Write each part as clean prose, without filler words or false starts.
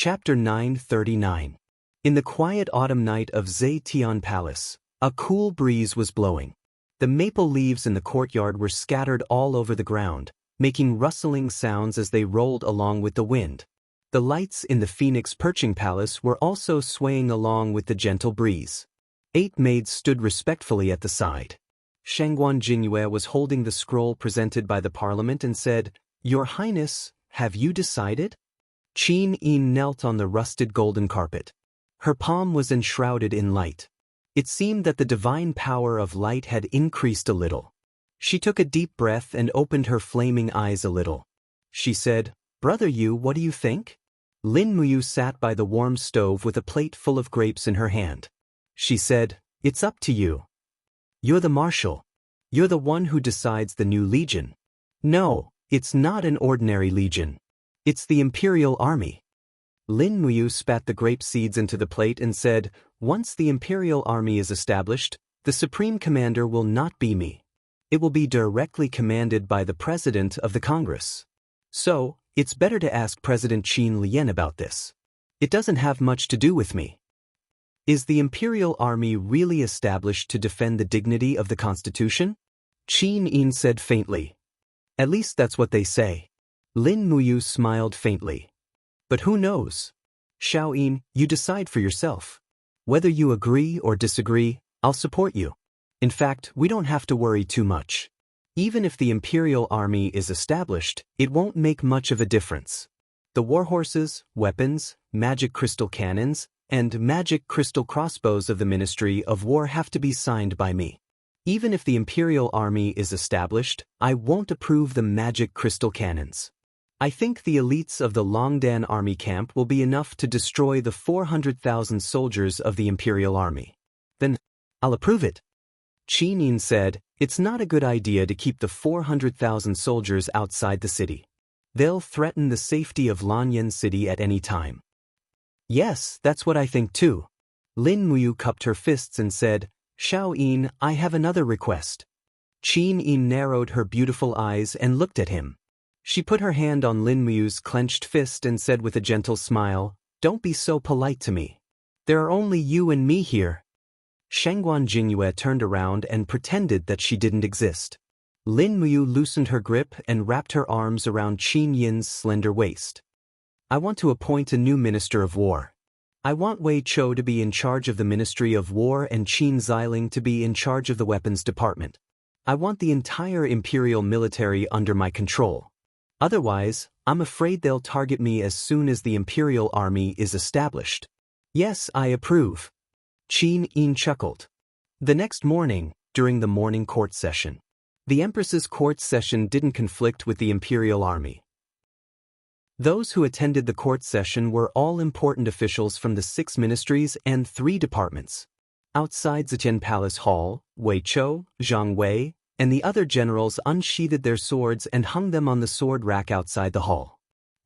Chapter 939. In the quiet autumn night of Zetian Palace, a cool breeze was blowing. The maple leaves in the courtyard were scattered all over the ground, making rustling sounds as they rolled along with the wind. The lights in the Phoenix Perching Palace were also swaying along with the gentle breeze. 8 maids stood respectfully at the side. Shangguan Jingyue was holding the scroll presented by the parliament and said, "Your Highness, have you decided?" Qin Yin knelt on the rusted golden carpet. Her palm was enshrouded in light. It seemed that the divine power of light had increased a little. She took a deep breath and opened her flaming eyes a little. She said, "Brother Yu, what do you think?" Lin Muyu sat by the warm stove with a plate full of grapes in her hand. She said, "It's up to you. You're the marshal. You're the one who decides the new legion." "No, it's not an ordinary legion. It's the Imperial Army." Lin Muyu spat the grape seeds into the plate and said, "Once the Imperial Army is established, the Supreme Commander will not be me. It will be directly commanded by the President of the Congress. So, it's better to ask President Qin Lian about this. It doesn't have much to do with me." "Is the Imperial Army really established to defend the dignity of the Constitution?" Qin Yin said faintly. "At least that's what they say." Lin Muyu smiled faintly. "But who knows? Xiao Yin, you decide for yourself. Whether you agree or disagree, I'll support you. In fact, we don't have to worry too much. Even if the Imperial Army is established, it won't make much of a difference. The warhorses, weapons, magic crystal cannons, and magic crystal crossbows of the Ministry of War have to be signed by me. Even if the Imperial Army is established, I won't approve the magic crystal cannons. I think the elites of the Longdan army camp will be enough to destroy the 400,000 soldiers of the Imperial Army. Then, I'll approve it." Qin Yin said, "It's not a good idea to keep the 400,000 soldiers outside the city. They'll threaten the safety of Lanyan City at any time." "Yes, that's what I think too." Lin Muyu cupped her fists and said, "Xiao Yin, I have another request." Qin Yin narrowed her beautiful eyes and looked at him. She put her hand on Lin Muyu's clenched fist and said with a gentle smile, "Don't be so polite to me. There are only you and me here." Shangguan Jingyue turned around and pretended that she didn't exist. Lin Muyu loosened her grip and wrapped her arms around Qin Yin's slender waist. "I want to appoint a new Minister of War. I want Wei Chou to be in charge of the Ministry of War and Qin Xiling to be in charge of the Weapons Department. I want the entire Imperial military under my control. Otherwise, I'm afraid they'll target me as soon as the Imperial Army is established." "Yes, I approve." Qin Yin chuckled. The next morning, during the morning court session, the Empress's court session didn't conflict with the Imperial Army. Those who attended the court session were all important officials from the 6 ministries and 3 departments. Outside Zetian Palace Hall, Wei Chou, Zhang Wei, and the other generals unsheathed their swords and hung them on the sword rack outside the hall.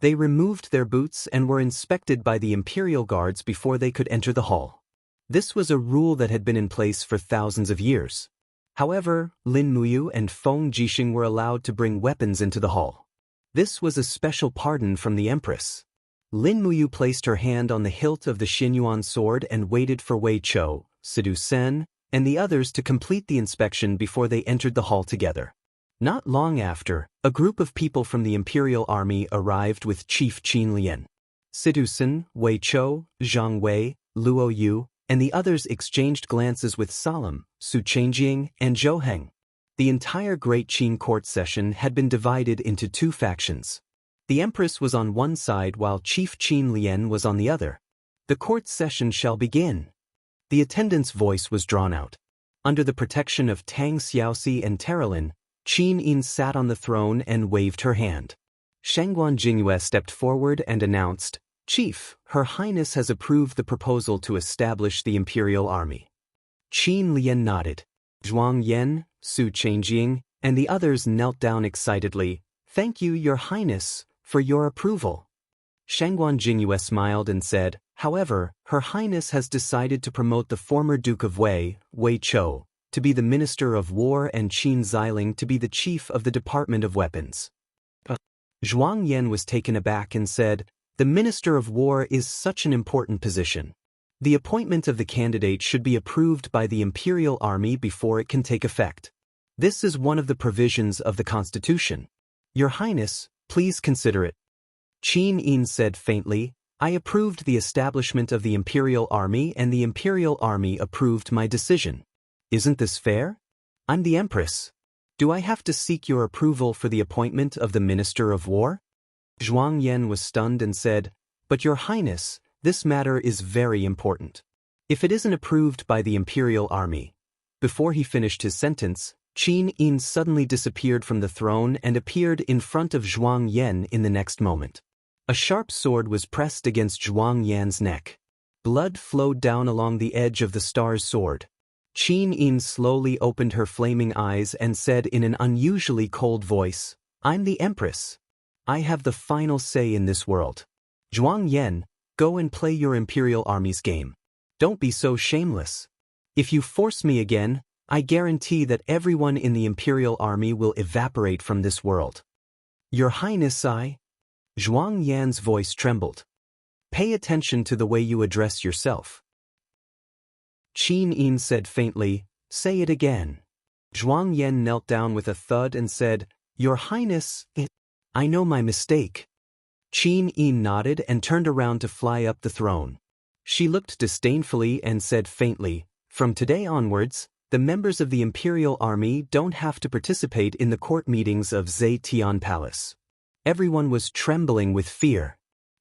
They removed their boots and were inspected by the Imperial Guards before they could enter the hall. This was a rule that had been in place for thousands of years. However, Lin Muyu and Feng Jixing were allowed to bring weapons into the hall. This was a special pardon from the Empress. Lin Muyu placed her hand on the hilt of the Xinyuan sword and waited for Wei Chou, Sidu Sen, and the others to complete the inspection before they entered the hall together. Not long after, a group of people from the Imperial Army arrived with Chief Qin Lian. Sidu Sen, Wei Chou, Zhang Wei, Luo Yu, and the others exchanged glances with Salam, Su Chengjing, and Zhou Heng. The entire Great Qin court session had been divided into 2 factions. The Empress was on one side while Chief Qin Lian was on the other. "The court session shall begin." The attendant's voice was drawn out. Under the protection of Tang Xiaoxi and Terralin, Qin Yin sat on the throne and waved her hand. Shangguan Jingyue stepped forward and announced, "Chief, Her Highness has approved the proposal to establish the Imperial Army." Qin Lian nodded. Zhuang Yan, Su Chengjing, and the others knelt down excitedly. "Thank you, Your Highness, for your approval." Shangguan Jingyue smiled and said, "However, Her Highness has decided to promote the former Duke of Wei, Wei Chou, to be the Minister of War and Qin Xiling to be the Chief of the Department of Weapons." Zhuang Yan was taken aback and said, "The The Minister of War is such an important position. The appointment of the candidate should be approved by the Imperial Army before it can take effect. This is one of the provisions of the Constitution. Your Highness, please consider it. Qin Yin said faintly, I approved the establishment of the Imperial Army and the Imperial Army approved my decision. Isn't this fair? I'm the Empress. Do I have to seek your approval for the appointment of the Minister of War? Zhuang Yan was stunned and said, But Your Highness, this matter is very important. If it isn't approved by the Imperial Army. Before he finished his sentence, Qin Yin suddenly disappeared from the throne and appeared in front of Zhuang Yan in the next moment. A sharp sword was pressed against Zhuang Yan's neck. Blood flowed down along the edge of the star's sword. Qin Yin slowly opened her flaming eyes and said in an unusually cold voice, I'm the Empress. I have the final say in this world. Zhuang Yan, go and play your Imperial Army's game. Don't be so shameless. If you force me again, I guarantee that everyone in the Imperial Army will evaporate from this world. Your Highness, Zhuang Yan's voice trembled. Pay attention to the way you address yourself. Qin Yin said faintly, Say it again. Zhuang Yan knelt down with a thud and said, Your Highness, I know my mistake. Qin Yin nodded and turned around to fly up the throne. She looked disdainfully and said faintly, From today onwards, the members of the Imperial Army don't have to participate in the court meetings of Zetian Palace. Everyone was trembling with fear.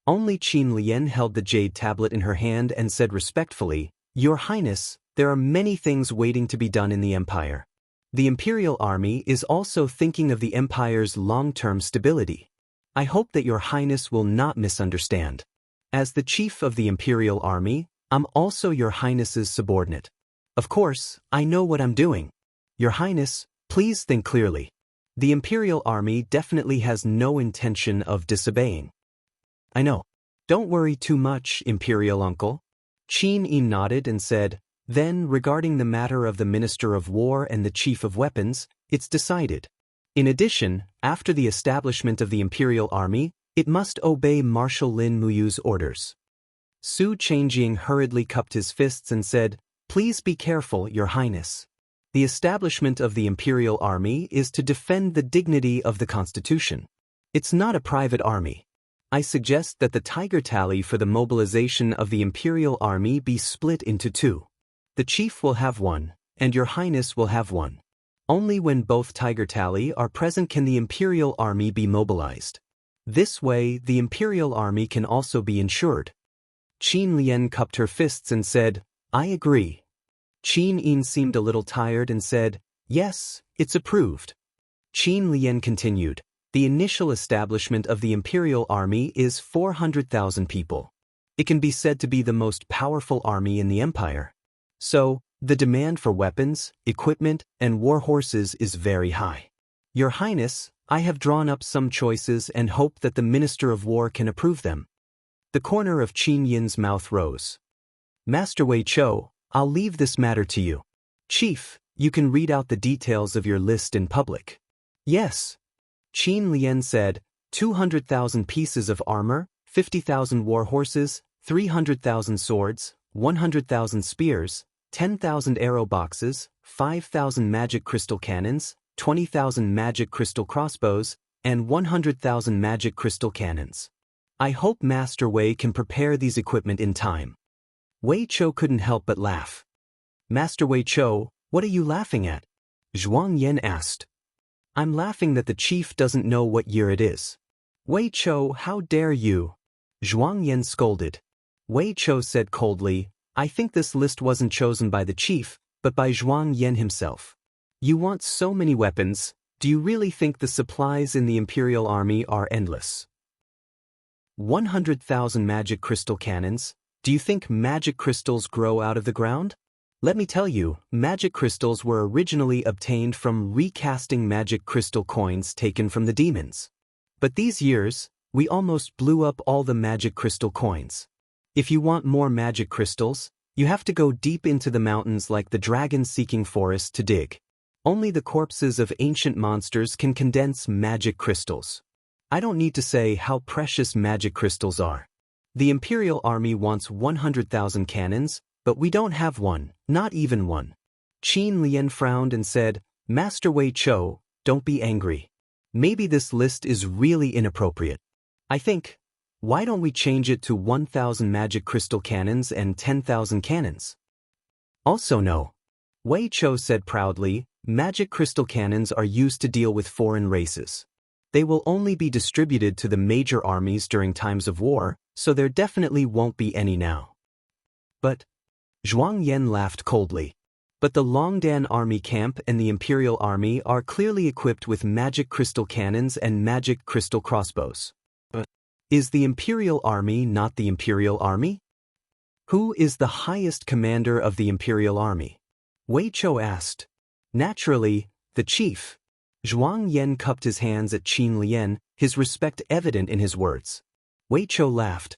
Only Qin Lian held the jade tablet in her hand and said respectfully, Your Highness, there are many things waiting to be done in the Empire. The Imperial Army is also thinking of the Empire's long-term stability. I hope that Your Highness will not misunderstand. As the Chief of the Imperial Army, I'm also Your Highness's subordinate. Of course, I know what I'm doing. Your Highness, please think clearly. The Imperial Army definitely has no intention of disobeying. I know. Don't worry too much, Imperial Uncle. Qin Yin nodded and said, Then, regarding the matter of the Minister of War and the Chief of Weapons, it's decided. In addition, after the establishment of the Imperial Army, it must obey Marshal Lin Muyu's orders. Su Changjing hurriedly cupped his fists and said, Please be careful, Your Highness. The establishment of the Imperial Army is to defend the dignity of the Constitution. It's not a private army. I suggest that the tiger tally for the mobilization of the Imperial Army be split into two. The chief will have one, and Your Highness will have one. Only when both tiger tally are present can the Imperial Army be mobilized. This way, the Imperial Army can also be ensured. Qin Lian cupped her fists and said, I agree. Qin Yin seemed a little tired and said, Yes, it's approved. Qin Lian continued, The initial establishment of the Imperial Army is 400,000 people. It can be said to be the most powerful army in the Empire. So, the demand for weapons, equipment, and war horses is very high. Your Highness, I have drawn up some choices and hope that the Minister of War can approve them. The corner of Qin Yin's mouth rose. Master Wei Chou, I'll leave this matter to you. Chief, you can read out the details of your list in public. Yes. Qin Lian said, 200,000 pieces of armor, 50,000 war horses, 300,000 swords, 100,000 spears, 10,000 arrow boxes, 5,000 magic crystal cannons, 20,000 magic crystal crossbows, and 100,000 magic crystal cannons. I hope Master Wei can prepare these equipment in time. Wei Chou couldn't help but laugh. Master Wei Chou, what are you laughing at? Zhuang Yan asked. I'm laughing that the chief doesn't know what year it is. Wei Chou, how dare you? Zhuang Yan scolded. Wei Chou said coldly, I think this list wasn't chosen by the chief, but by Zhuang Yan himself. You want so many weapons, do you really think the supplies in the Imperial Army are endless? 100,000 magic crystal cannons. Do you think magic crystals grow out of the ground? Let me tell you, magic crystals were originally obtained from recasting magic crystal coins taken from the demons. But these years, we almost blew up all the magic crystal coins. If you want more magic crystals, you have to go deep into the mountains like the dragon-seeking forest to dig. Only the corpses of ancient monsters can condense magic crystals. I don't need to say how precious magic crystals are. The Imperial Army wants 100,000 cannons, but we don't have one, not even one. Qin Lian frowned and said, Master Wei Chou, don't be angry. Maybe this list is really inappropriate. I think, why don't we change it to 1,000 magic crystal cannons and 10,000 cannons? Also no. Wei Chou said proudly, magic crystal cannons are used to deal with foreign races. They will only be distributed to the major armies during times of war, so there definitely won't be any now. But, Zhuang Yan laughed coldly. But the Longdan army camp and the Imperial army are clearly equipped with magic crystal cannons and magic crystal crossbows. But is the Imperial army not the Imperial army? Who is the highest commander of the Imperial army? Wei Chou asked. Naturally, the chief. Zhuang Yan cupped his hands at Qin Lian, his respect evident in his words. Wei Chou laughed.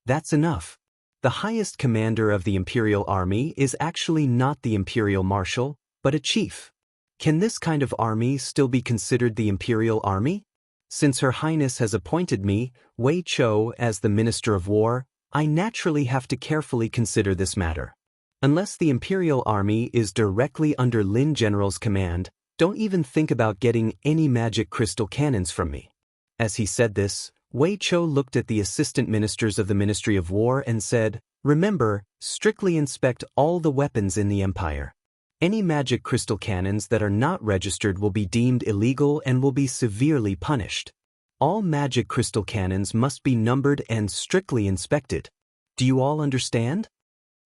That's enough. The highest commander of the Imperial army is actually not the Imperial Marshal, but a chief. Can this kind of army still be considered the Imperial army? Since Her Highness has appointed me, Wei Chou, as the Minister of War, I naturally have to carefully consider this matter. Unless the Imperial army is directly under Lin General's command, don't even think about getting any magic crystal cannons from me. As he said this, Wei Chou looked at the assistant ministers of the Ministry of War and said, Remember, strictly inspect all the weapons in the Empire. Any magic crystal cannons that are not registered will be deemed illegal and will be severely punished. All magic crystal cannons must be numbered and strictly inspected. Do you all understand?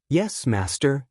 Yes, Master.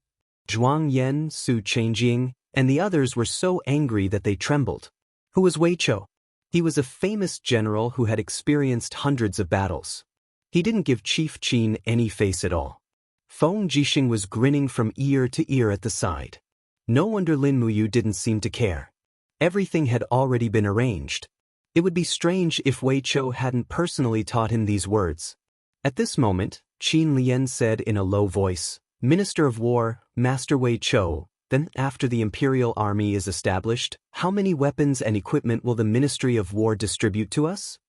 Zhuang Yan, Su Chengjing, and the others were so angry that they trembled. Who was Wei Chou? He was a famous general who had experienced hundreds of battles. He didn't give Chief Qin any face at all. Feng Jixing was grinning from ear to ear at the side. No wonder Lin Muyu didn't seem to care. Everything had already been arranged. It would be strange if Wei Chou hadn't personally taught him these words. At this moment, Qin Lian said in a low voice, Minister of War, Master Wei Chou, then after the Imperial Army is established, how many weapons and equipment will the Ministry of War distribute to us?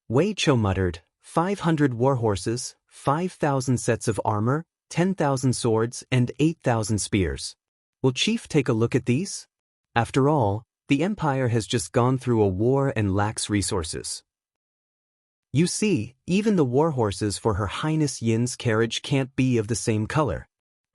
Wei Chou muttered, 500 war horses, 5,000 sets of armor, 10,000 swords, and 8,000 spears. Will Chief take a look at these? After all, the Empire has just gone through a war and lacks resources. You see, even the war horses for Her Highness Yin's carriage can't be of the same color.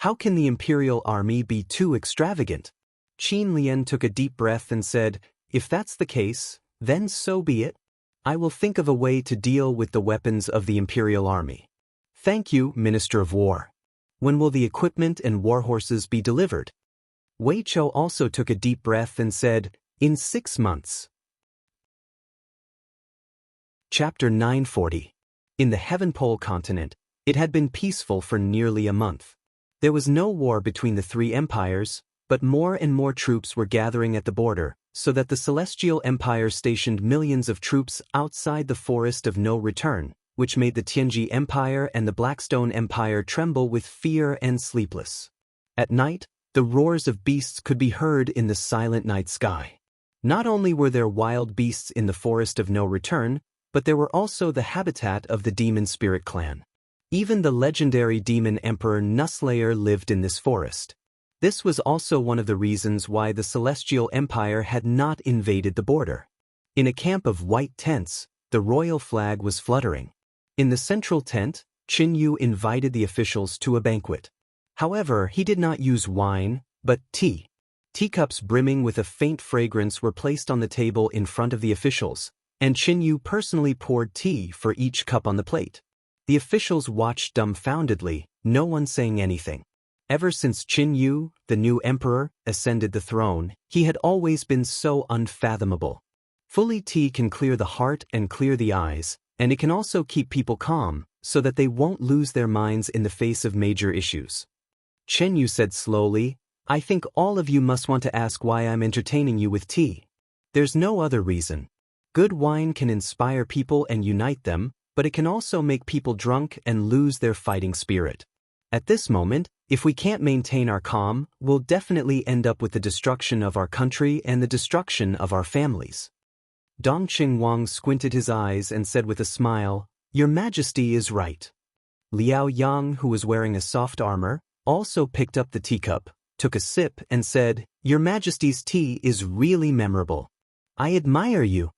How can the Imperial Army be too extravagant? Qin Lian took a deep breath and said, If that's the case, then so be it. I will think of a way to deal with the weapons of the Imperial Army. Thank you, Minister of War. When will the equipment and war horses be delivered? Wei Chou also took a deep breath and said, In 6 months. Chapter 940. In the Heaven Pole continent, it had been peaceful for nearly a month. There was no war between the three empires, but more and more troops were gathering at the border, so that the Celestial Empire stationed millions of troops outside the Forest of No Return, which made the Tianji Empire and the Blackstone Empire tremble with fear and sleepless. At night, the roars of beasts could be heard in the silent night sky. Not only were there wild beasts in the Forest of No Return, but there were also the habitat of the demon spirit clan. Even the legendary demon emperor Nusslayer lived in this forest. This was also one of the reasons why the Celestial Empire had not invaded the border. In a camp of white tents, the royal flag was fluttering. In the central tent, Qin Yu invited the officials to a banquet. However, he did not use wine, but tea. Teacups brimming with a faint fragrance were placed on the table in front of the officials, and Qin Yu personally poured tea for each cup on the plate. The officials watched dumbfoundedly, no one saying anything. Ever since Qin Yu, the new emperor, ascended the throne, he had always been so unfathomable. Fully tea can clear the heart and clear the eyes, and it can also keep people calm, so that they won't lose their minds in the face of major issues. Qin Yu said slowly, I think all of you must want to ask why I'm entertaining you with tea. There's no other reason. Good wine can inspire people and unite them, but it can also make people drunk and lose their fighting spirit. At this moment, if we can't maintain our calm, we'll definitely end up with the destruction of our country and the destruction of our families. Dongqing Wang squinted his eyes and said with a smile, Your Majesty is right. Liao Yang, who was wearing a soft armor, also picked up the teacup, took a sip, and said, "Your Majesty's tea is really memorable. I admire you."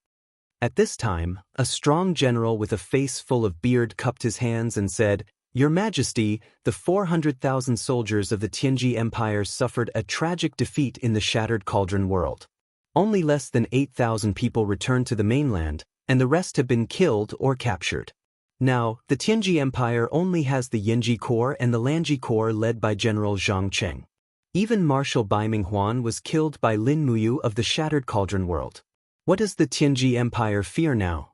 At this time, a strong general with a face full of beard cupped his hands and said, "Your Majesty, the 400,000 soldiers of the Tianji Empire suffered a tragic defeat in the Shattered Cauldron world. Only less than 8,000 people returned to the mainland, and the rest have been killed or captured. Now, the Tianji Empire only has the Yinji Corps and the Lanji Corps led by General Zhang Cheng. Even Marshal Bai Minghuan was killed by Lin Muyu of the Shattered Cauldron world. What does the Tianji Empire fear now?"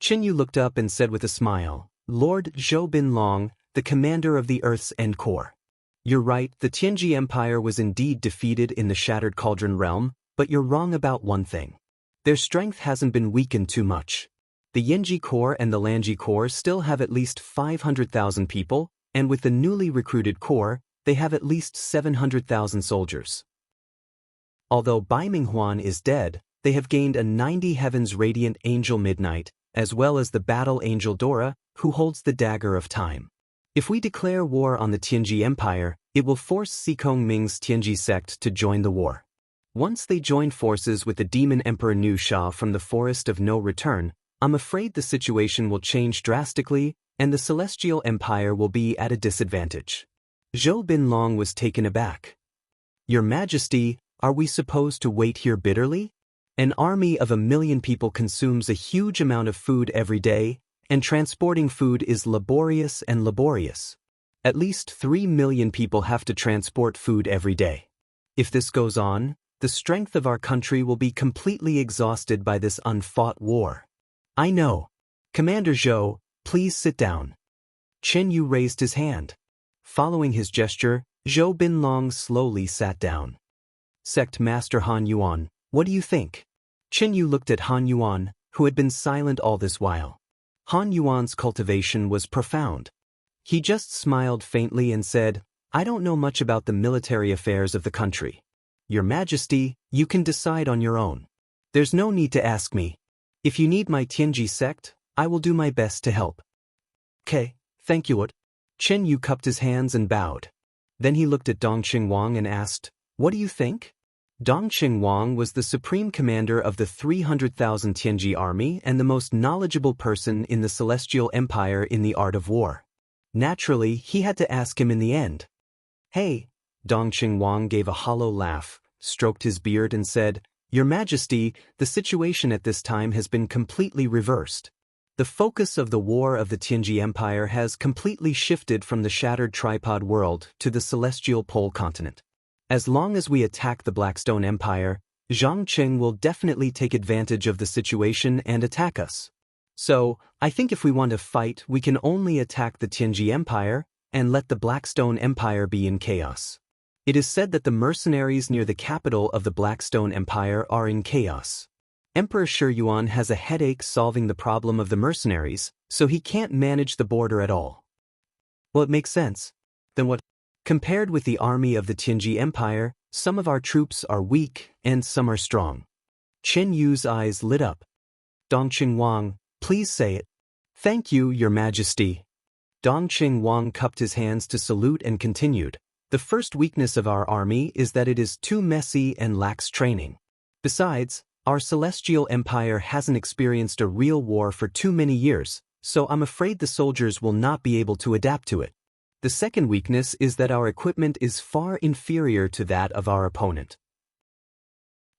Qin Yu looked up and said with a smile, "Lord Zhou Binlong, the commander of the Earth's End Corps. You're right, the Tianji Empire was indeed defeated in the Shattered Cauldron realm, but you're wrong about one thing. Their strength hasn't been weakened too much. The Yinji Corps and the Lanji Corps still have at least 500,000 people, and with the newly recruited corps, they have at least 700,000 soldiers. Although Bai Minghuan is dead, they have gained a 90 Heavens Radiant Angel Midnight, as well as the Battle Angel Dora, who holds the Dagger of Time. If we declare war on the Tianji Empire, it will force Sikong Ming's Tianji sect to join the war. Once they join forces with the Demon Emperor Nu Sha from the Forest of No Return, I'm afraid the situation will change drastically, and the Celestial Empire will be at a disadvantage." Zhou Binlong was taken aback. "Your Majesty, are we supposed to wait here bitterly? An army of 1 million people consumes a huge amount of food every day, and transporting food is laborious and laborious. At least 3 million people have to transport food every day. If this goes on, the strength of our country will be completely exhausted by this unfought war." "I know. Commander Zhou, please sit down." Qin Yu raised his hand. Following his gesture, Zhou Binlong slowly sat down. "Sect Master Han Yuan, what do you think?" Qin Yu looked at Han Yuan, who had been silent all this while. Han Yuan's cultivation was profound. He just smiled faintly and said, "I don't know much about the military affairs of the country. Your Majesty, you can decide on your own. There's no need to ask me. If you need my Tianji sect, I will do my best to help." "Okay, thank you." Qin Yu cupped his hands and bowed. Then he looked at Dongqing Wang and asked, "What do you think?" Dongqing Wang was the supreme commander of the 300,000 Tianji army and the most knowledgeable person in the Celestial Empire in the art of war. Naturally, he had to ask him in the end. "Hey," Dongqing Wang gave a hollow laugh, stroked his beard and said, "Your Majesty, the situation at this time has been completely reversed. The focus of the war of the Tianji Empire has completely shifted from the Shattered Tripod world to the Celestial Pole continent. As long as we attack the Blackstone Empire, Zhang Qing will definitely take advantage of the situation and attack us. So, I think if we want to fight, we can only attack the Tianji Empire and let the Blackstone Empire be in chaos. It is said that the mercenaries near the capital of the Blackstone Empire are in chaos. Emperor Shi Yuan has a headache solving the problem of the mercenaries, so he can't manage the border at all." "Well, it makes sense. Then what? Compared with the army of the Tianji Empire, some of our troops are weak and some are strong." Qin Yu's eyes lit up. "Dongqing Wang, please say it." "Thank you, Your Majesty." Dongqing Wang cupped his hands to salute and continued, "The first weakness of our army is that it is too messy and lacks training. Besides, our Celestial Empire hasn't experienced a real war for too many years, so I'm afraid the soldiers will not be able to adapt to it. The second weakness is that our equipment is far inferior to that of our opponent.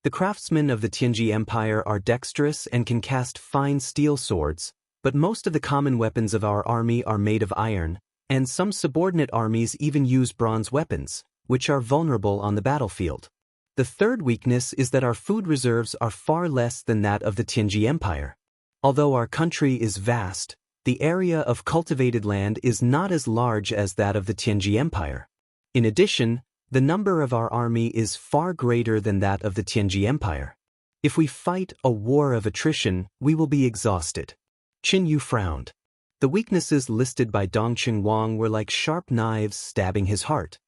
The craftsmen of the Tianji Empire are dexterous and can cast fine steel swords, but most of the common weapons of our army are made of iron, and some subordinate armies even use bronze weapons, which are vulnerable on the battlefield. The third weakness is that our food reserves are far less than that of the Tianji Empire. Although our country is vast, the area of cultivated land is not as large as that of the Tianji Empire. In addition, the number of our army is far greater than that of the Tianji Empire. If we fight a war of attrition, we will be exhausted." Qin Yu frowned. The weaknesses listed by Dongqing Wang were like sharp knives stabbing his heart.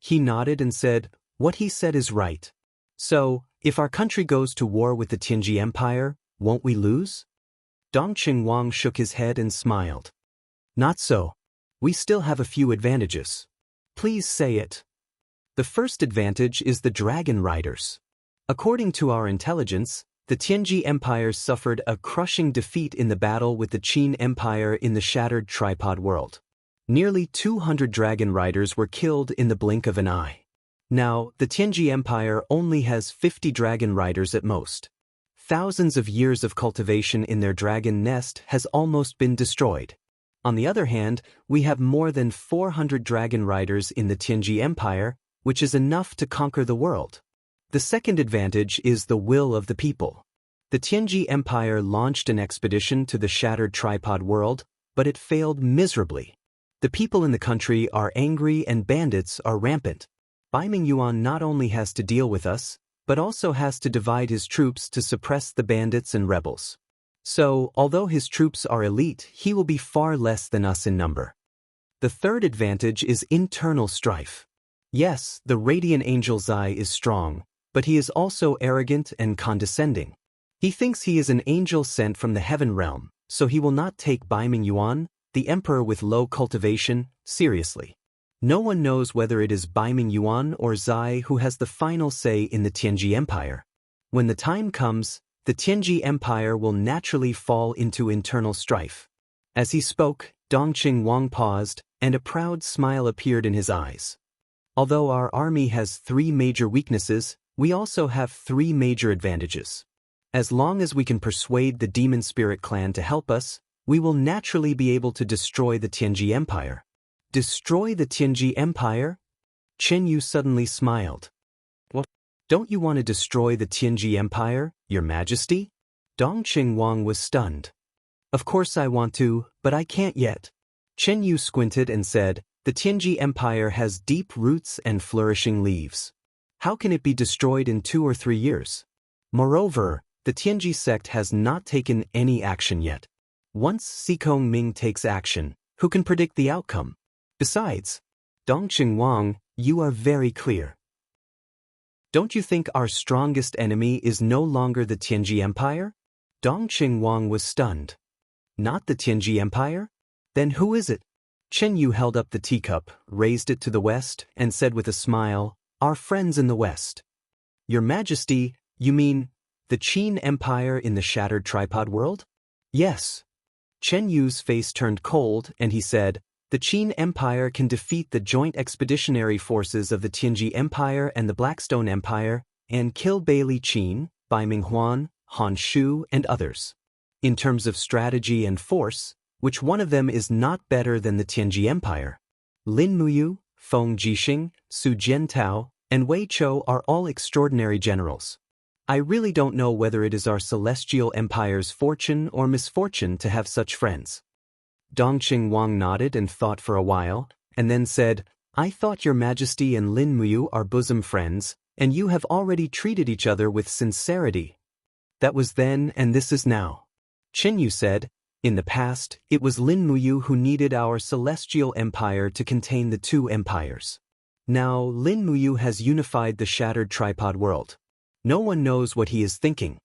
He nodded and said, "What he said is right. So, if our country goes to war with the Tianji Empire, won't we lose?" Dongqing Wang shook his head and smiled. Not so. We still have a few advantages. Please say it. The first advantage is the dragon riders. According to our intelligence, the Tianji Empire suffered a crushing defeat in the battle with the Qin Empire in the shattered tripod world. Nearly 200 dragon riders were killed in the blink of an eye. Now, the Tianji Empire only has 50 dragon riders at most. Thousands of years of cultivation in their dragon nest has almost been destroyed. On the other hand, we have more than 400 dragon riders in the Tianji Empire, which is enough to conquer the world. The second advantage is the will of the people. The Tianji Empire launched an expedition to the shattered tripod world, but it failed miserably. The people in the country are angry and bandits are rampant. Bai Mingyuan not only has to deal with us, but also has to divide his troops to suppress the bandits and rebels. So, although his troops are elite, he will be far less than us in number. The third advantage is internal strife. Yes, the radiant angel Zai is strong, but he is also arrogant and condescending. He thinks he is an angel sent from the heaven realm, so he will not take Bai Mingyuan, the emperor with low cultivation, seriously. No one knows whether it is Bai Mingyuan or Zai who has the final say in the Tianji Empire. When the time comes, the Tianji Empire will naturally fall into internal strife. As he spoke, Dongqing Wang paused, and a proud smile appeared in his eyes. Although our army has 3 major weaknesses, we also have 3 major advantages. As long as we can persuade the Demon Spirit clan to help us, we will naturally be able to destroy the Tianji Empire. Destroy the Tianji Empire? Chen Yu suddenly smiled. What? Don't you want to destroy the Tianji Empire, Your Majesty? Dongqing Wang was stunned. Of course I want to, but I can't yet. Chen Yu squinted and said, the Tianji Empire has deep roots and flourishing leaves. How can it be destroyed in 2 or 3 years? Moreover, the Tianji sect has not taken any action yet. Once Xikong Ming takes action, who can predict the outcome? Besides, Dongqing Wang, you are very clear. Don't you think our strongest enemy is no longer the Tianji Empire? Dongqing Wang was stunned. Not the Tianji Empire? Then who is it? Chen Yu held up the teacup, raised it to the west, and said with a smile, our friends in the west. Your Majesty, you mean the Qin Empire in the shattered tripod world? Yes. Chen Yu's face turned cold, and he said, the Qin Empire can defeat the joint expeditionary forces of the Tianji Empire and the Blackstone Empire, and kill Bailey Qin, Bai Minghuan, Han Shu, and others. In terms of strategy and force, which one of them is not better than the Tianji Empire? Lin Muyu, Feng Jixing, Su Jiantao, and Wei Chou are all extraordinary generals. I really don't know whether it is our celestial empire's fortune or misfortune to have such friends. Dongqing Wang nodded and thought for a while, and then said, I thought Your Majesty and Lin Muyu are bosom friends, and you have already treated each other with sincerity. That was then and this is now. Chen Yu said, in the past, it was Lin Muyu who needed our celestial empire to contain the 2 empires. Now, Lin Muyu has unified the shattered tripod world. No one knows what he is thinking.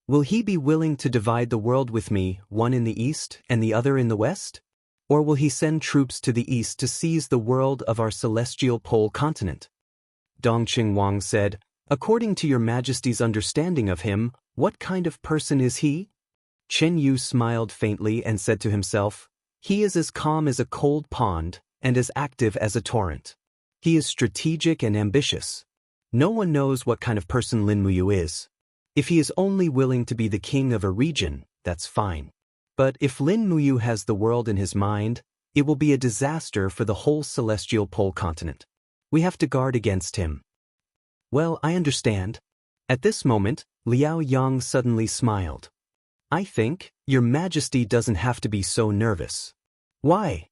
Will he be willing to divide the world with me, one in the east and the other in the west? Or will he send troops to the east to seize the world of our celestial pole continent? Dongqing Wang said, according to Your Majesty's understanding of him, what kind of person is he? Chen Yu smiled faintly and said to himself, he is as calm as a cold pond and as active as a torrent. He is strategic and ambitious. No one knows what kind of person Lin Muyu is. If he is only willing to be the king of a region, that's fine. But if Lin Muyu has the world in his mind, it will be a disaster for the whole celestial pole continent. We have to guard against him. Well, I understand. At this moment, Liao Yang suddenly smiled. I think, Your Majesty doesn't have to be so nervous. Why?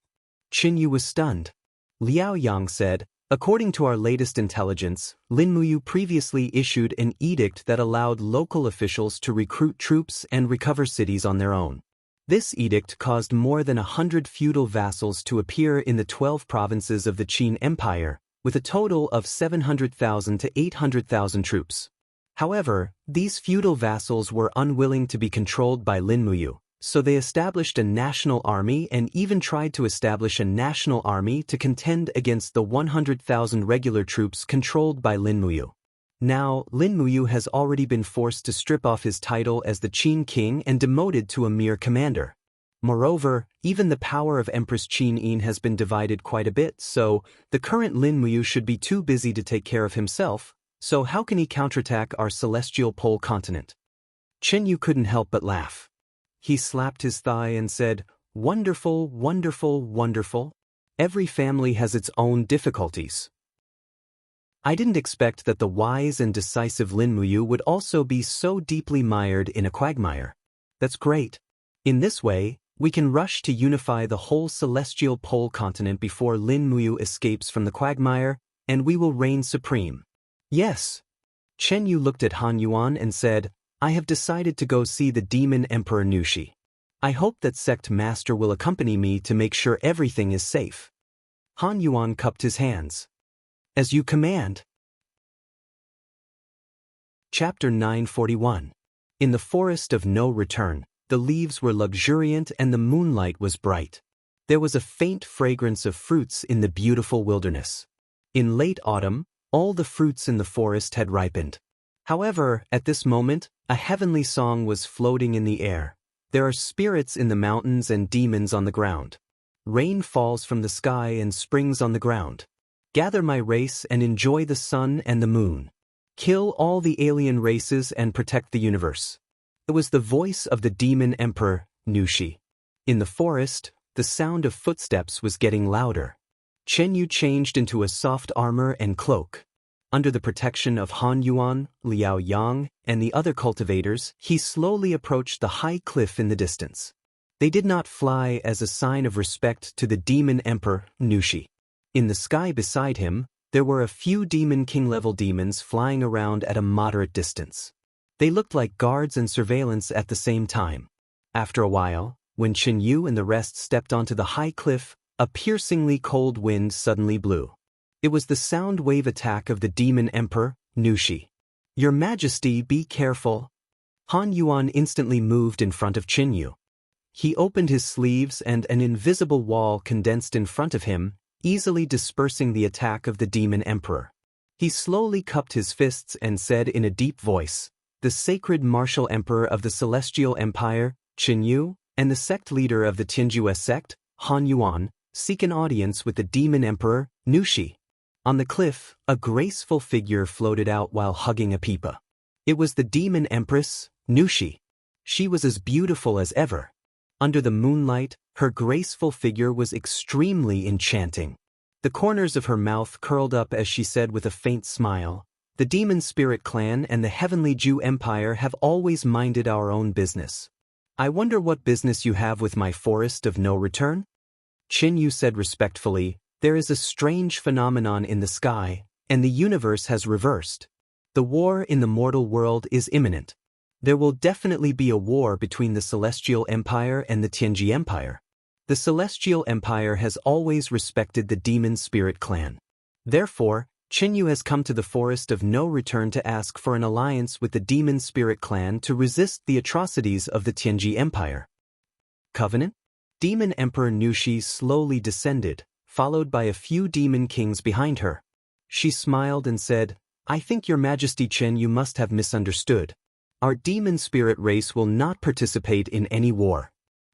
Qin Yu was stunned. Liao Yang said, according to our latest intelligence, Lin Muyu previously issued an edict that allowed local officials to recruit troops and recover cities on their own. This edict caused more than 100 feudal vassals to appear in the 12 provinces of the Qin Empire, with a total of 700,000 to 800,000 troops. However, these feudal vassals were unwilling to be controlled by Lin Muyu, So they established a national army and even tried to establish a national army to contend against the 100,000 regular troops controlled by Lin Muyu. Now, Lin Muyu has already been forced to strip off his title as the Qin king and demoted to a mere commander. Moreover, even the power of Empress Qin Yin has been divided quite a bit, so the current Lin Muyu should be too busy to take care of himself, so how can he counterattack our celestial pole continent? Chen Yu couldn't help but laugh. He slapped his thigh and said, "Wonderful, wonderful, wonderful. Every family has its own difficulties. I didn't expect that the wise and decisive Lin Muyu would also be so deeply mired in a quagmire. That's great. In this way, we can rush to unify the whole celestial pole continent before Lin Muyu escapes from the quagmire, and we will reign supreme." Yes. Chen Yu looked at Han Yuan and said, "I have decided to go see the demon Emperor Nushi. I hope that sect master will accompany me to make sure everything is safe." Han Yuan cupped his hands. "As you command." Chapter 941. In the forest of no return, the leaves were luxuriant and the moonlight was bright. There was a faint fragrance of fruits in the beautiful wilderness. In late autumn, all the fruits in the forest had ripened. However, at this moment, a heavenly song was floating in the air. There are spirits in the mountains and demons on the ground. Rain falls from the sky and springs on the ground. Gather my race and enjoy the sun and the moon. Kill all the alien races and protect the universe. It was the voice of the demon emperor, Nushi. In the forest, the sound of footsteps was getting louder. Chen Yu changed into a soft armor and cloak. Under the protection of Han Yuan, Liao Yang, and the other cultivators, he slowly approached the high cliff in the distance. They did not fly as a sign of respect to the demon emperor, Nushi. In the sky beside him, there were a few demon king-level demons flying around at a moderate distance. They looked like guards and surveillance at the same time. After a while, when Chen Yu and the rest stepped onto the high cliff, a piercingly cold wind suddenly blew. It was the sound wave attack of the demon emperor, Nushi. "Your Majesty, be careful." Han Yuan instantly moved in front of Chen Yu. He opened his sleeves and an invisible wall condensed in front of him, easily dispersing the attack of the demon emperor. He slowly cupped his fists and said in a deep voice, "The sacred martial emperor of the Celestial Empire, Chen Yu, and the sect leader of the Tianjue sect, Han Yuan, seek an audience with the demon emperor, Nushi." On the cliff, a graceful figure floated out while hugging a pipa. It was the demon empress, Nushi. She was as beautiful as ever. Under the moonlight, her graceful figure was extremely enchanting. The corners of her mouth curled up as she said with a faint smile, "The Demon Spirit Clan and the Heavenly Jew Empire have always minded our own business. I wonder what business you have with my forest of no return?" Chen Yu said respectfully, "There is a strange phenomenon in the sky, and the universe has reversed. The war in the mortal world is imminent. There will definitely be a war between the Celestial Empire and the Tianji Empire. The Celestial Empire has always respected the Demon Spirit Clan. Therefore, Chen Yu has come to the Forest of No Return to ask for an alliance with the Demon Spirit Clan to resist the atrocities of the Tianji Empire." Covenant? Demon Emperor Nushi slowly descended, followed by a few demon kings behind her. She smiled and said, "I think Your Majesty Chen Yu must have misunderstood. Our demon spirit race will not participate in any war.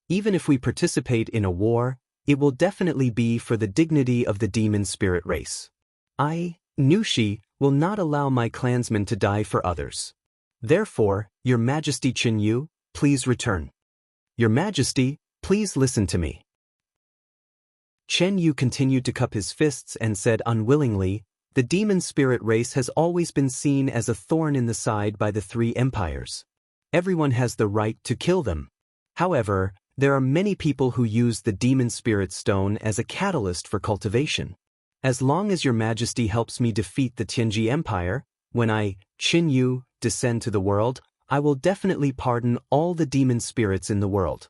Even if we participate in a war, it will definitely be for the dignity of the demon spirit race. I, Nushi, will not allow my clansmen to die for others. Therefore, Your Majesty Chen Yu, please return. Your Majesty, please listen to me." Chen Yu continued to cup his fists and said unwillingly, "The demon spirit race has always been seen as a thorn in the side by the three empires. Everyone has the right to kill them. However, there are many people who use the demon spirit stone as a catalyst for cultivation. As long as Your Majesty helps me defeat the Tianji Empire, when I, Chen Yu, descend to the world, I will definitely pardon all the demon spirits in the world.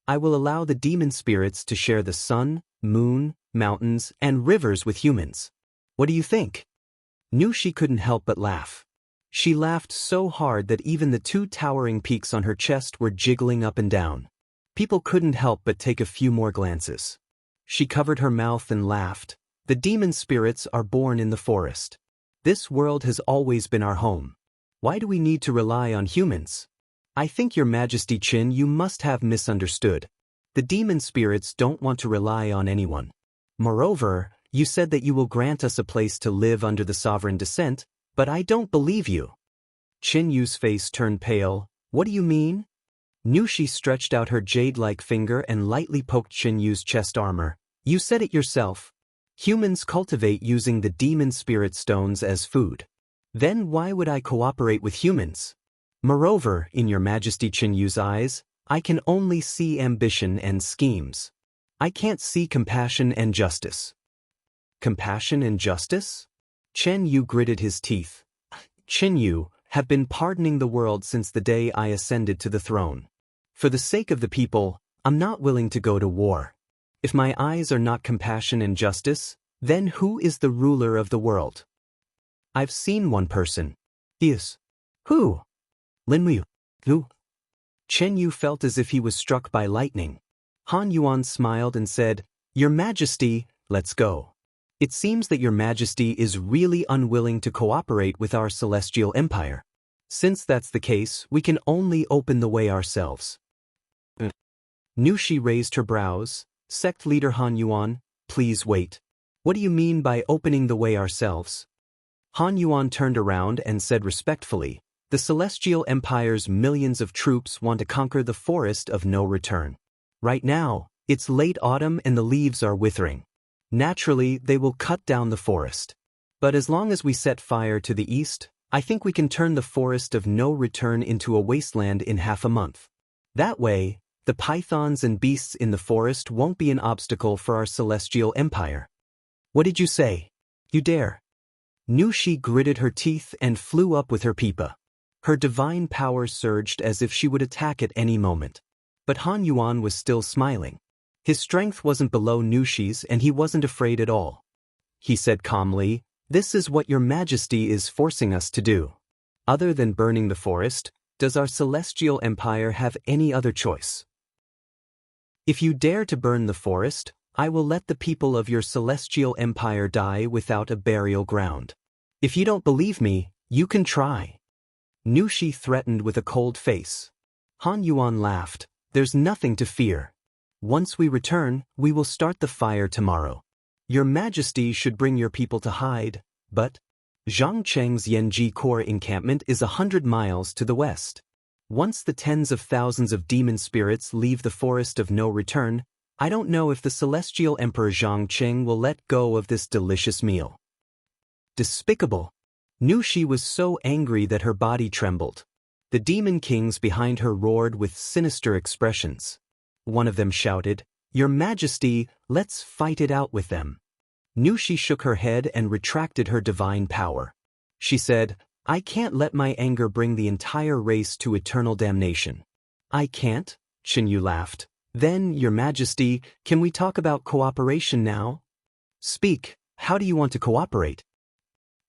I will allow the demon spirits to share the sun, moon, mountains, and rivers with humans. What do you think?" Nushi couldn't help but laugh. She laughed so hard that even the two towering peaks on her chest were jiggling up and down. People couldn't help but take a few more glances. She covered her mouth and laughed. The demon spirits are born in the forest. This world has always been our home. Why do we need to rely on humans? I think Your Majesty Qin, you must have misunderstood. The demon spirits don't want to rely on anyone. Moreover, you said that you will grant us a place to live under the sovereign descent, but I don't believe you. Qin Yu's face turned pale. What do you mean? Nushi stretched out her jade-like finger and lightly poked Qin Yu's chest armor. You said it yourself. Humans cultivate using the demon spirit stones as food. Then why would I cooperate with humans? Moreover, in Your Majesty Qin Yu's eyes, I can only see ambition and schemes. I can't see compassion and justice. Compassion and justice? Chen Yu gritted his teeth. Qin Yu have been pardoning the world since the day I ascended to the throne. For the sake of the people, I'm not willing to go to war. If my eyes are not compassion and justice, then who is the ruler of the world? I've seen one person. Yes. Who? Lin Mu. Who? Chen Yu felt as if he was struck by lightning. Han Yuan smiled and said, Your Majesty, let's go. It seems that Your Majesty is really unwilling to cooperate with our celestial empire. Since that's the case, we can only open the way ourselves. Nushi raised her brows. Sect leader Han Yuan, please wait. What do you mean by opening the way ourselves? Han Yuan turned around and said respectfully, the Celestial Empire's millions of troops want to conquer the forest of no return. Right now, it's late autumn and the leaves are withering. Naturally, they will cut down the forest. But as long as we set fire to the east, I think we can turn the forest of no return into a wasteland in half a month. That way, the pythons and beasts in the forest won't be an obstacle for our celestial empire. What did you say? You dare? Nushi gritted her teeth and flew up with her pipa. Her divine power surged as if she would attack at any moment. But Han Yuan was still smiling. His strength wasn't below Nushi's and he wasn't afraid at all. He said calmly, This is what Your Majesty is forcing us to do. Other than burning the forest, does our celestial empire have any other choice? If you dare to burn the forest, I will let the people of your celestial empire die without a burial ground. If you don't believe me, you can try. Nushi threatened with a cold face. Han Yuan laughed. There's nothing to fear. Once we return, we will start the fire tomorrow. Your Majesty should bring your people to hide, but Zhangcheng's Yanji Core encampment is 100 miles to the west. Once the tens of thousands of demon spirits leave the forest of no return, I don't know if the celestial Emperor Zhangcheng will let go of this delicious meal. Despicable! Nushi was so angry that her body trembled. The demon kings behind her roared with sinister expressions. One of them shouted, Your Majesty, let's fight it out with them. Nushi shook her head and retracted her divine power. She said, I can't let my anger bring the entire race to eternal damnation. I can't? Qin Yu laughed. Then, Your Majesty, can we talk about cooperation now? Speak, how do you want to cooperate?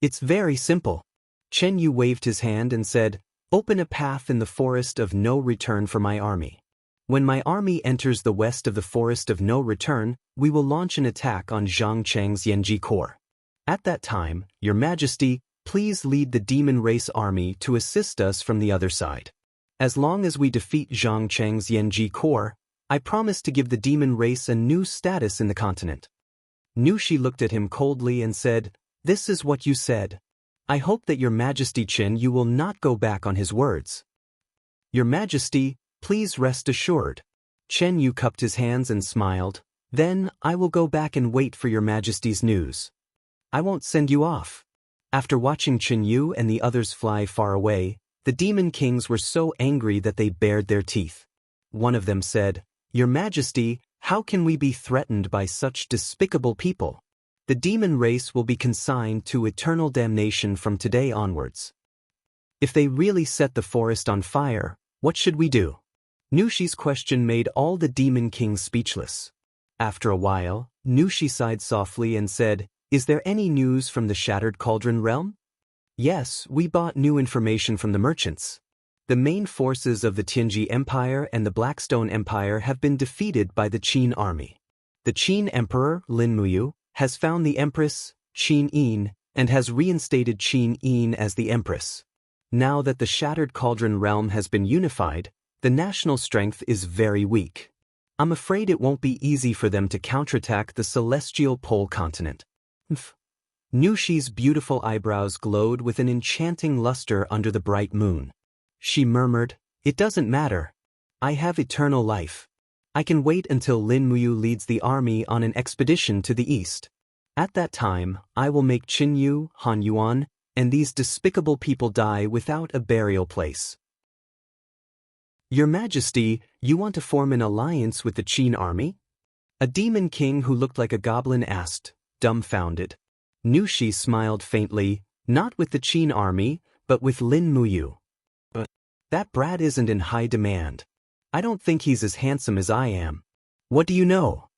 It's very simple. Chen Yu waved his hand and said, Open a path in the forest of no return for my army. When my army enters the west of the forest of no return, we will launch an attack on Zhangcheng's Yanji Core. At that time, Your Majesty, please lead the demon race army to assist us from the other side. As long as we defeat Zhangcheng's Yanji Core, I promise to give the demon race a new status in the continent. Nushi looked at him coldly and said, This is what you said. I hope that Your Majesty Qin Yu will not go back on his words. Your Majesty, please rest assured. Chen Yu cupped his hands and smiled. Then, I will go back and wait for Your Majesty's news. I won't send you off. After watching Qin Yu and the others fly far away, the demon kings were so angry that they bared their teeth. One of them said, Your Majesty, how can we be threatened by such despicable people? The demon race will be consigned to eternal damnation from today onwards. If they really set the forest on fire, what should we do? Nushi's question made all the demon kings speechless. After a while, Nushi sighed softly and said, Is there any news from the Shattered Cauldron realm? Yes, we bought new information from the merchants. The main forces of the Tianji Empire and the Blackstone Empire have been defeated by the Qin army. The Qin Emperor, Lin Muyu, has found the Empress, Qin Yin, and has reinstated Qin Yin as the Empress. Now that the Shattered Cauldron realm has been unified, the national strength is very weak. I'm afraid it won't be easy for them to counterattack the celestial pole continent. Nushi's beautiful eyebrows glowed with an enchanting luster under the bright moon. She murmured, "It doesn't matter. I have eternal life. I can wait until Lin Muyu leads the army on an expedition to the east. At that time, I will make Qinyu, Han Yuan, and these despicable people die without a burial place." "Your Majesty, you want to form an alliance with the Qin army?" A demon king who looked like a goblin asked, dumbfounded. Nushi smiled faintly, "Not with the Qin army, but with Lin Muyu. But that brat isn't in high demand. I don't think he's as handsome as I am. What do you know?"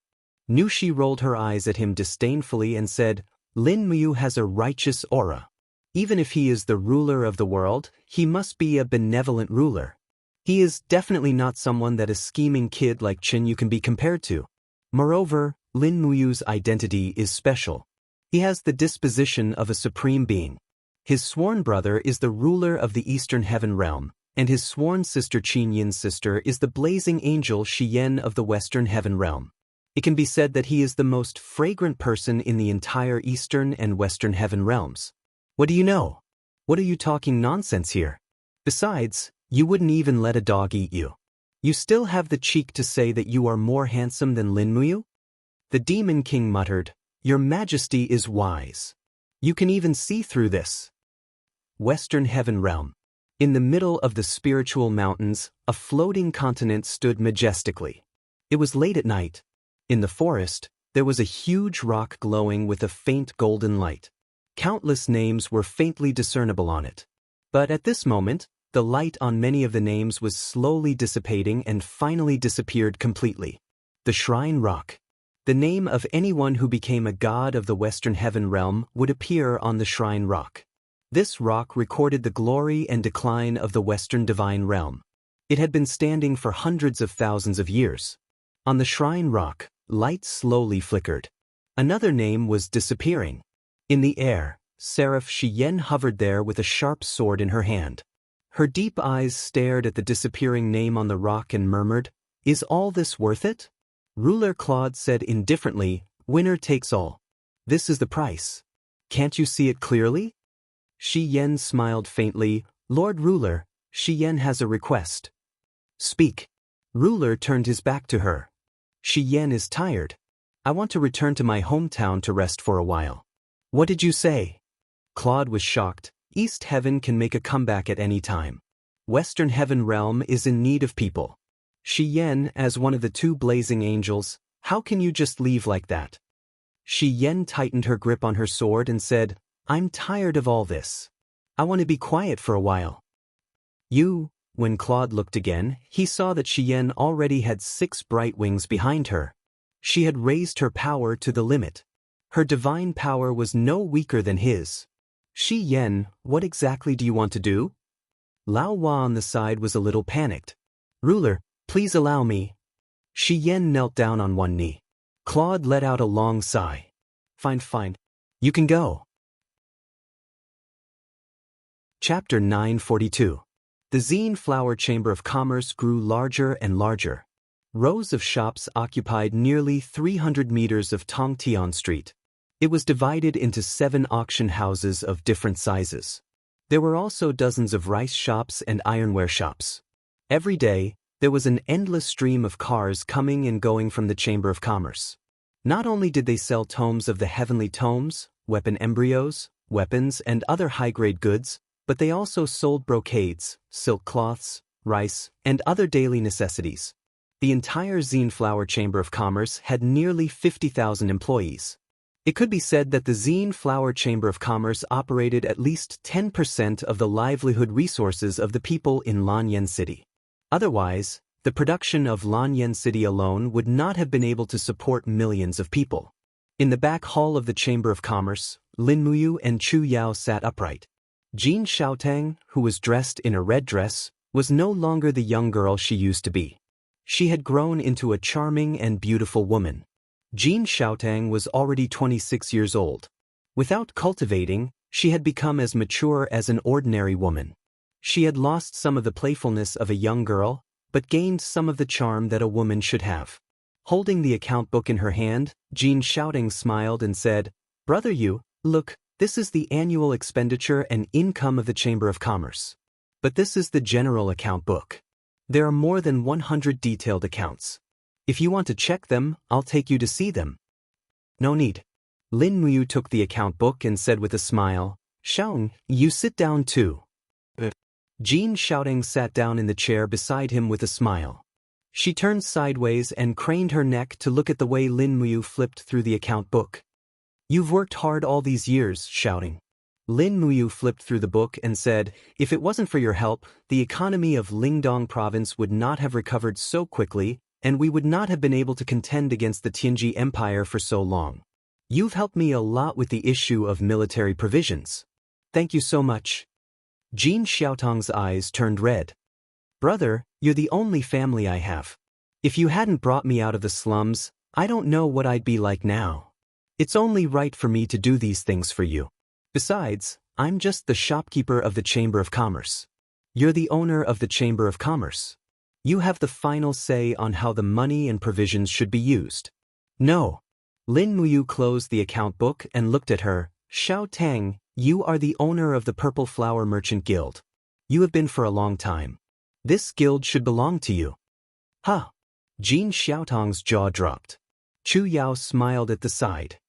Nushi rolled her eyes at him disdainfully and said, "Lin Muyu has a righteous aura. Even if he is the ruler of the world, he must be a benevolent ruler. He is definitely not someone that a scheming kid like Qinyu can be compared to. Moreover, Lin Muyu's identity is special. He has the disposition of a supreme being. His sworn brother is the ruler of the Eastern Heaven Realm, and his sworn sister Qin Yin's sister is the blazing angel Shi Yen of the Western Heaven Realm. It can be said that he is the most fragrant person in the entire Eastern and Western Heaven Realms. What do you know? What are you talking nonsense here? Besides, you wouldn't even let a dog eat you. You still have the cheek to say that you are more handsome than Lin Muyu?" The Demon King muttered, "Your Majesty is wise. You can even see through this." Western Heaven Realm. In the middle of the spiritual mountains, a floating continent stood majestically. It was late at night. In the forest, there was a huge rock glowing with a faint golden light. Countless names were faintly discernible on it. But at this moment, the light on many of the names was slowly dissipating and finally disappeared completely. The Shrine Rock. The name of anyone who became a god of the Western Heaven Realm would appear on the Shrine Rock. This rock recorded the glory and decline of the Western Divine Realm. It had been standing for hundreds of thousands of years. On the Shrine Rock, light slowly flickered. Another name was disappearing. In the air, Seraph Shi Yen hovered there with a sharp sword in her hand. Her deep eyes stared at the disappearing name on the rock and murmured, "Is all this worth it?" Ruler Claude said indifferently, "Winner takes all. This is the price. Can't you see it clearly?" Shi Yen smiled faintly, "Lord Ruler, Shi Yen has a request." "Speak." Ruler turned his back to her. "Shi Yen is tired. I want to return to my hometown to rest for a while." "What did you say?" Claude was shocked. East Heaven can make a comeback at any time. Western Heaven Realm is in need of people. Shi Yen, as one of the two blazing angels, how can you just leave like that? Shi Yen tightened her grip on her sword and said, "I'm tired of all this. I want to be quiet for a while." When Claude looked again, he saw that Shi Yen already had 6 bright wings behind her. She had raised her power to the limit. Her divine power was no weaker than his. "Shi Yen, what exactly do you want to do?" Lao Hua on the side was a little panicked. "Ruler, please allow me." Shi Yen knelt down on one knee. Claude let out a long sigh. Fine. You can go." Chapter 942. The Zine Flower Chamber of Commerce grew larger and larger. Rows of shops occupied nearly 300 meters of Tongtian Street. It was divided into 7 auction houses of different sizes. There were also dozens of rice shops and ironware shops. Every day, there was an endless stream of cars coming and going from the Chamber of Commerce. Not only did they sell tomes of the heavenly tomes, weapon embryos, weapons, and other high-grade goods, but they also sold brocades, silk cloths, rice, and other daily necessities. The entire Zine Flower Chamber of Commerce had nearly 50,000 employees. It could be said that the Zine Flower Chamber of Commerce operated at least 10% of the livelihood resources of the people in Lanyan City. Otherwise, the production of Lanyan City alone would not have been able to support millions of people. In the back hall of the Chamber of Commerce, Lin Muyu and Chu Yao sat upright. Jean Xiaotang, who was dressed in a red dress, was no longer the young girl she used to be. She had grown into a charming and beautiful woman. Jean Xiaotang was already 26 years old. Without cultivating, she had become as mature as an ordinary woman. She had lost some of the playfulness of a young girl, but gained some of the charm that a woman should have. Holding the account book in her hand, Jean Xiaotang smiled and said, "Brother Yu, look, this is the annual expenditure and income of the Chamber of Commerce. But this is the general account book. There are more than 100 detailed accounts. If you want to check them, I'll take you to see them." "No need." Lin Muyu took the account book and said with a smile, "Xiaotang, you sit down too." Jean Xiaotang sat down in the chair beside him with a smile. She turned sideways and craned her neck to look at the way Lin Muyu flipped through the account book. "You've worked hard all these years, Xiaotang." Lin Muyu flipped through the book and said, "If it wasn't for your help, the economy of Lingdong province would not have recovered so quickly, and we would not have been able to contend against the Tianji Empire for so long. You've helped me a lot with the issue of military provisions. Thank you so much." Jean Xiaotang's eyes turned red. "Brother, you're the only family I have. If you hadn't brought me out of the slums, I don't know what I'd be like now. It's only right for me to do these things for you. Besides, I'm just the shopkeeper of the Chamber of Commerce. You're the owner of the Chamber of Commerce. You have the final say on how the money and provisions should be used." "No." Lin Muyu closed the account book and looked at her. "Xiaotang, you are the owner of the Purple Flower Merchant Guild. You have been for a long time. This guild should belong to you." "Huh." Jean Xiaotang's jaw dropped. Chu Yao smiled at the side.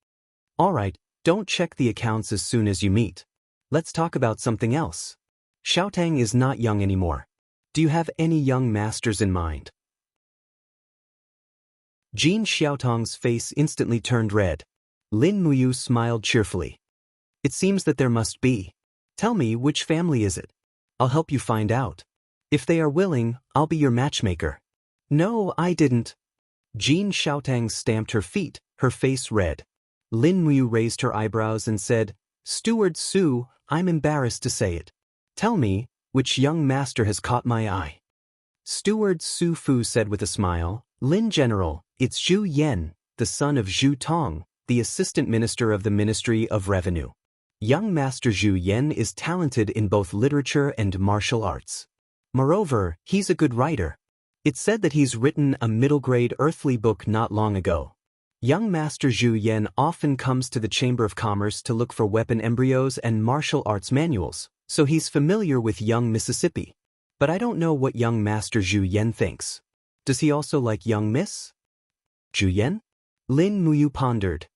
"All right, don't check the accounts as soon as you meet. Let's talk about something else. Xiaotang is not young anymore. Do you have any young masters in mind?" Jean Xiaotang's face instantly turned red. Lin Muyu smiled cheerfully. "It seems that there must be. Tell me, which family is it? I'll help you find out. If they are willing, I'll be your matchmaker." "No, I didn't." Jean Xiaotang stamped her feet, her face red. Lin Muyu raised her eyebrows and said, "Steward Su, I'm embarrassed to say it. Tell me, which young master has caught my eye?" Steward Su Fu said with a smile, "Lin General, it's Zhu Yan, the son of Zhu Tong, the assistant minister of the Ministry of Revenue. Young Master Zhu Yan is talented in both literature and martial arts. Moreover, he's a good writer. It's said that he's written a middle-grade earthly book not long ago. Young Master Zhu Yan often comes to the Chamber of Commerce to look for weapon embryos and martial arts manuals, so he's familiar with young Mississippi. But I don't know what young Master Zhu Yan thinks. Does he also like young Miss Zhu Yan?" Lin Muyu pondered.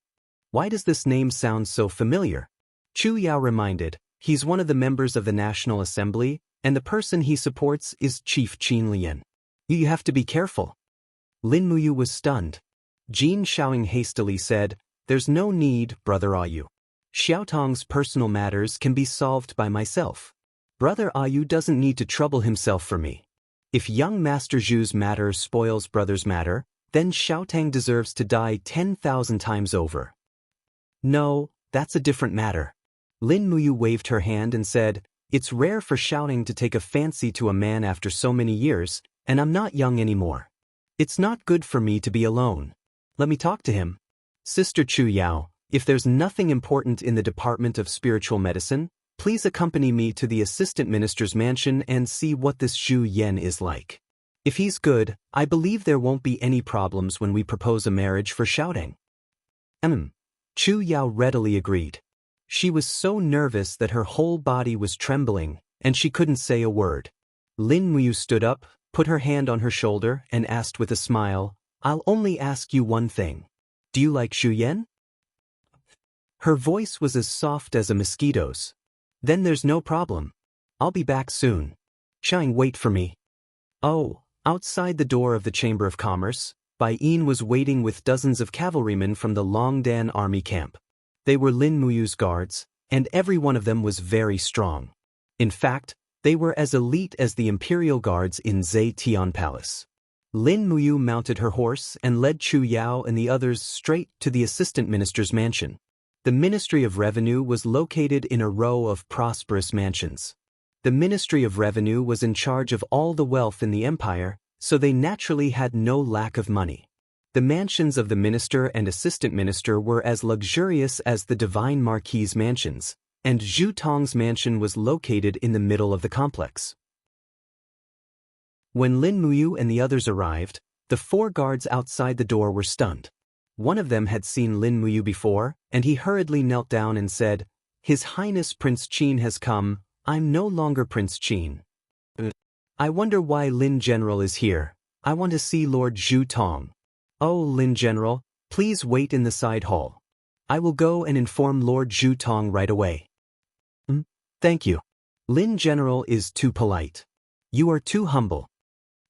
"Why does this name sound so familiar?" Chu Yao reminded, "He's one of the members of the National Assembly, and the person he supports is Chief Qin Lian. You have to be careful." Lin Muyu was stunned. Jean Xiaoting hastily said, "There's no need, Brother Ayu. Xiaotang's personal matters can be solved by myself. Brother Ayu doesn't need to trouble himself for me. If young Master Zhu's matter spoils Brother's matter, then Xiaotang deserves to die 10,000 times over." "No, that's a different matter." Lin Muyu waved her hand and said, "It's rare for Xiaotang to take a fancy to a man after so many years, and I'm not young anymore. It's not good for me to be alone. Let me talk to him. Sister Chu Yao, if there's nothing important in the Department of Spiritual Medicine, please accompany me to the Assistant Minister's mansion and see what this Zhu Yan is like. If he's good, I believe there won't be any problems when we propose a marriage for Xiaotang." Chu Yao readily agreed. She was so nervous that her whole body was trembling, and she couldn't say a word. Lin Muyu stood up, put her hand on her shoulder, and asked with a smile, "I'll only ask you one thing. Do you like Zhu Yan?" Her voice was as soft as a mosquito's. "Then there's no problem. I'll be back soon. Xiang, wait for me." Oh, outside the door of the Chamber of Commerce, Bai Yin was waiting with dozens of cavalrymen from the Longdan army camp. They were Lin Muyu's guards, and every one of them was very strong. In fact, they were as elite as the imperial guards in Zetian Palace. Lin Muyu mounted her horse and led Chu Yao and the others straight to the assistant minister's mansion. The Ministry of Revenue was located in a row of prosperous mansions. The Ministry of Revenue was in charge of all the wealth in the empire, so they naturally had no lack of money. The mansions of the minister and assistant minister were as luxurious as the divine marquis's mansions, and Zhu Tong's mansion was located in the middle of the complex. When Lin Muyu and the others arrived, the 4 guards outside the door were stunned. One of them had seen Lin Muyu before, and he hurriedly knelt down and said, "His Highness Prince Qin has come. I'm no longer Prince Qin. I wonder why Lin General is here. I want to see Lord Zhu Tong." "Oh, Lin General, please wait in the side hall. I will go and inform Lord Zhu Tong right away." "Thank you. Lin General is too polite. You are too humble."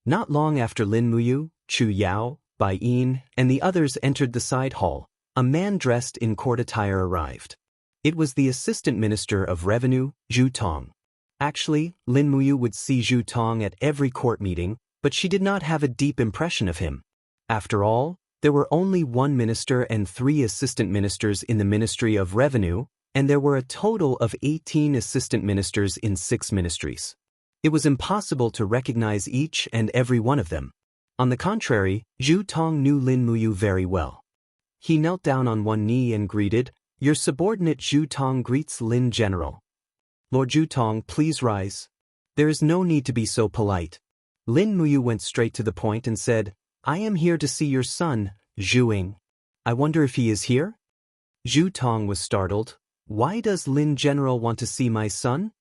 Not long after Lin Muyu, Chu Yao, Bai Yin, and the others entered the side hall, a man dressed in court attire arrived. It was the Assistant Minister of Revenue, Zhu Tong. Actually, Lin Muyu would see Zhu Tong at every court meeting, but she did not have a deep impression of him. After all, there were only 1 minister and 3 assistant ministers in the Ministry of Revenue, and there were a total of 18 assistant ministers in 6 ministries. It was impossible to recognize each and every one of them. On the contrary, Zhu Tong knew Lin Muyu very well. He knelt down on one knee and greeted, "Your subordinate Zhu Tong greets Lin General." "Lord Zhu Tong, please rise. There is no need to be so polite." Lin Muyu went straight to the point and said, "I am here to see your son, Zhu Ying. I wonder if he is here?" Zhu Tong was startled. "Why does Lin General want to see my son?"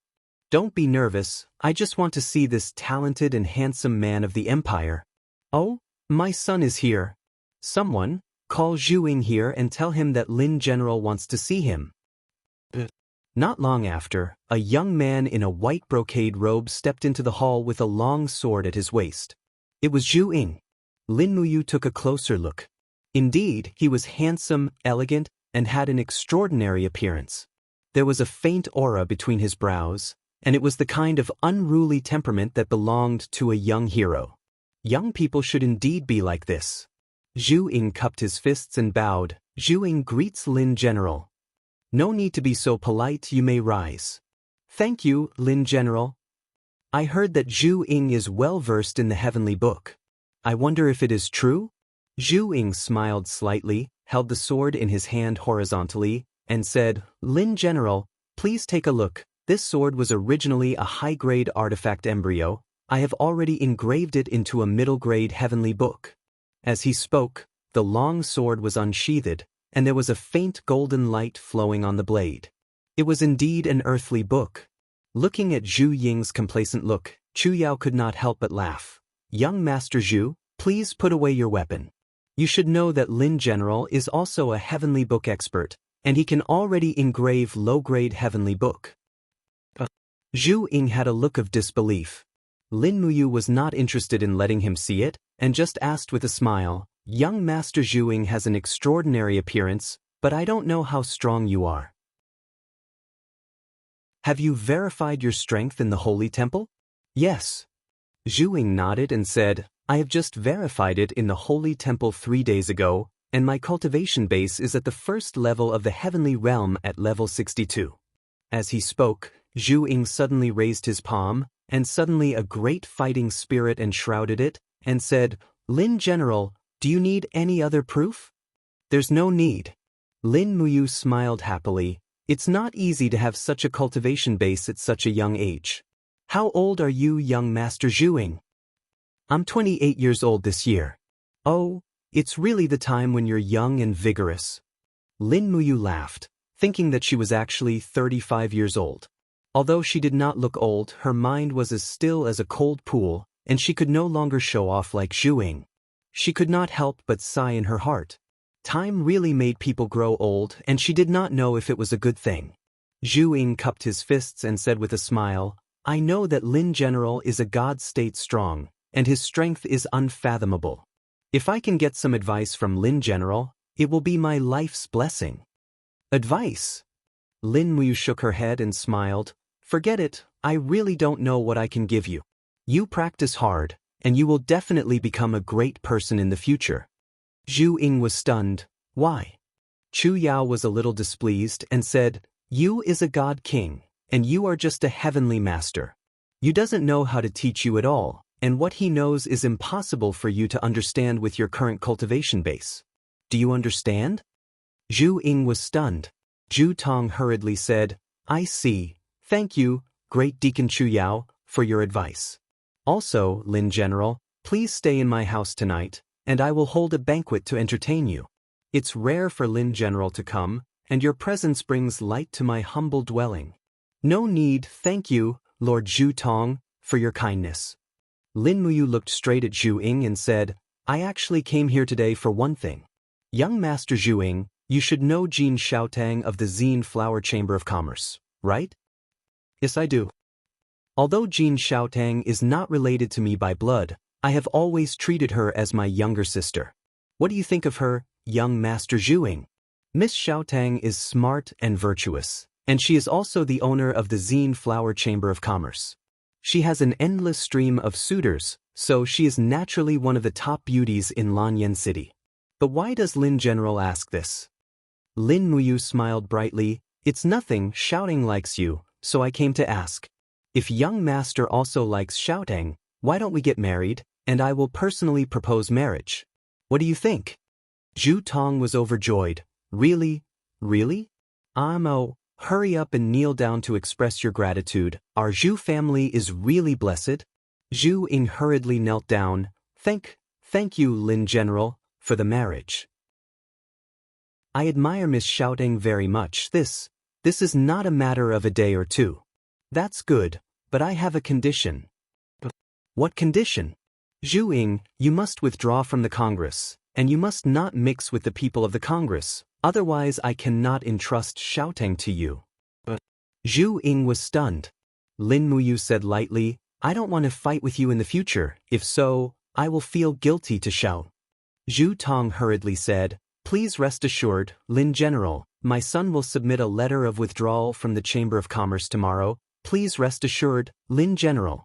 "Don't be nervous, I just want to see this talented and handsome man of the empire." "Oh, my son is here. Someone, call Zhu Ying here and tell him that Lin General wants to see him." Not long after, a young man in a white brocade robe stepped into the hall with a long sword at his waist. It was Zhu Ying. Lin Muyu took a closer look. Indeed, he was handsome, elegant, and had an extraordinary appearance. There was a faint aura between his brows, and it was the kind of unruly temperament that belonged to a young hero. Young people should indeed be like this. Zhu Ying cupped his fists and bowed. "Zhu Ying greets Lin General. No need to be so polite, you may rise." "Thank you, Lin General. I heard that Zhu Ying is well versed in the heavenly book. I wonder if it is true?" Zhu Ying smiled slightly, held the sword in his hand horizontally, and said, "Lin General, please take a look. This sword was originally a high-grade artifact embryo. I have already engraved it into a middle-grade heavenly book." As he spoke, the long sword was unsheathed, and there was a faint golden light flowing on the blade. It was indeed an earthly book. Looking at Zhu Ying's complacent look, Chu Yao could not help but laugh. "Young Master Zhu, please put away your weapon. You should know that Lin General is also a heavenly book expert, and he can already engrave low-grade heavenly book." Zhu Ying had a look of disbelief. Lin Muyu was not interested in letting him see it, and just asked with a smile, "Young Master Zhu Ying has an extraordinary appearance, but I don't know how strong you are. Have you verified your strength in the Holy Temple?" "Yes." Zhu Ying nodded and said, "I have just verified it in the Holy Temple 3 days ago, and my cultivation base is at the first level of the heavenly realm at level 62. As he spoke, Zhu Ying suddenly raised his palm, and suddenly a great fighting spirit enshrouded it, and said, "Lin General, do you need any other proof?" "There's no need." Lin Muyu smiled happily. "It's not easy to have such a cultivation base at such a young age. How old are you, young Master Zhu Ying?" "I'm 28 years old this year." "Oh, it's really the time when you're young and vigorous." Lin Muyu laughed, thinking that she was actually 35 years old. Although she did not look old, her mind was as still as a cold pool, and she could no longer show off like Zhu Ying. She could not help but sigh in her heart. Time really made people grow old, and she did not know if it was a good thing. Zhu Ying cupped his fists and said with a smile, "I know that Lin General is a god state strong, and his strength is unfathomable. If I can get some advice from Lin General, it will be my life's blessing." "Advice?" Lin Muyu shook her head and smiled. "Forget it, I really don't know what I can give you. You practice hard, and you will definitely become a great person in the future." Zhu Ying was stunned. "Why?" Chu Yao was a little displeased and said, "You is a god king, and you are just a heavenly master. You doesn't know how to teach you at all, and what he knows is impossible for you to understand with your current cultivation base. Do you understand? Zhu Ying was stunned. Zhu Tong hurriedly said, I see. Thank you, Great Deacon Chu Yao, for your advice. Also, Lin General, please stay in my house tonight, and I will hold a banquet to entertain you. It's rare for Lin General to come, and your presence brings light to my humble dwelling. No need, thank you, Lord Zhu Tong, for your kindness. Lin Muyu looked straight at Zhu Ying and said, I actually came here today for one thing. Young Master Zhu Ying, you should know Jin Xiaotang of the Xin Flower Chamber of Commerce, right? Yes, I do. Although Jin Xiaotang is not related to me by blood, I have always treated her as my younger sister. What do you think of her, young Master Zhu Ying? Miss Xiaotang is smart and virtuous, and she is also the owner of the Xin Flower Chamber of Commerce. She has an endless stream of suitors, so she is naturally one of the top beauties in Lanyan City. But why does Lin General ask this? Lin Muyu smiled brightly. It's nothing, Xiaotang likes you, so I came to ask. If young master also likes Xiaotang, why don't we get married, and I will personally propose marriage. What do you think? Zhu Tong was overjoyed. Really? Really? Oh, hurry up and kneel down to express your gratitude. Our Zhu family is really blessed. Zhu Ying hurriedly knelt down. Thank you, Lin General, for the marriage. I admire Miss Xiaotang very much. This is not a matter of a day or two. That's good, but I have a condition. What condition? Zhu Ying, you must withdraw from the Congress, and you must not mix with the people of the Congress, otherwise I cannot entrust Xiaotang to you. Zhu Ying was stunned. Lin Muyu said lightly, I don't want to fight with you in the future. If so, I will feel guilty to shout. Zhu Tong hurriedly said, Please rest assured, Lin General, my son will submit a letter of withdrawal from the Chamber of Commerce tomorrow. Please rest assured, Lin General.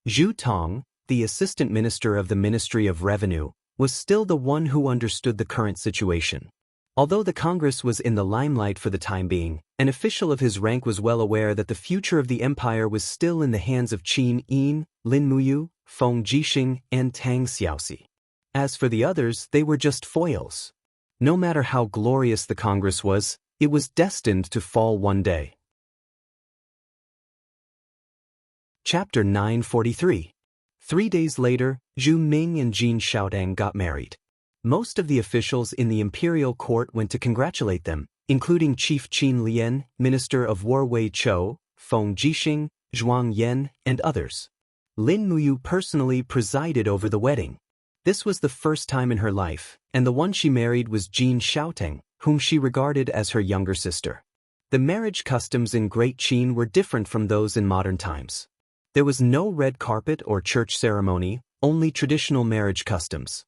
Zhu Tong, the Assistant Minister of the Ministry of Revenue, was still the one who understood the current situation. Although the Congress was in the limelight for the time being, an official of his rank was well aware that the future of the empire was still in the hands of Qin Yin, Lin Muyu, Feng Jixing, and Tang Xiaoxi. As for the others, they were just foils. No matter how glorious the Congress was, it was destined to fall one day. Chapter 943. 3 days later, Zhu Ming and Jin Xiaotang got married. Most of the officials in the imperial court went to congratulate them, including Chief Qin Lian, Minister of War Wei Chou, Feng Jixing, Zhuang Yan, and others. Lin Muyu personally presided over the wedding. This was the first time in her life, and the one she married was Jin Xiaotang, whom she regarded as her younger sister. The marriage customs in Great Qin were different from those in modern times. There was no red carpet or church ceremony, only traditional marriage customs.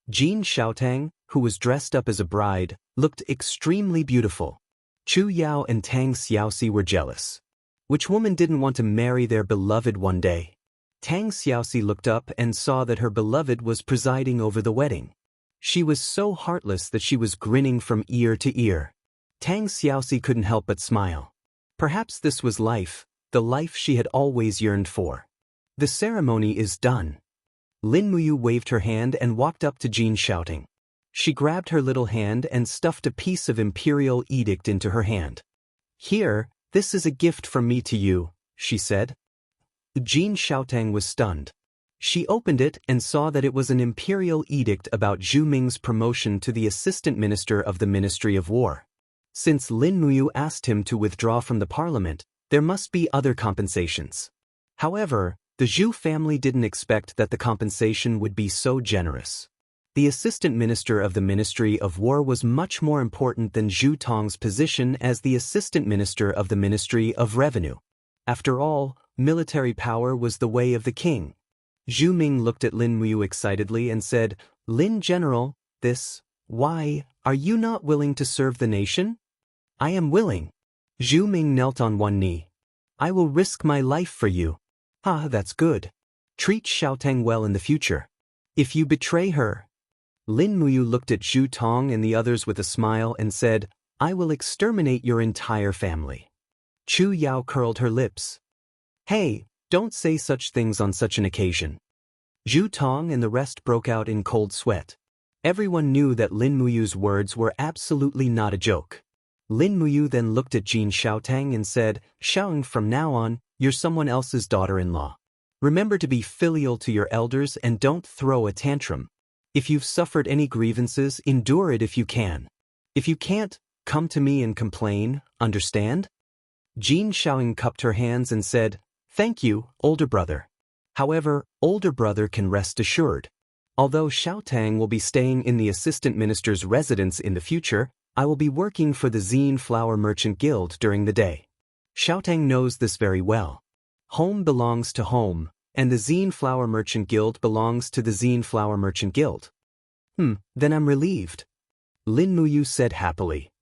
Jin Xiaotang, who was dressed up as a bride, looked extremely beautiful. Chu Yao and Tang Xiaoxi were jealous. Which woman didn't want to marry their beloved one day? Tang Xiaoxi looked up and saw that her beloved was presiding over the wedding. She was so heartless that she was grinning from ear to ear. Tang Xiaoxi couldn't help but smile. Perhaps this was life, the life she had always yearned for. The ceremony is done. Lin Muyu waved her hand and walked up to Jin Xiaotang. She grabbed her little hand and stuffed a piece of imperial edict into her hand. Here, this is a gift from me to you, she said. Jin Xiaotang was stunned. She opened it and saw that it was an imperial edict about Zhu Ming's promotion to the Assistant Minister of the Ministry of War. Since Lin Muyu asked him to withdraw from the parliament, there must be other compensations. However, the Zhu family didn't expect that the compensation would be so generous. The Assistant Minister of the Ministry of War was much more important than Zhu Tong's position as the Assistant Minister of the Ministry of Revenue. After all, military power was the way of the king. Zhu Ming looked at Lin Muyu excitedly and said, Lin General, why, are you not willing to serve the nation? I am willing. Zhu Ming knelt on one knee. I will risk my life for you. Ah, that's good. Treat Xiaotang well in the future. If you betray her. Lin Muyu looked at Zhu Tong and the others with a smile and said, I will exterminate your entire family. Chu Yao curled her lips. Hey, Don't say such things on such an occasion. Zhu Tong and the rest broke out in cold sweat. Everyone knew that Lin Muyu's words were absolutely not a joke. Lin Muyu then looked at Jin Xiaotang and said, "Xiaotang, from now on, you're someone else's daughter-in-law. Remember to be filial to your elders and don't throw a tantrum. If you've suffered any grievances, endure it if you can. If you can't, come to me and complain, understand?" Jin Xiaotang cupped her hands and said, "Thank you, older brother. However, older brother can rest assured. Although Xiaotang will be staying in the assistant minister's residence in the future, I will be working for the Zine Flower Merchant Guild during the day. Xiaotang knows this very well. Home belongs to home, and the Zine Flower Merchant Guild belongs to the Zine Flower Merchant Guild." Then I'm relieved," Lin Muyu said happily.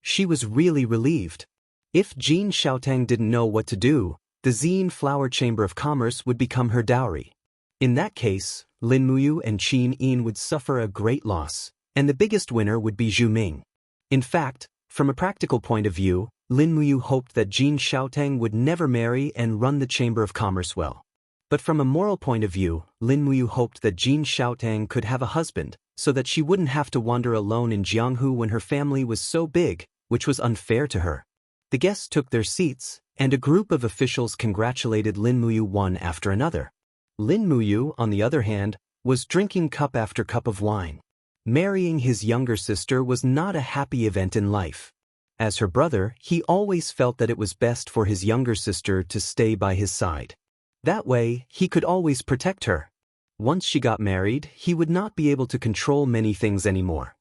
She was really relieved. If Jin Xiaotang didn't know what to do, the Zine Flower Chamber of Commerce would become her dowry. In that case, Lin Muyu and Qin Yin would suffer a great loss, and the biggest winner would be Zhu Ming. In fact, from a practical point of view, Lin Muyu hoped that Jin Xiaotang would never marry and run the Chamber of Commerce well. But from a moral point of view, Lin Muyu hoped that Jin Xiaotang could have a husband, so that she wouldn't have to wander alone in Jianghu when her family was so big, which was unfair to her. The guests took their seats, and a group of officials congratulated Lin Muyu one after another. Lin Muyu, on the other hand, was drinking cup after cup of wine. Marrying his younger sister was not a happy event in life. As her brother, he always felt that it was best for his younger sister to stay by his side. That way, he could always protect her. Once she got married, he would not be able to control many things anymore.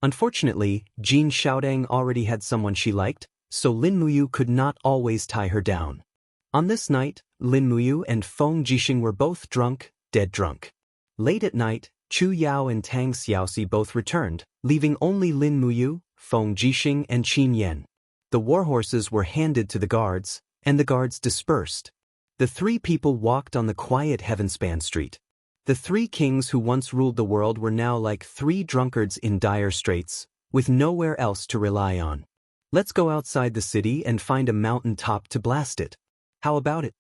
Unfortunately, Jin Xiaotang already had someone she liked, so Lin Muyu could not always tie her down. On this night, Lin Muyu and Feng Jixing were both drunk, dead drunk. Late at night, Chu Yao and Tang Xiaoxi both returned, leaving only Lin Muyu, Feng Jixing and Qin Yan. The war horses were handed to the guards, and the guards dispersed. The three people walked on the quiet heavenspan street. The three kings who once ruled the world were now like three drunkards in dire straits, with nowhere else to rely on. "Let's go outside the city and find a mountain top to blast it. How about it?"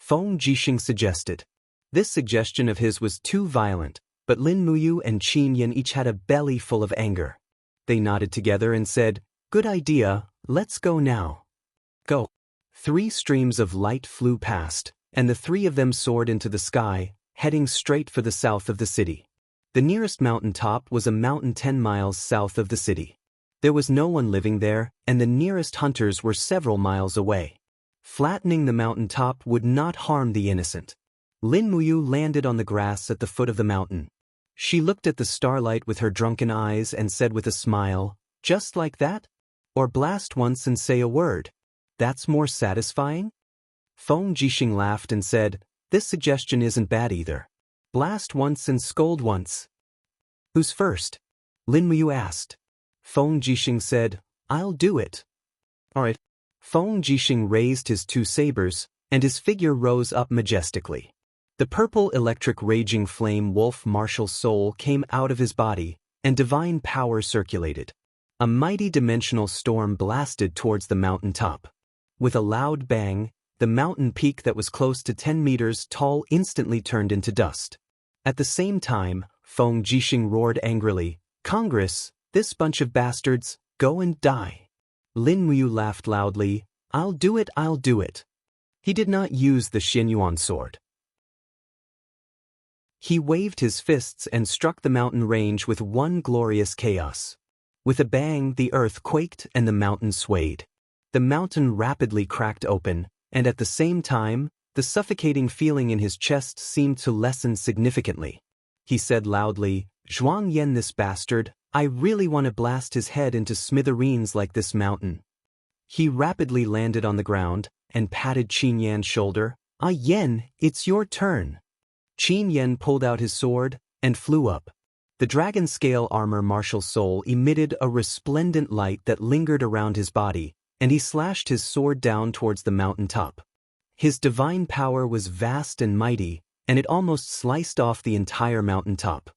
Feng Jixing suggested. This suggestion of his was too violent, but Lin Muyu and Qin Yan each had a belly full of anger. They nodded together and said, "Good idea, let's go now." Go. 3 streams of light flew past, and the 3 of them soared into the sky, heading straight for the south of the city. The nearest mountain top was a mountain 10 miles south of the city. There was no one living there, and the nearest hunters were several miles away. Flattening the mountain top would not harm the innocent. Lin Muyu landed on the grass at the foot of the mountain. She looked at the starlight with her drunken eyes and said with a smile, "Just like that? Or blast once and say a word. That's more satisfying?" Feng Jixing laughed and said, "This suggestion isn't bad either. Blast once and scold once." "Who's first?" Lin Muyu asked. Feng Jixing said, "I'll do it." "All right." Feng Jixing raised his 2 sabers, and his figure rose up majestically. The purple electric raging flame wolf martial soul came out of his body, and divine power circulated. A mighty dimensional storm blasted towards the mountain top. With a loud bang, the mountain peak that was close to 10 meters tall instantly turned into dust. At the same time, Feng Jixing roared angrily, "Congress, this bunch of bastards, go and die." Lin Muyu laughed loudly, "I'll do it, I'll do it." He did not use the Xinyuan sword. He waved his fists and struck the mountain range with one glorious chaos. With a bang, the earth quaked and the mountain swayed. The mountain rapidly cracked open, and at the same time, the suffocating feeling in his chest seemed to lessen significantly. He said loudly, "Zhuang Yan, this bastard, I really want to blast his head into smithereens like this mountain." He rapidly landed on the ground and patted Qin Yan's shoulder. "Ah Yan, it's your turn." Qin Yan pulled out his sword and flew up. The dragon scale armor martial soul emitted a resplendent light that lingered around his body, and he slashed his sword down towards the mountain top. His divine power was vast and mighty, and it almost sliced off the entire mountain top.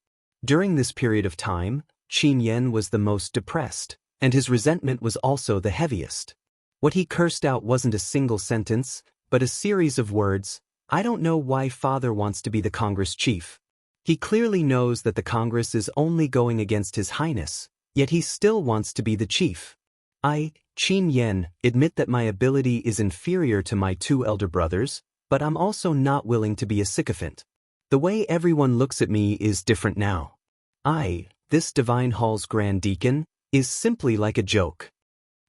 During this period of time, Qin Yan was the most depressed, and his resentment was also the heaviest. What he cursed out wasn't a single sentence, but a series of words. I don't know why father wants to be the Congress chief. He clearly knows that the Congress is only going against His Highness, yet he still wants to be the chief. I, Qin Yen, admit that my ability is inferior to my two elder brothers, but I'm also not willing to be a sycophant. The way everyone looks at me is different now. I, this Divine Hall's Grand Deacon, is simply like a joke.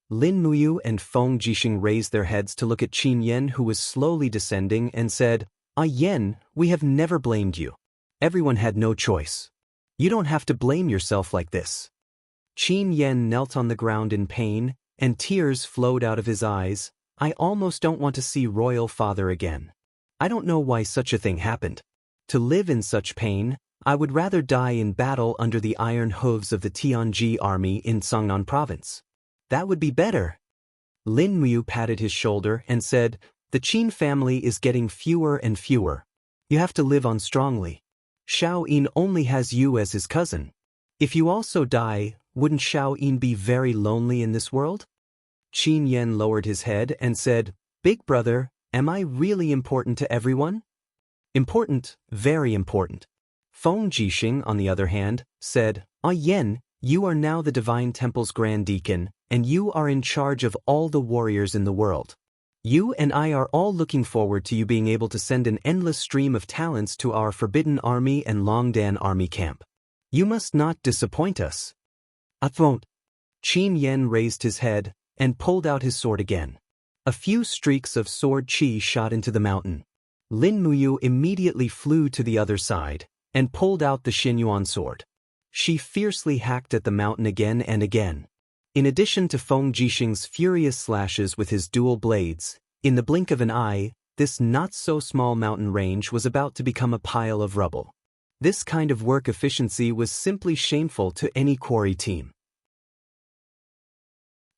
Lin Muyu and Feng Jixing raised their heads to look at Qin Yen, who was slowly descending, and said, Ah Yen, we have never blamed you. Everyone had no choice. You don't have to blame yourself like this. Qin Yen knelt on the ground in pain, and tears flowed out of his eyes. I almost don't want to see royal father again. I don't know why such a thing happened. To live in such pain, I would rather die in battle under the iron hooves of the Tianji army in Songnan province. That would be better. Lin Muyu patted his shoulder and said, The Qin family is getting fewer and fewer. You have to live on strongly. Shao Yin only has you as his cousin. If you also die, wouldn't Shao Yin be very lonely in this world? Qin Yen lowered his head and said, Big brother, am I really important to everyone? Important, very important. Feng Jixing, on the other hand, said, Ah Yen, you are now the Divine Temple's Grand Deacon, and you are in charge of all the warriors in the world. You and I are all looking forward to you being able to send an endless stream of talents to our Forbidden Army and Longdan Army camp. You must not disappoint us. I won't. Qin Yen raised his head and pulled out his sword again. A few streaks of sword qi shot into the mountain. Lin Muyu immediately flew to the other side and pulled out the Xinyuan sword. She fiercely hacked at the mountain again and again. In addition to Feng Jixing's furious slashes with his dual blades, in the blink of an eye, this not-so-small mountain range was about to become a pile of rubble. This kind of work efficiency was simply shameful to any quarry team.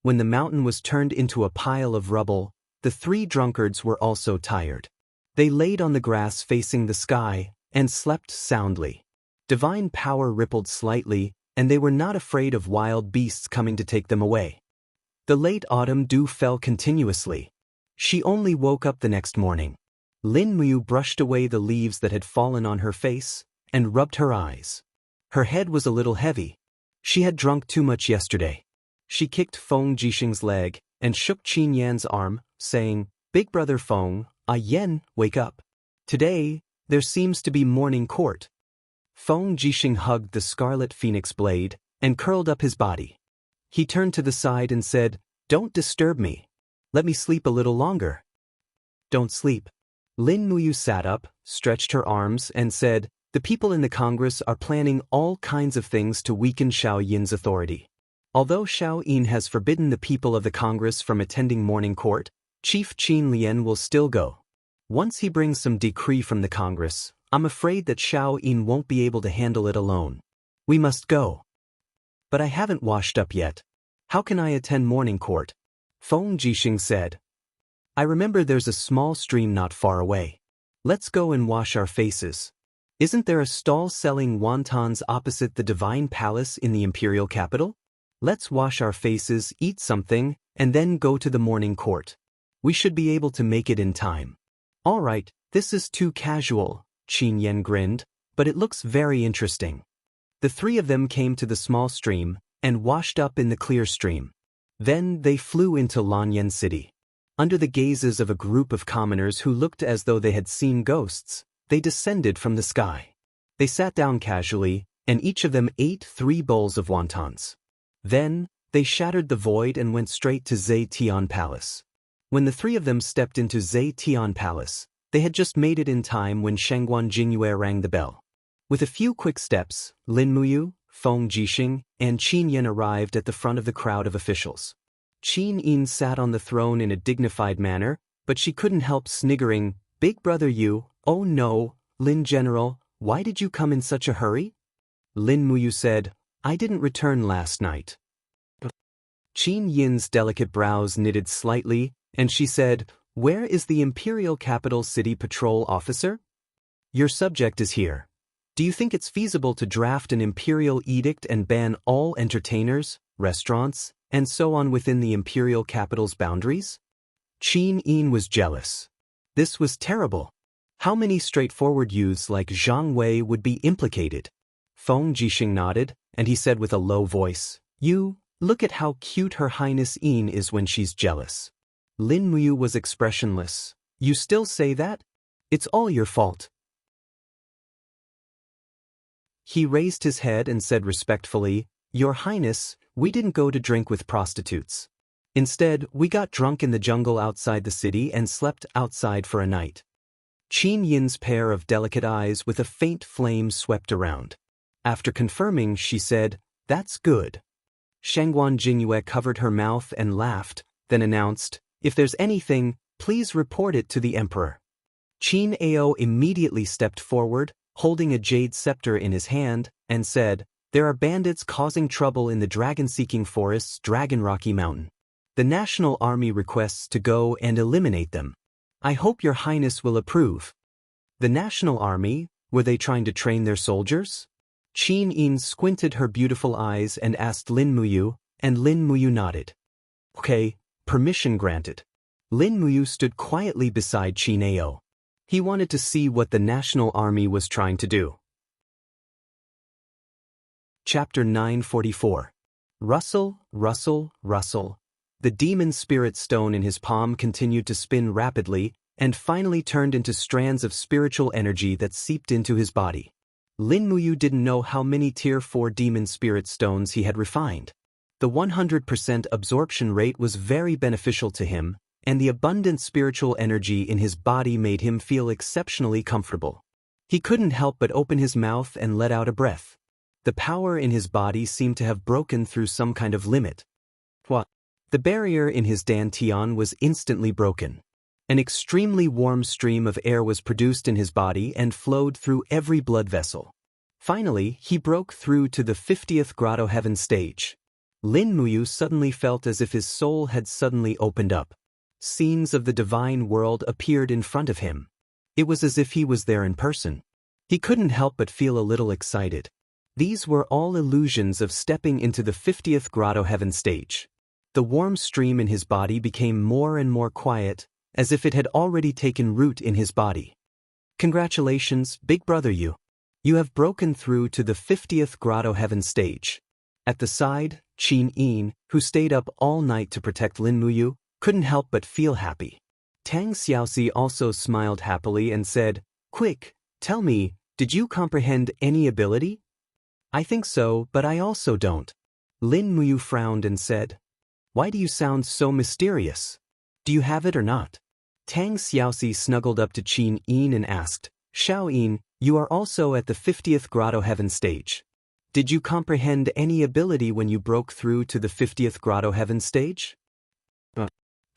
When the mountain was turned into a pile of rubble, the three drunkards were also tired. They laid on the grass facing the sky and slept soundly. Divine power rippled slightly, and they were not afraid of wild beasts coming to take them away. The late autumn dew fell continuously. She only woke up the next morning. Lin Muyu brushed away the leaves that had fallen on her face and rubbed her eyes. Her head was a little heavy. She had drunk too much yesterday. She kicked Feng Jixing's leg and shook Qin Yan's arm, saying, Big brother Feng, Ah Yen, wake up. Today, there seems to be morning court. Feng Jixing hugged the scarlet phoenix blade and curled up his body. He turned to the side and said, Don't disturb me. Let me sleep a little longer. Don't sleep. Lin Muyu sat up, stretched her arms, and said, The people in the Congress are planning all kinds of things to weaken Shao Yin's authority. Although Shao Yin has forbidden the people of the Congress from attending morning court, Chief Qin Lian will still go. Once he brings some decree from the Congress, I'm afraid that Shao Yin won't be able to handle it alone. We must go. But I haven't washed up yet. How can I attend morning court? Feng Jixing said. I remember there's a small stream not far away. Let's go and wash our faces. Isn't there a stall selling wontons opposite the Divine Palace in the Imperial Capital? Let's wash our faces, eat something, and then go to the morning court. We should be able to make it in time. All right, this is too casual, Qin Yen grinned, but it looks very interesting. The three of them came to the small stream and washed up in the clear stream. Then they flew into Lanyan City. Under the gazes of a group of commoners who looked as though they had seen ghosts, they descended from the sky. They sat down casually, and each of them ate 3 bowls of wontons. Then, they shattered the void and went straight to Zetian Palace. When the 3 of them stepped into Zetian Palace, they had just made it in time when Shangguan Jingyue rang the bell. With a few quick steps, Lin Muyu, Feng Jixing, and Qin Yen arrived at the front of the crowd of officials. Qin Yin sat on the throne in a dignified manner, but she couldn't help sniggering, Big brother you, oh no, Lin General, why did you come in such a hurry? Lin Muyu said, I didn't return last night. Qin Yin's delicate brows knitted slightly, and she said, Where is the Imperial Capital City Patrol officer? Your subject is here. Do you think it's feasible to draft an imperial edict and ban all entertainers, restaurants, and so on within the imperial capital's boundaries? Qin Yin was jealous. This was terrible. How many straightforward youths like Zhang Wei would be implicated? Feng Jixing nodded, and he said with a low voice, Look at how cute Her Highness Yin is when she's jealous. Lin Muyu was expressionless. You still say that? It's all your fault. He raised his head and said respectfully, Your Highness, we didn't go to drink with prostitutes. Instead, we got drunk in the jungle outside the city and slept outside for a night. Qin Yin's pair of delicate eyes with a faint flame swept around. After confirming, she said, That's good. Shangguan Jingyue covered her mouth and laughed, then announced, If there's anything, please report it to the emperor. Qin Ao immediately stepped forward, holding a jade scepter in his hand, and said, There are bandits causing trouble in the dragon-seeking forests Dragon Rocky Mountain. The National Army requests to go and eliminate them. I hope your highness will approve. The National Army, were they trying to train their soldiers? Qin Yin squinted her beautiful eyes and asked Lin Muyu, and Lin Muyu nodded. Okay, permission granted. Lin Muyu stood quietly beside Qin Ao. He wanted to see what the National Army was trying to do. Chapter 944. Rustle, rustle, rustle. The demon spirit stone in his palm continued to spin rapidly and finally turned into strands of spiritual energy that seeped into his body. Lin Muyu didn't know how many Tier 4 demon spirit stones he had refined. The 100% absorption rate was very beneficial to him, and the abundant spiritual energy in his body made him feel exceptionally comfortable. He couldn't help but open his mouth and let out a breath. The power in his body seemed to have broken through some kind of limit. What? The barrier in his dantian was instantly broken. An extremely warm stream of air was produced in his body and flowed through every blood vessel. Finally, he broke through to the 50th Grotto Heaven stage. Lin Muyu suddenly felt as if his soul had suddenly opened up. Scenes of the divine world appeared in front of him. It was as if he was there in person. He couldn't help but feel a little excited. These were all illusions of stepping into the 50th Grotto Heaven stage. The warm stream in his body became more and more quiet, as if it had already taken root in his body. Congratulations, big brother you. You have broken through to the 50th Grotto Heaven stage. At the side, Qin Yin, who stayed up all night to protect Lin Muyu, couldn't help but feel happy. Tang Xiaoxi also smiled happily and said, Quick, tell me, did you comprehend any ability? I think so, but I also don't. Lin Muyu frowned and said, Why do you sound so mysterious? Do you have it or not? Tang Xiaoxi snuggled up to Qin Yin and asked, Xiao Yin, you are also at the 50th Grotto Heaven stage. Did you comprehend any ability when you broke through to the 50th Grotto Heaven stage?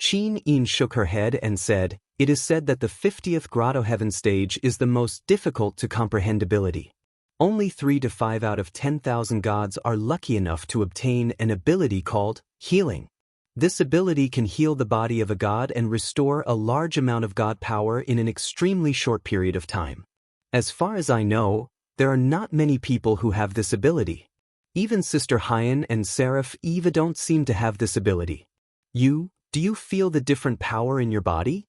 Qin Yin shook her head and said, It is said that the 50th Grotto Heaven stage is the most difficult to comprehend ability. Only 3 to 5 out of 10,000 gods are lucky enough to obtain an ability called healing. This ability can heal the body of a god and restore a large amount of god power in an extremely short period of time. As far as I know, there are not many people who have this ability. Even Sister Haiyan and Seraph Eva don't seem to have this ability. Do you feel the different power in your body?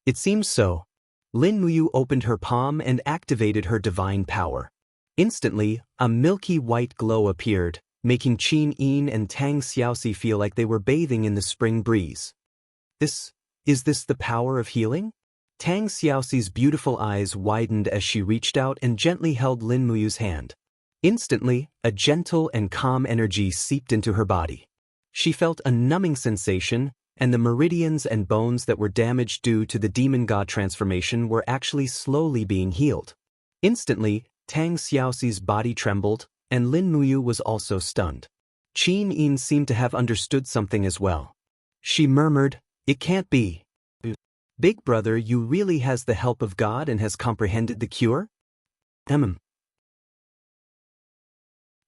It seems so. Lin Muyu opened her palm and activated her divine power. Instantly, a milky white glow appeared, making Qin Yin and Tang Xiaoxi feel like they were bathing in the spring breeze. Is this the power of healing? Tang Xiaoxi's beautiful eyes widened as she reached out and gently held Lin Muyu's hand. Instantly, a gentle and calm energy seeped into her body. She felt a numbing sensation, and the meridians and bones that were damaged due to the demon god transformation were actually slowly being healed. Instantly, Tang Xiaoxi's body trembled, and Lin Muyu was also stunned. Qin Yin seemed to have understood something as well. She murmured, It can't be. Big brother, you really has the help of God and has comprehended the cure?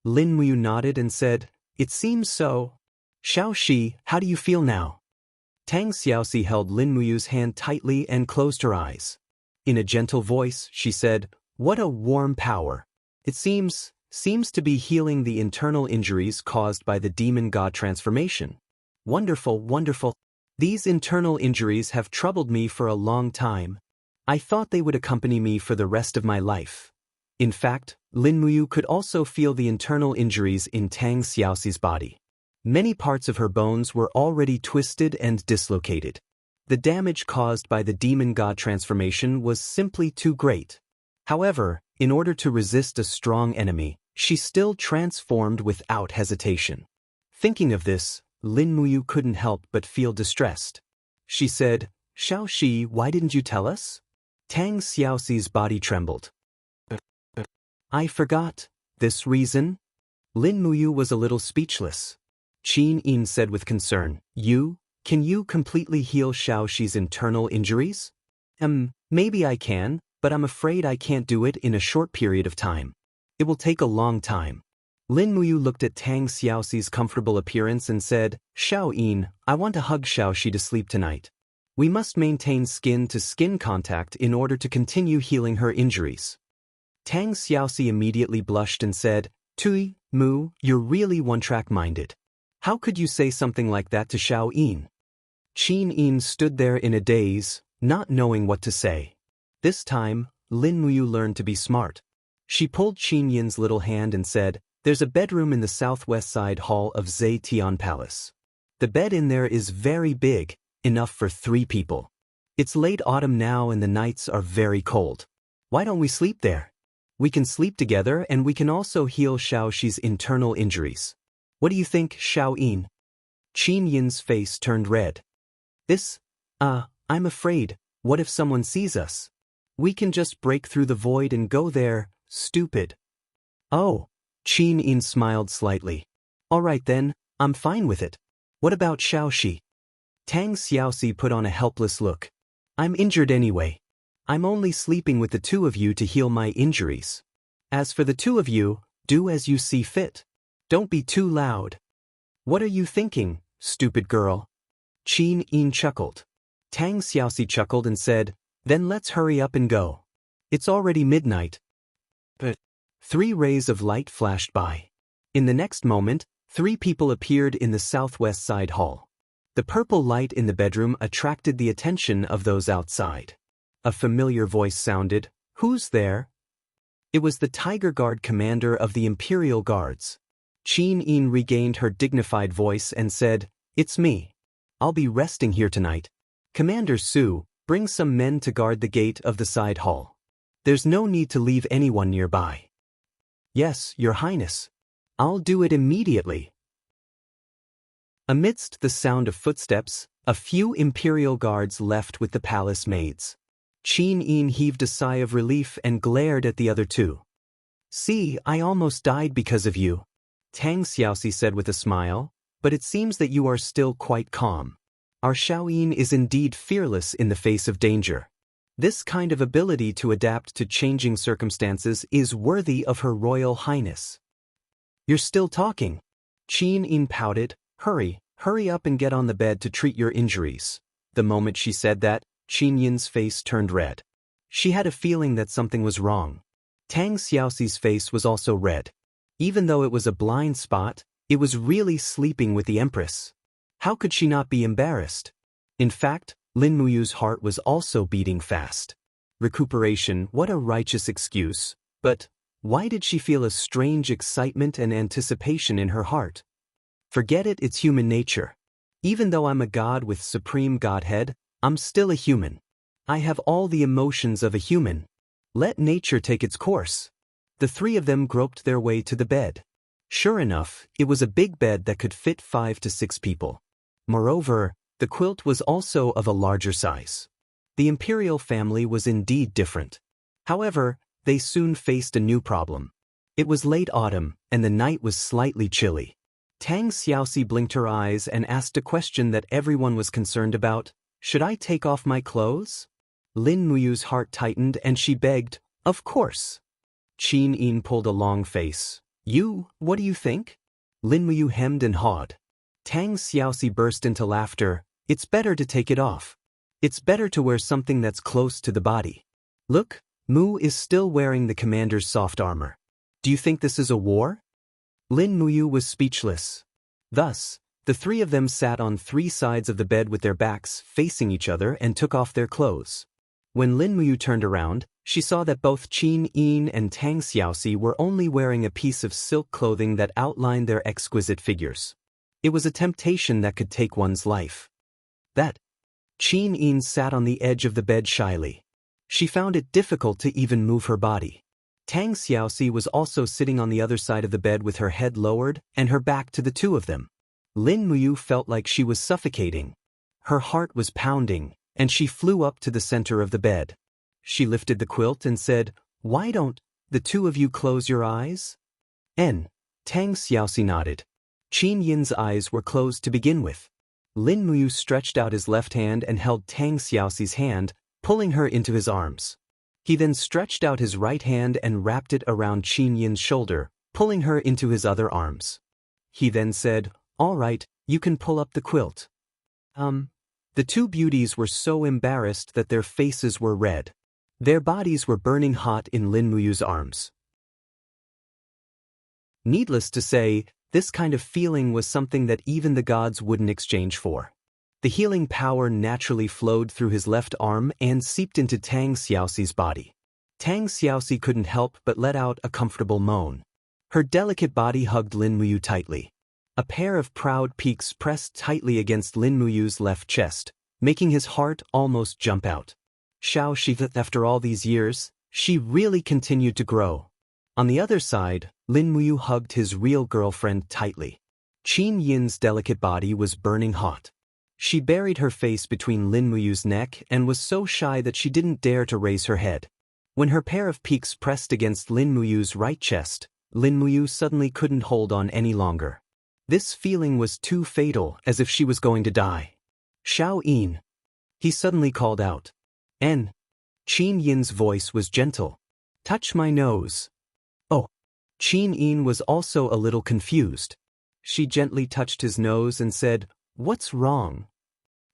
Lin Muyu nodded and said, It seems so. Xiao Shi, how do you feel now? Tang Xiaoxi held Lin Muyu's hand tightly and closed her eyes. In a gentle voice, she said, What a warm power. It seems to be healing the internal injuries caused by the demon god transformation. Wonderful, wonderful. These internal injuries have troubled me for a long time. I thought they would accompany me for the rest of my life. In fact, Lin Muyu could also feel the internal injuries in Tang Xiaoxi's body. Many parts of her bones were already twisted and dislocated. The damage caused by the demon god transformation was simply too great. However, in order to resist a strong enemy, she still transformed without hesitation. Thinking of this, Lin Muyu couldn't help but feel distressed. She said, "Xiaoxi, why didn't you tell us?" Tang Xiaoxi's body trembled. "I forgot. This reason?" Lin Muyu was a little speechless. Qin Yin said with concern, Can you completely heal Xiaoxi's internal injuries?" Maybe I can, but I'm afraid I can't do it in a short period of time. It will take a long time." Lin Muyu looked at Tang Xiaoxi's comfortable appearance and said, "Xiao Yin, I want to hug Xiaoxi to sleep tonight. We must maintain skin-to-skin contact in order to continue healing her injuries." Tang Xiaoxi immediately blushed and said, "Tui, Mu, you're really one-track-minded. How could you say something like that to Xiao Yin?" Qin Yin stood there in a daze, not knowing what to say. This time, Lin Muyu learned to be smart. She pulled Qin Yin's little hand and said, "There's a bedroom in the southwest side hall of Zetian Palace. The bed in there is very big, enough for 3 people. It's late autumn now and the nights are very cold. Why don't we sleep there? We can sleep together and we can also heal Xiaoxi's internal injuries. What do you think, Xiao Yin?" Qin Yin's face turned red. I'm afraid, what if someone sees us? We can just break through the void and go there, stupid." "Oh," Qin Yin smiled slightly. "All right then, I'm fine with it. What about Xiaoxi?" Tang Xiaoxi put on a helpless look. "I'm injured anyway. I'm only sleeping with the 2 of you to heal my injuries. As for the 2 of you, do as you see fit. Don't be too loud." "What are you thinking, stupid girl?" Qin Yin chuckled. Tang Xiaoxi chuckled and said, "Then let's hurry up and go. It's already midnight." But 3 rays of light flashed by. In the next moment, 3 people appeared in the southwest side hall. The purple light in the bedroom attracted the attention of those outside. A familiar voice sounded, "Who's there?" It was the Tiger Guard commander of the Imperial Guards. Qin Yin regained her dignified voice and said, "It's me. I'll be resting here tonight. Commander Su, bring some men to guard the gate of the side hall. There's no need to leave anyone nearby." "Yes, Your Highness. I'll do it immediately." Amidst the sound of footsteps, a few Imperial Guards left with the palace maids. Qin Yin heaved a sigh of relief and glared at the other 2. "See, I almost died because of you," Tang Xiaoxi said with a smile, "but it seems that you are still quite calm. Our Xiao Yin is indeed fearless in the face of danger. This kind of ability to adapt to changing circumstances is worthy of Her Royal Highness." "You're still talking." Qin Yin pouted, Hurry up and get on the bed to treat your injuries." The moment she said that, Qin Yin's face turned red. She had a feeling that something was wrong. Tang Xiaoxi's face was also red. Even though it was a blind spot, it was really sleeping with the Empress. How could she not be embarrassed? In fact, Lin Muyu's heart was also beating fast. Recuperation, what a righteous excuse. But why did she feel a strange excitement and anticipation in her heart? Forget it, it's human nature. Even though I'm a god with supreme godhead, I'm still a human. I have all the emotions of a human. Let nature take its course. The 3 of them groped their way to the bed. Sure enough, it was a big bed that could fit 5 to 6 people. Moreover, the quilt was also of a larger size. The imperial family was indeed different. However, they soon faced a new problem. It was late autumn, and the night was slightly chilly. Tang Xiaoxi blinked her eyes and asked a question that everyone was concerned about. "Should I take off my clothes?" Lin Muyu's heart tightened and she begged, "Of course." Qin Yin pulled a long face. What do you think?" Lin Muyu hemmed and hawed. Tang Xiaoxi burst into laughter. "It's better to take it off. It's better to wear something that's close to the body. Look, Mu is still wearing the commander's soft armor. Do you think this is a war?" Lin Muyu was speechless. Thus, The three of them sat on three sides of the bed with their backs facing each other and took off their clothes. When Lin Muyu turned around, she saw that both Qin Yin and Tang Xiaoxi were only wearing a piece of silk clothing that outlined their exquisite figures. It was a temptation that could take one's life. That Qin Yin sat on the edge of the bed shyly. She found it difficult to even move her body. Tang Xiaoxi was also sitting on the other side of the bed with her head lowered and her back to the two of them. Lin Muyu felt like she was suffocating. Her heart was pounding, and she flew up to the center of the bed. She lifted the quilt and said, "Why don't the two of you close your eyes?" Tang Xiaoxi nodded. Qin Yin's eyes were closed to begin with. Lin Muyu stretched out his left hand and held Tang Xiaoxi's hand, pulling her into his arms. He then stretched out his right hand and wrapped it around Qin Yin's shoulder, pulling her into his other arms. He then said, "All right, you can pull up the quilt." The two beauties were so embarrassed that their faces were red. Their bodies were burning hot in Lin Muyu's arms. Needless to say, this kind of feeling was something that even the gods wouldn't exchange for. The healing power naturally flowed through his left arm and seeped into Tang Xiaoxi's body. Tang Xiaoxi couldn't help but let out a comfortable moan. Her delicate body hugged Lin Muyu tightly. A pair of proud peaks pressed tightly against Lin Muyu's left chest, making his heart almost jump out. After all these years, she really continued to grow. On the other side, Lin Muyu hugged his real girlfriend tightly. Qin Yin's delicate body was burning hot. She buried her face between Lin Muyu's neck and was so shy that she didn't dare to raise her head. When her pair of peaks pressed against Lin Muyu's right chest, Lin Muyu suddenly couldn't hold on any longer. This feeling was too fatal, as if she was going to die. "Xiao Yin," he suddenly called out. Qin Yin's voice was gentle. "Touch my nose." Oh. Qin Yin was also a little confused. She gently touched his nose and said, "What's wrong?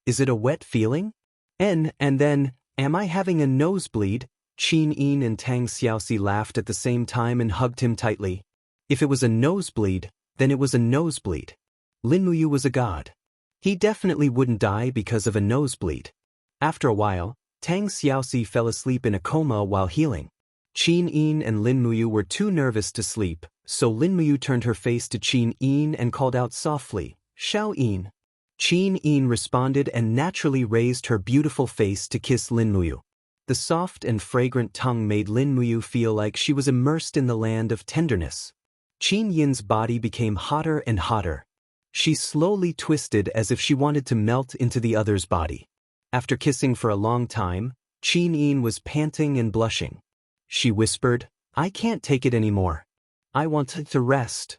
Is it a wet feeling?" And then, "Am I having a nosebleed?" Qin Yin and Tang Xiaoxi laughed at the same time and hugged him tightly. If it was a nosebleed, then it was a nosebleed. Lin Muyu was a god. He definitely wouldn't die because of a nosebleed. After a while, Tang Xiaoxi fell asleep in a coma while healing. Qin Yin and Lin Muyu were too nervous to sleep, so Lin Muyu turned her face to Qin Yin and called out softly, "Xiao Yin." Qin Yin responded and naturally raised her beautiful face to kiss Lin Muyu. The soft and fragrant tongue made Lin Muyu feel like she was immersed in the land of tenderness. Qin Yin's body became hotter and hotter. She slowly twisted as if she wanted to melt into the other's body. After kissing for a long time, Qin Yin was panting and blushing. She whispered, "I can't take it anymore. I want to rest."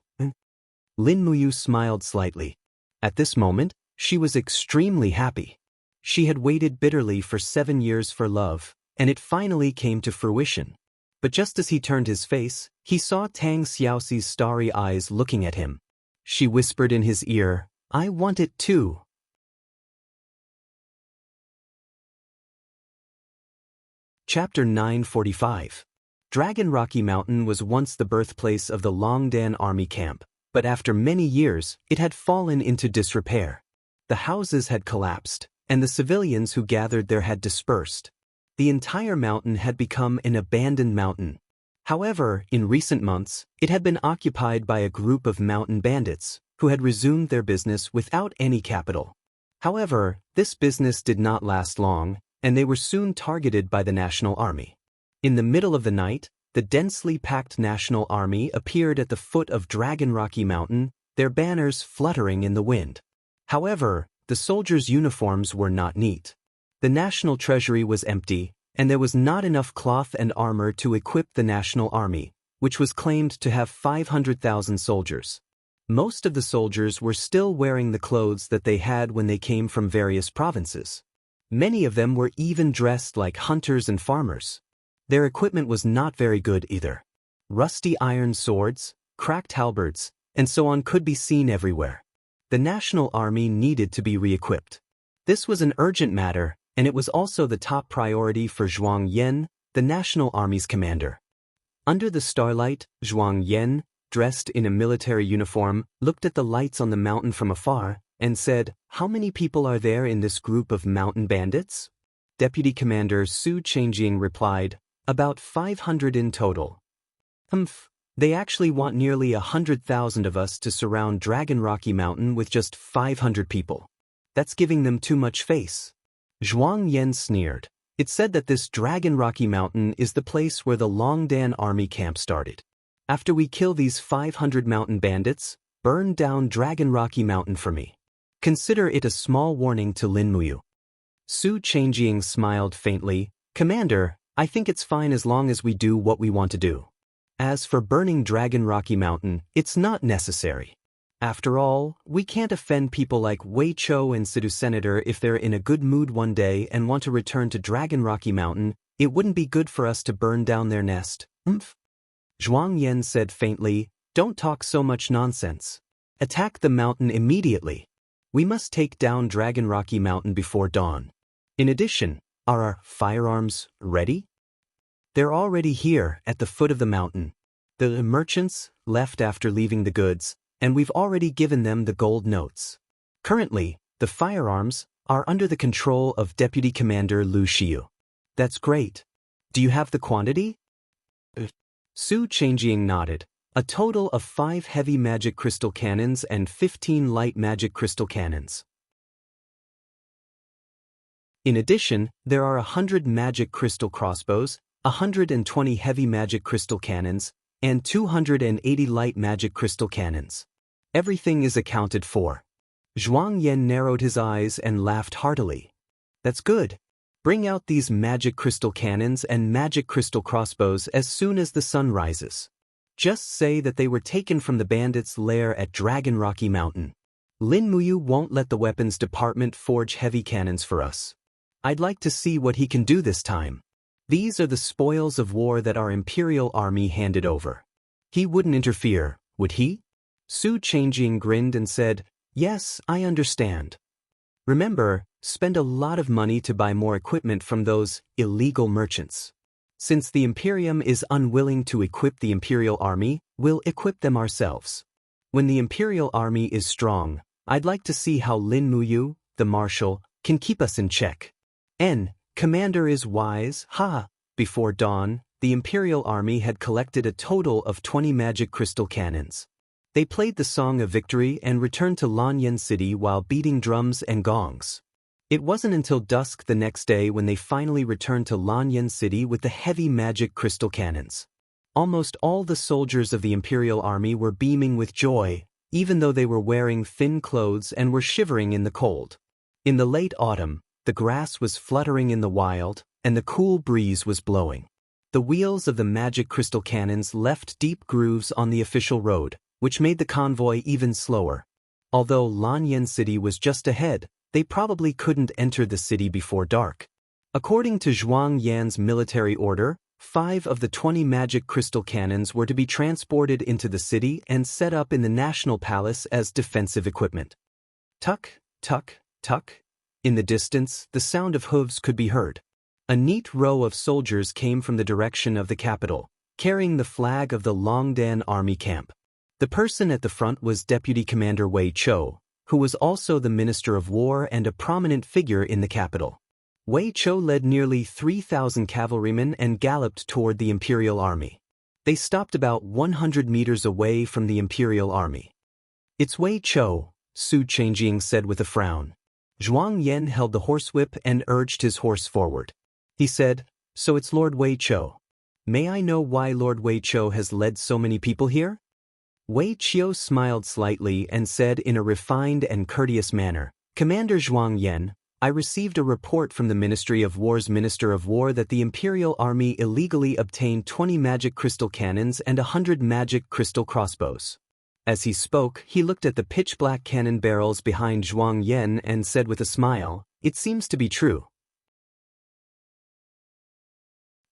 Lin Muyu smiled slightly. At this moment, she was extremely happy. She had waited bitterly for 7 years for love, and it finally came to fruition. But just as he turned his face, he saw Tang Xiaoxi's starry eyes looking at him. She whispered in his ear, "I want it too." Chapter 945. Dragon Rocky Mountain was once the birthplace of the Longdan army camp, but after many years, it had fallen into disrepair. The houses had collapsed, and the civilians who gathered there had dispersed. The entire mountain had become an abandoned mountain. However, in recent months, it had been occupied by a group of mountain bandits, who had resumed their business without any capital. However, this business did not last long, and they were soon targeted by the National Army. In the middle of the night, the densely packed National Army appeared at the foot of Dragon Rocky Mountain, their banners fluttering in the wind. However, the soldiers' uniforms were not neat. The national treasury was empty, and there was not enough cloth and armor to equip the National Army, which was claimed to have 500,000 soldiers. Most of the soldiers were still wearing the clothes that they had when they came from various provinces. Many of them were even dressed like hunters and farmers. Their equipment was not very good either. Rusty iron swords, cracked halberds, and so on could be seen everywhere. The National Army needed to be re-equipped. This was an urgent matter, and it was also the top priority for Zhuang Yan, the National Army's commander. Under the starlight, Zhuang Yan, dressed in a military uniform, looked at the lights on the mountain from afar, and said, "How many people are there in this group of mountain bandits?" Deputy Commander Su Chengjing replied, "About 500 in total." "Humph, they actually want nearly 100,000 of us to surround Dragon Rocky Mountain with just 500 people. That's giving them too much face." Zhuang Yan sneered. It said that this Dragon Rocky Mountain is the place where the Longdan army camp started. After we kill these 500 mountain bandits, burn down Dragon Rocky Mountain for me. Consider it a small warning to Lin Muyu. Su Chengjing smiled faintly. "Commander, I think it's fine as long as we do what we want to do. As for burning Dragon Rocky Mountain, it's not necessary. After all, we can't offend people like Wei Chou and Sidu Senator if they're in a good mood one day and want to return to Dragon Rocky Mountain. It wouldn't be good for us to burn down their nest." Zhuang Yan said faintly, "Don't talk so much nonsense. Attack the mountain immediately. We must take down Dragon Rocky Mountain before dawn. In addition, are our firearms ready?" "They're already here at the foot of the mountain. The merchants left after leaving the goods, and we've already given them the gold notes. Currently, the firearms are under the control of Deputy Commander Lu Xiu." "That's great. Do you have the quantity?" Su Chengjing nodded. "A total of 5 heavy magic crystal cannons and 15 light magic crystal cannons. In addition, there are 100 magic crystal crossbows, 120 heavy magic crystal cannons, and 280 light magic crystal cannons. Everything is accounted for." Zhuang Yan narrowed his eyes and laughed heartily. "That's good. Bring out these magic crystal cannons and magic crystal crossbows as soon as the sun rises. Just say that they were taken from the bandits' lair at Dragon Rocky Mountain. Lin Muyu won't let the weapons department forge heavy cannons for us. I'd like to see what he can do this time. These are the spoils of war that our imperial army handed over. He wouldn't interfere, would he?" Su Chengjing grinned and said, "Yes, I understand. Remember, spend a lot of money to buy more equipment from those illegal merchants. Since the Imperium is unwilling to equip the Imperial Army, we'll equip them ourselves. When the Imperial Army is strong, I'd like to see how Lin Muyu, the Marshal, can keep us in check. Commander is wise, ha!" Before dawn, the Imperial Army had collected a total of 20 magic crystal cannons. They played the Song of Victory and returned to Lanyan City while beating drums and gongs. It wasn't until dusk the next day when they finally returned to Lanyan City with the heavy magic crystal cannons. Almost all the soldiers of the Imperial Army were beaming with joy, even though they were wearing thin clothes and were shivering in the cold. In the late autumn, the grass was fluttering in the wild, and the cool breeze was blowing. The wheels of the magic crystal cannons left deep grooves on the official road, which made the convoy even slower. Although Lanyan City was just ahead, they probably couldn't enter the city before dark. According to Zhuang Yan's military order, 5 of the 20 magic crystal cannons were to be transported into the city and set up in the National Palace as defensive equipment. Tuck, tuck, tuck. In the distance, the sound of hooves could be heard. A neat row of soldiers came from the direction of the capital, carrying the flag of the Longdan army camp. The person at the front was Deputy Commander Wei Chou, who was also the Minister of War and a prominent figure in the capital. Wei Chou led nearly 3,000 cavalrymen and galloped toward the Imperial Army. They stopped about 100 meters away from the Imperial Army. "It's Wei Chou," Su Chengjing said with a frown. Zhuang Yan held the horsewhip and urged his horse forward. He said, "So it's Lord Wei Chou. May I know why Lord Wei Chou has led so many people here?" Wei Chou smiled slightly and said in a refined and courteous manner, "Commander Zhuang Yan, I received a report from the Ministry of War's Minister of War that the Imperial Army illegally obtained 20 magic crystal cannons and 100 magic crystal crossbows." As he spoke, he looked at the pitch-black cannon barrels behind Zhuang Yan and said with a smile, "It seems to be true."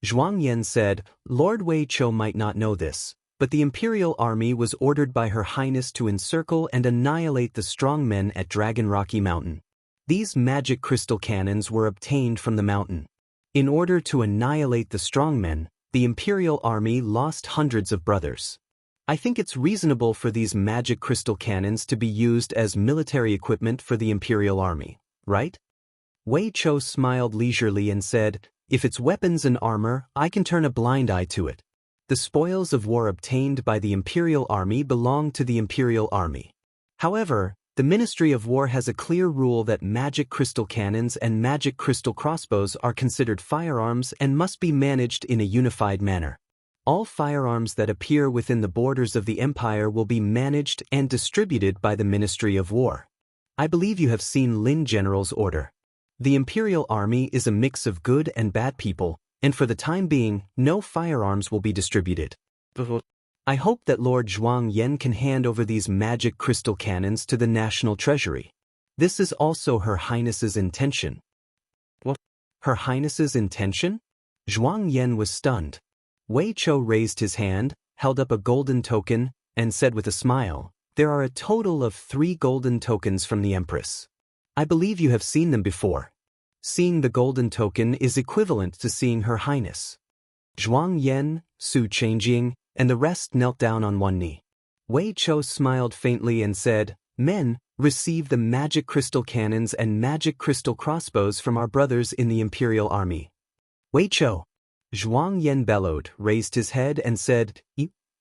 Zhuang Yan said, "Lord Wei Chou might not know this, but the Imperial Army was ordered by Her Highness to encircle and annihilate the strong men at Dragon Rocky Mountain. These magic crystal cannons were obtained from the mountain. In order to annihilate the strong men, the Imperial Army lost hundreds of brothers. I think it's reasonable for these magic crystal cannons to be used as military equipment for the Imperial Army, right? Wei Chou smiled leisurely and said, if it's weapons and armor, I can turn a blind eye to it. The spoils of war obtained by the Imperial Army belong to the Imperial Army. However, the Ministry of War has a clear rule that magic crystal cannons and magic crystal crossbows are considered firearms and must be managed in a unified manner. All firearms that appear within the borders of the Empire will be managed and distributed by the Ministry of War. I believe you have seen Lin General's order. The Imperial Army is a mix of good and bad people, and for the time being, no firearms will be distributed. I hope that Lord Zhuang Yan can hand over these magic crystal cannons to the National Treasury. This is also Her Highness's intention. What? Her Highness's intention? Zhuang Yan was stunned. Wei Chou raised his hand, held up a golden token, and said with a smile, there are a total of 3 golden tokens from the Empress. I believe you have seen them before. Seeing the golden token is equivalent to seeing Her Highness. Zhuang Yan, Su Changjing, and the rest knelt down on one knee. Wei Chou smiled faintly and said, men, receive the magic crystal cannons and magic crystal crossbows from our brothers in the Imperial Army. Wei Chou. Zhuang Yan bellowed, raised his head and said,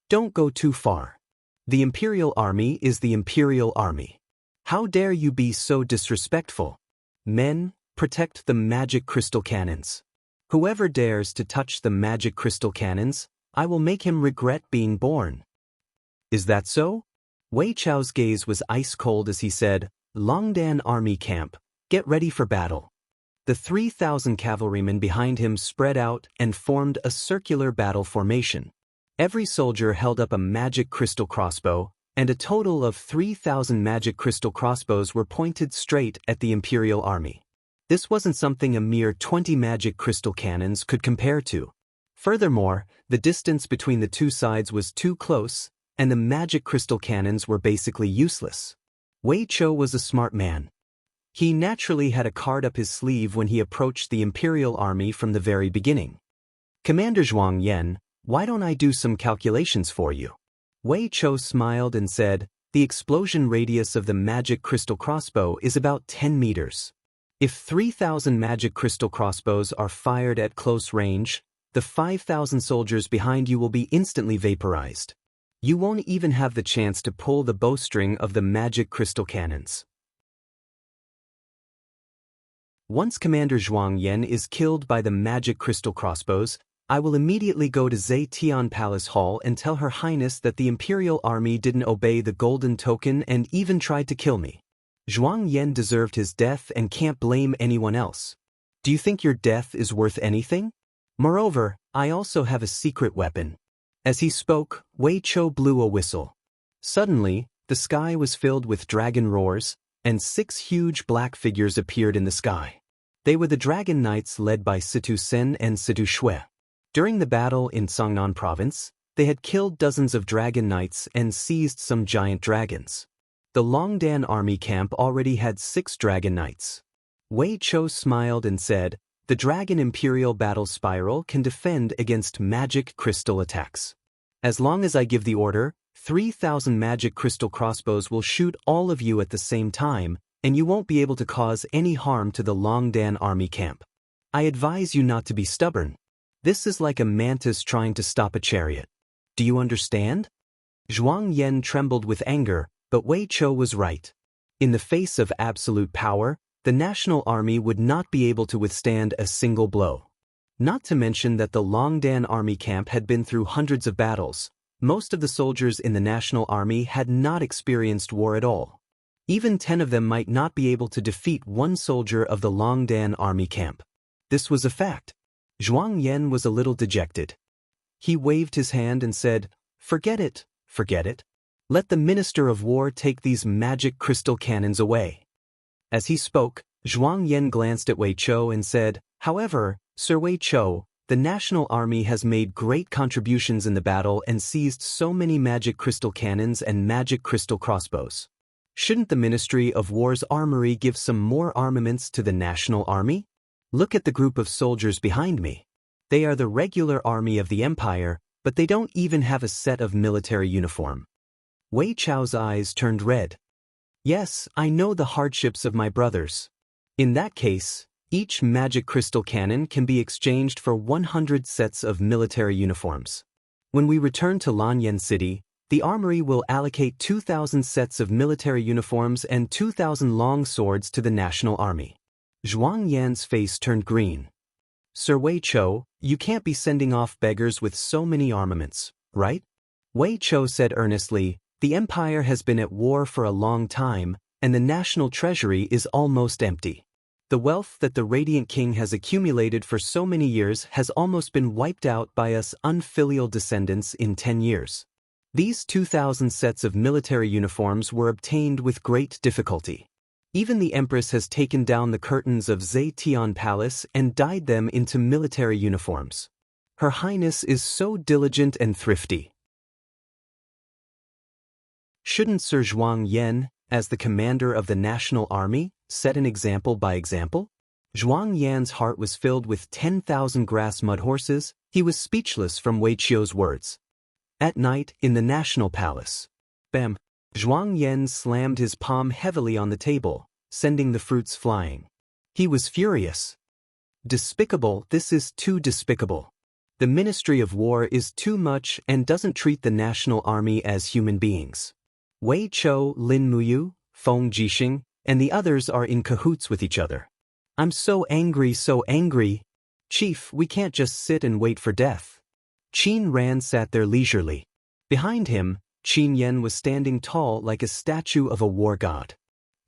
don't go too far. The Imperial Army is the Imperial Army. How dare you be so disrespectful? Men, protect the magic crystal cannons. Whoever dares to touch the magic crystal cannons, I will make him regret being born. Is that so? Wei Chou's gaze was ice cold as he said, Longdan Army Camp, get ready for battle. The 3,000 cavalrymen behind him spread out and formed a circular battle formation. Every soldier held up a magic crystal crossbow, and a total of 3,000 magic crystal crossbows were pointed straight at the Imperial Army. This wasn't something a mere 20 magic crystal cannons could compare to. Furthermore, the distance between the two sides was too close, and the magic crystal cannons were basically useless. Wei Chou was a smart man. He naturally had a card up his sleeve when he approached the Imperial Army from the very beginning. Commander Zhuang Yan, why don't I do some calculations for you? Wei Chou smiled and said, the explosion radius of the magic crystal crossbow is about 10 meters. If 3,000 magic crystal crossbows are fired at close range, the 5,000 soldiers behind you will be instantly vaporized. You won't even have the chance to pull the bowstring of the magic crystal cannons. Once Commander Zhuang Yan is killed by the magic crystal crossbows, I will immediately go to Zetian Palace Hall and tell Her Highness that the Imperial Army didn't obey the golden token and even tried to kill me. Zhuang Yan deserved his death and can't blame anyone else. Do you think your death is worth anything? Moreover, I also have a secret weapon. As he spoke, Wei Chou blew a whistle. Suddenly, the sky was filled with dragon roars, and 6 huge black figures appeared in the sky. They were the Dragon Knights led by Situ Sen and Situ Shui. During the battle in Songnan Province, they had killed dozens of Dragon Knights and seized some giant dragons. The Longdan Army camp already had 6 Dragon Knights. Wei Chou smiled and said, the Dragon Imperial Battle Spiral can defend against magic crystal attacks. As long as I give the order, 3,000 magic crystal crossbows will shoot all of you at the same time, and you won't be able to cause any harm to the Longdan Army camp. I advise you not to be stubborn. This is like a mantis trying to stop a chariot. Do you understand? Zhuang Yan trembled with anger, but Wei Chou was right. In the face of absolute power, the National Army would not be able to withstand a single blow. Not to mention that the Longdan Army camp had been through hundreds of battles. Most of the soldiers in the National Army had not experienced war at all. Even 10 of them might not be able to defeat one soldier of the Longdan Army camp. This was a fact. Zhuang Yan was a little dejected. He waved his hand and said, forget it, forget it. Let the Minister of War take these magic crystal cannons away. As he spoke, Zhuang Yan glanced at Wei Chou and said, however, Sir Wei Chou, the National Army has made great contributions in the battle and seized so many magic crystal cannons and magic crystal crossbows. Shouldn't the Ministry of War's armory give some more armaments to the National Army? Look at the group of soldiers behind me. They are the regular army of the Empire, but they don't even have a set of military uniform. Wei Chao's eyes turned red. Yes, I know the hardships of my brothers. In that case, each magic crystal cannon can be exchanged for 100 sets of military uniforms. When we return to Lanyan City, the armory will allocate 2,000 sets of military uniforms and 2,000 long swords to the National Army. Zhuang Yan's face turned green. Sir Wei Chou, you can't be sending off beggars with so many armaments, right? Wei Chou said earnestly, the empire has been at war for a long time, and the national treasury is almost empty. The wealth that the Radiant King has accumulated for so many years has almost been wiped out by us unfilial descendants in 10 years. These 2,000 sets of military uniforms were obtained with great difficulty. Even the Empress has taken down the curtains of Zetian Palace and dyed them into military uniforms. Her Highness is so diligent and thrifty. Shouldn't Sir Zhuang Yan, as the commander of the national army, set an example by example? Zhuang Yan's heart was filled with 10,000 grass mud horses. He was speechless from Wei Qiu's words. At night, in the national palace. Bam! Zhuang Yan slammed his palm heavily on the table, sending the fruits flying. He was furious. Despicable, this is too despicable. The Ministry of War is too much and doesn't treat the national army as human beings. Wei Chou, Lin Muyu, Feng Jixing, and the others are in cahoots with each other. I'm so angry, so angry. Chief, we can't just sit and wait for death. Qin Ran sat there leisurely. Behind him, Qin Yan was standing tall like a statue of a war god.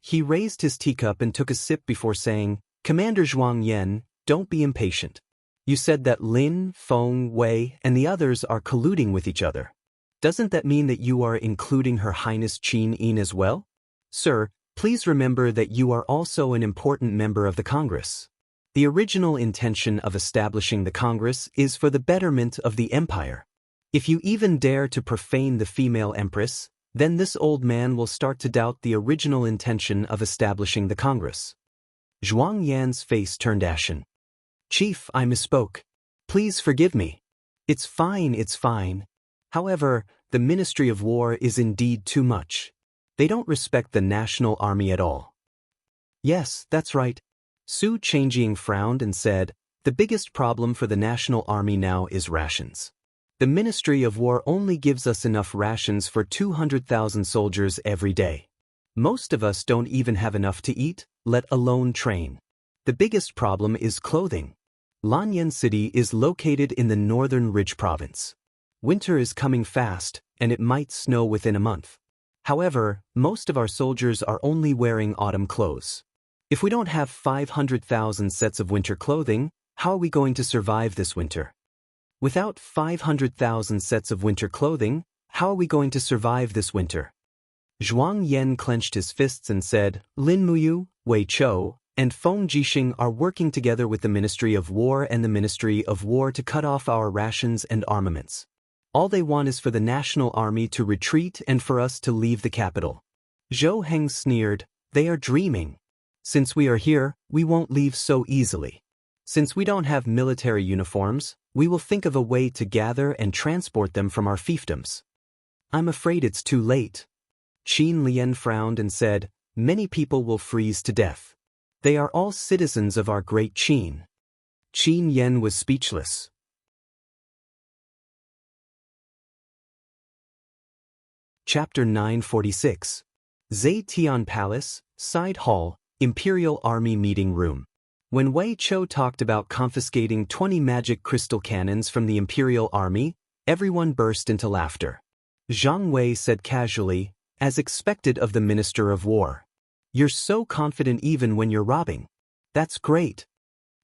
He raised his teacup and took a sip before saying, Commander Zhuang Yan, don't be impatient. You said that Lin, Feng, Wei, and the others are colluding with each other. Doesn't that mean that you are including Her Highness Qin Yin as well? Sir, please remember that you are also an important member of the Congress. The original intention of establishing the Congress is for the betterment of the empire. If you even dare to profane the female empress, then this old man will start to doubt the original intention of establishing the Congress. Zhuang Yan's face turned ashen. Chief, I misspoke. Please forgive me. It's fine, it's fine. However, the Ministry of War is indeed too much. They don't respect the national army at all. Yes, that's right. Su Changjing frowned and said, the biggest problem for the national army now is rations. The Ministry of War only gives us enough rations for 200,000 soldiers every day. Most of us don't even have enough to eat, let alone train. The biggest problem is clothing. Lanyan City is located in the northern Ridge province. Winter is coming fast, and it might snow within a month. However, most of our soldiers are only wearing autumn clothes. If we don't have 500,000 sets of winter clothing, how are we going to survive this winter? Without 500,000 sets of winter clothing, how are we going to survive this winter? Zhuang Yan clenched his fists and said, Lin Muyu, Wei Chou, and Feng Jixing are working together with the Ministry of War and the Ministry of War to cut off our rations and armaments. All they want is for the national army to retreat and for us to leave the capital. Zhou Heng sneered, they are dreaming. Since we are here, we won't leave so easily. Since we don't have military uniforms, we will think of a way to gather and transport them from our fiefdoms. I'm afraid it's too late. Qin Lian frowned and said, many people will freeze to death. They are all citizens of our great Qin. Qin Yan was speechless. Chapter 946. Zetian Palace, Side Hall, Imperial Army Meeting Room. When Wei Chou talked about confiscating 20 magic crystal cannons from the Imperial Army, everyone burst into laughter. Zhang Wei said casually, as expected of the Minister of War. You're so confident even when you're robbing. That's great.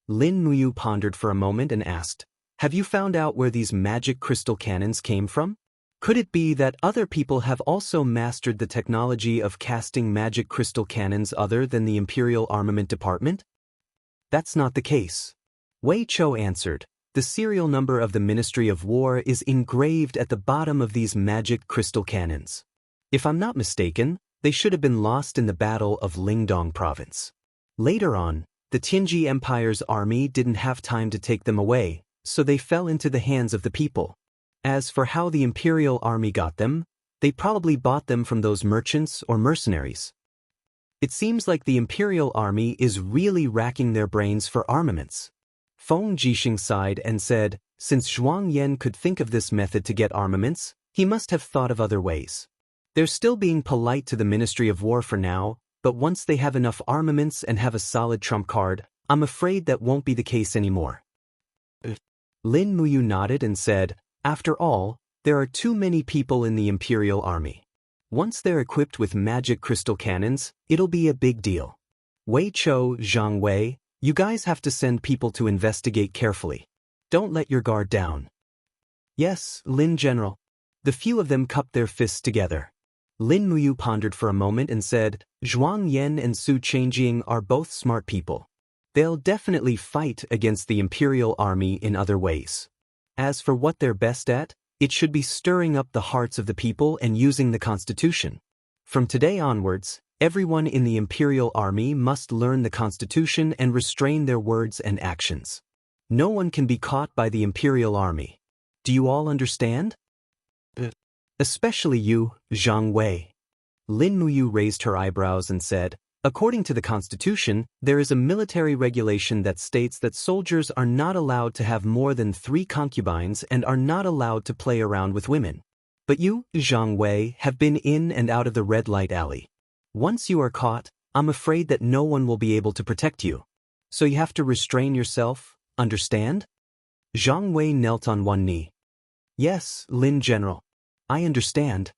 Lin Muyu pondered for a moment and asked, have you found out where these magic crystal cannons came from? Could it be that other people have also mastered the technology of casting magic crystal cannons other than the Imperial Armament Department? That's not the case. Wei Chou answered, the serial number of the Ministry of War is engraved at the bottom of these magic crystal cannons. If I'm not mistaken, they should have been lost in the Battle of Lingdong Province. Later on, the Tianji Empire's army didn't have time to take them away, so they fell into the hands of the people. As for how the imperial army got them, they probably bought them from those merchants or mercenaries. It seems like the imperial army is really racking their brains for armaments. Feng Jixing sighed and said, since Zhuang Yan could think of this method to get armaments, he must have thought of other ways. They're still being polite to the Ministry of War for now, but once they have enough armaments and have a solid trump card, I'm afraid that won't be the case anymore. Lin Muyu nodded and said, after all, there are too many people in the imperial army. Once they're equipped with magic crystal cannons, it'll be a big deal. Wei Chou, Zhang Wei, you guys have to send people to investigate carefully. Don't let your guard down. Yes, Lin General. The few of them cupped their fists together. Lin Muyu pondered for a moment and said, Zhuang Yan and Su Changjing are both smart people. They'll definitely fight against the imperial army in other ways. As for what they're best at, it should be stirring up the hearts of the people and using the Constitution. From today onwards, everyone in the imperial army must learn the Constitution and restrain their words and actions. No one can be caught by the imperial army. Do you all understand? Especially you, Zhang Wei. Lin Muyu raised her eyebrows and said, according to the Constitution, there is a military regulation that states that soldiers are not allowed to have more than 3 concubines and are not allowed to play around with women. But you, Zhang Wei, have been in and out of the red light alley. Once you are caught, I'm afraid that no one will be able to protect you. So you have to restrain yourself, understand? Zhang Wei knelt on one knee. Yes, Lin General. I understand.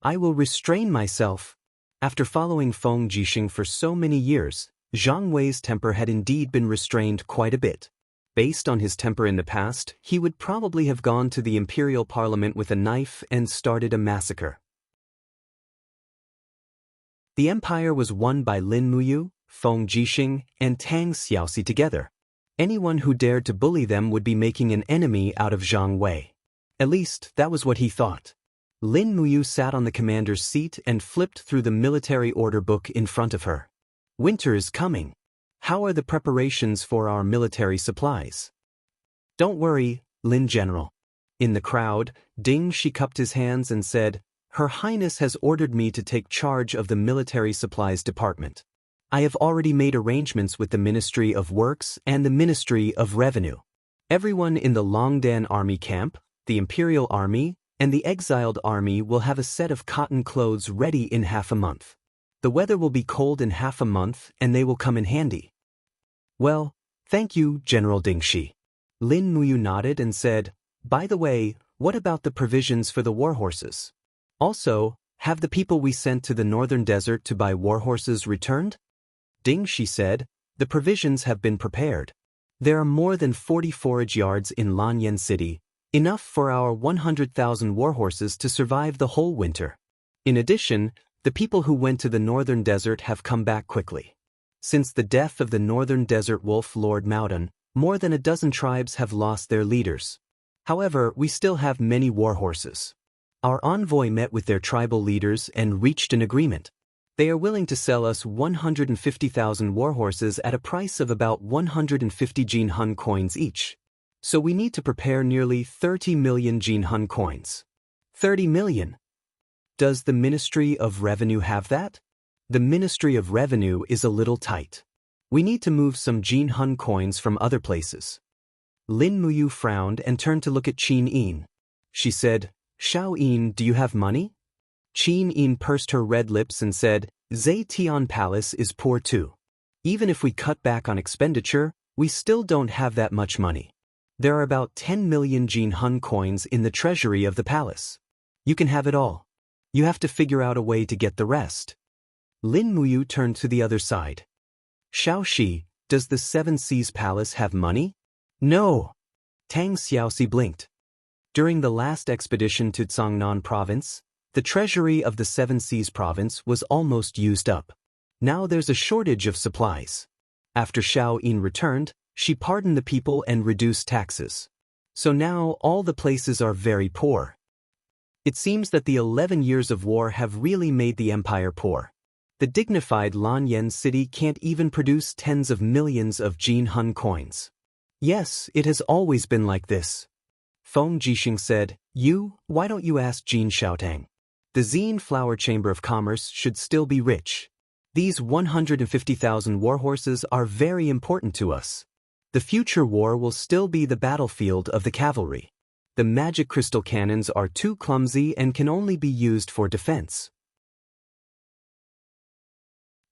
I will restrain myself. After following Feng Jixing for so many years, Zhang Wei's temper had indeed been restrained quite a bit. Based on his temper in the past, he would probably have gone to the imperial parliament with a knife and started a massacre. The empire was won by Lin Muyu, Feng Jixing, and Tang Xiaoxi together. Anyone who dared to bully them would be making an enemy out of Zhang Wei. At least, that was what he thought. Lin Muyu sat on the commander's seat and flipped through the military order book in front of her. Winter is coming. How are the preparations for our military supplies? Don't worry, Lin General. In the crowd, Ding Shi cupped his hands and said, Her Highness has ordered me to take charge of the military supplies department. I have already made arrangements with the Ministry of Works and the Ministry of Revenue. Everyone in the Longdan Army camp, the Imperial Army, and the exiled army will have a set of cotton clothes ready in half a month. The weather will be cold in half a month and they will come in handy. Well, thank you, General Ding Shi. Lin Muyu nodded and said, by the way, what about the provisions for the war horses? Also, have the people we sent to the northern desert to buy war horses returned? Ding Shi said, the provisions have been prepared. There are more than 40 forage yards in Lanyan City, enough for our 100,000 warhorses to survive the whole winter. In addition, the people who went to the northern desert have come back quickly. Since the death of the northern desert wolf Lord Maodan, more than a dozen tribes have lost their leaders. However, we still have many warhorses. Our envoy met with their tribal leaders and reached an agreement. They are willing to sell us 150,000 warhorses at a price of about 150 Jianghu coins each. So we need to prepare nearly 30 million Jianghu coins. 30 million. Does the Ministry of Revenue have that? The Ministry of Revenue is a little tight. We need to move some Jianghu coins from other places. Lin Muyu frowned and turned to look at Qin Yin. She said, Xiao Yin, do you have money? Qin Yin pursed her red lips and said, Zetian Palace is poor too. Even if we cut back on expenditure, we still don't have that much money. There are about 10 million Jianghu coins in the treasury of the palace. You can have it all. You have to figure out a way to get the rest. Lin Muyu turned to the other side. Xiaoxi, does the Seven Seas Palace have money? No. Tang Xiaoxi blinked. During the last expedition to Cangnan Province, the treasury of the Seven Seas Province was almost used up. Now there's a shortage of supplies. After Xiao Yin returned, she pardoned the people and reduced taxes. So now all the places are very poor. It seems that the 11 years of war have really made the empire poor. The dignified Lanyan city can't even produce tens of millions of Jianghu coins. Yes, it has always been like this. Feng Jixing said, why don't you ask Jin Xiaotang? The Xin Flower Chamber of Commerce should still be rich. These 150,000 warhorses are very important to us. The future war will still be the battlefield of the cavalry. The magic crystal cannons are too clumsy and can only be used for defense.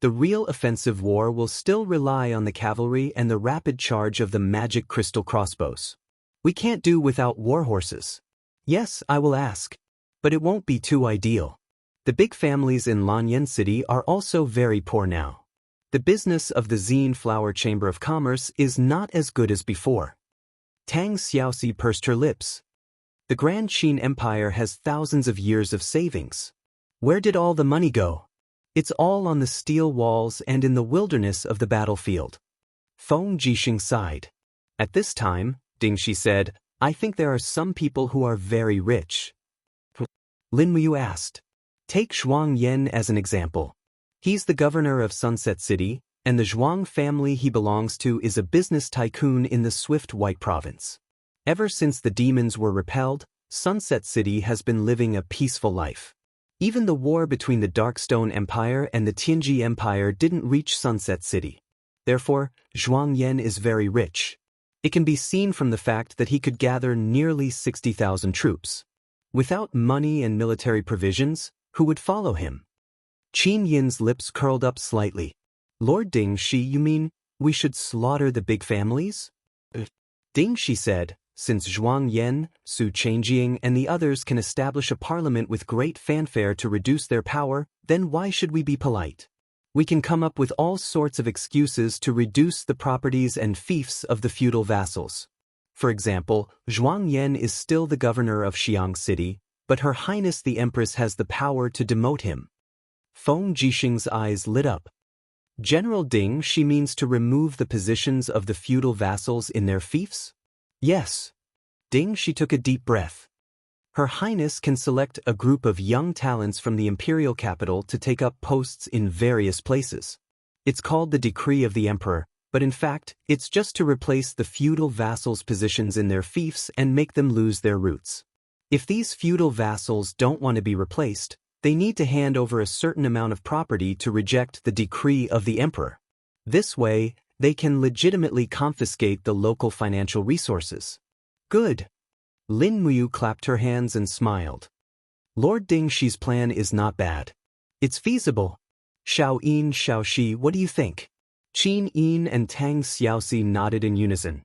The real offensive war will still rely on the cavalry and the rapid charge of the magic crystal crossbows. We can't do without warhorses. Yes, I will ask. But it won't be too ideal. The big families in Lanyan City are also very poor now. The business of the Xin Flower Chamber of Commerce is not as good as before. Tang Xiaoxi pursed her lips. The Grand Qin Empire has thousands of years of savings. Where did all the money go? It's all on the steel walls and in the wilderness of the battlefield. Feng Jixing sighed. At this time, Ding Shi said, I think there are some people who are very rich. Lin Muyu asked. Take Zhuang Yan as an example. He's the governor of Sunset City, and the Zhuang family he belongs to is a business tycoon in the Swift White Province. Ever since the demons were repelled, Sunset City has been living a peaceful life. Even the war between the Darkstone Empire and the Tianji Empire didn't reach Sunset City. Therefore, Zhuang Yan is very rich. It can be seen from the fact that he could gather nearly 60,000 troops. Without money and military provisions, who would follow him? Qin Yin's lips curled up slightly. Lord Ding Shi, you mean we should slaughter the big families? Ding Shi said, since Zhuang Yan, Su Changjing and the others can establish a parliament with great fanfare to reduce their power, then why should we be polite? We can come up with all sorts of excuses to reduce the properties and fiefs of the feudal vassals. For example, Zhuang Yan is still the governor of Xiang City, but Her Highness the Empress has the power to demote him. Feng Jixing's eyes lit up. General Ding, she means to remove the positions of the feudal vassals in their fiefs? Yes. Ding Shi took a deep breath. Her Highness can select a group of young talents from the imperial capital to take up posts in various places. It's called the Decree of the Emperor, but in fact, it's just to replace the feudal vassals' positions in their fiefs and make them lose their roots. If these feudal vassals don't want to be replaced, they need to hand over a certain amount of property to reject the Decree of the Emperor. This way, they can legitimately confiscate the local financial resources. Good. Lin Muyu clapped her hands and smiled. Lord Ding Shi's plan is not bad. It's feasible. Xiao Yin, Xiao Shi, what do you think? Qin Yin and Tang Xiaoxi nodded in unison.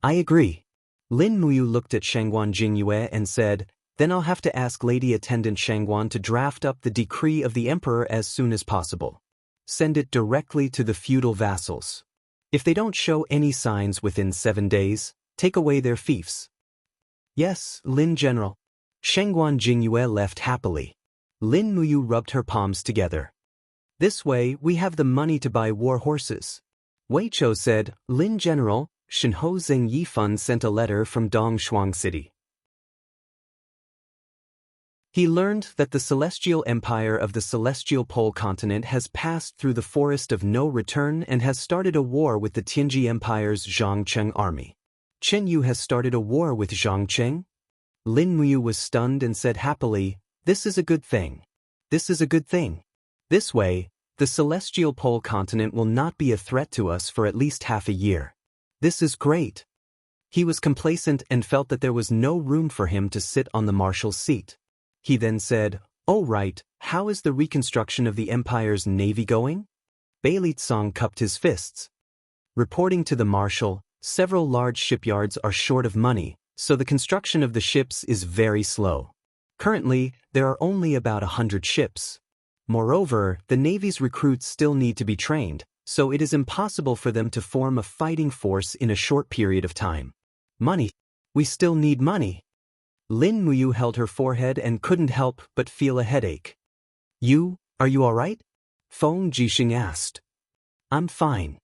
I agree. Lin Muyu looked at Shangguan Jingyue and said, then I'll have to ask Lady Attendant Shangguan to draft up the decree of the Emperor as soon as possible. Send it directly to the feudal vassals. If they don't show any signs within 7 days, take away their fiefs. Yes, Lin General. Shangguan Jingyue left happily. Lin Muyu rubbed her palms together. This way, we have the money to buy war horses. Wei Chou said, Lin General, Shenhou Zeng Yifan sent a letter from Dongshuang City. He learned that the Celestial Empire of the Celestial Pole continent has passed through the Forest of No Return and has started a war with the Tianji Empire's Zhangcheng army. Chen Yu has started a war with Zhangcheng? Lin Muyu was stunned and said happily, this is a good thing. This is a good thing. This way, the Celestial Pole continent will not be a threat to us for at least half a year. This is great. He was complacent and felt that there was no room for him to sit on the marshal's seat. He then said, oh right, how is the reconstruction of the Empire's navy going? Beilitsong cupped his fists. Reporting to the marshal, several large shipyards are short of money, so the construction of the ships is very slow. Currently, there are only about 100 ships. Moreover, the Navy's recruits still need to be trained, so it is impossible for them to form a fighting force in a short period of time. Money. We still need money. Lin Muyu held her forehead and couldn't help but feel a headache. Are you all right? Feng Jixing asked. I'm fine.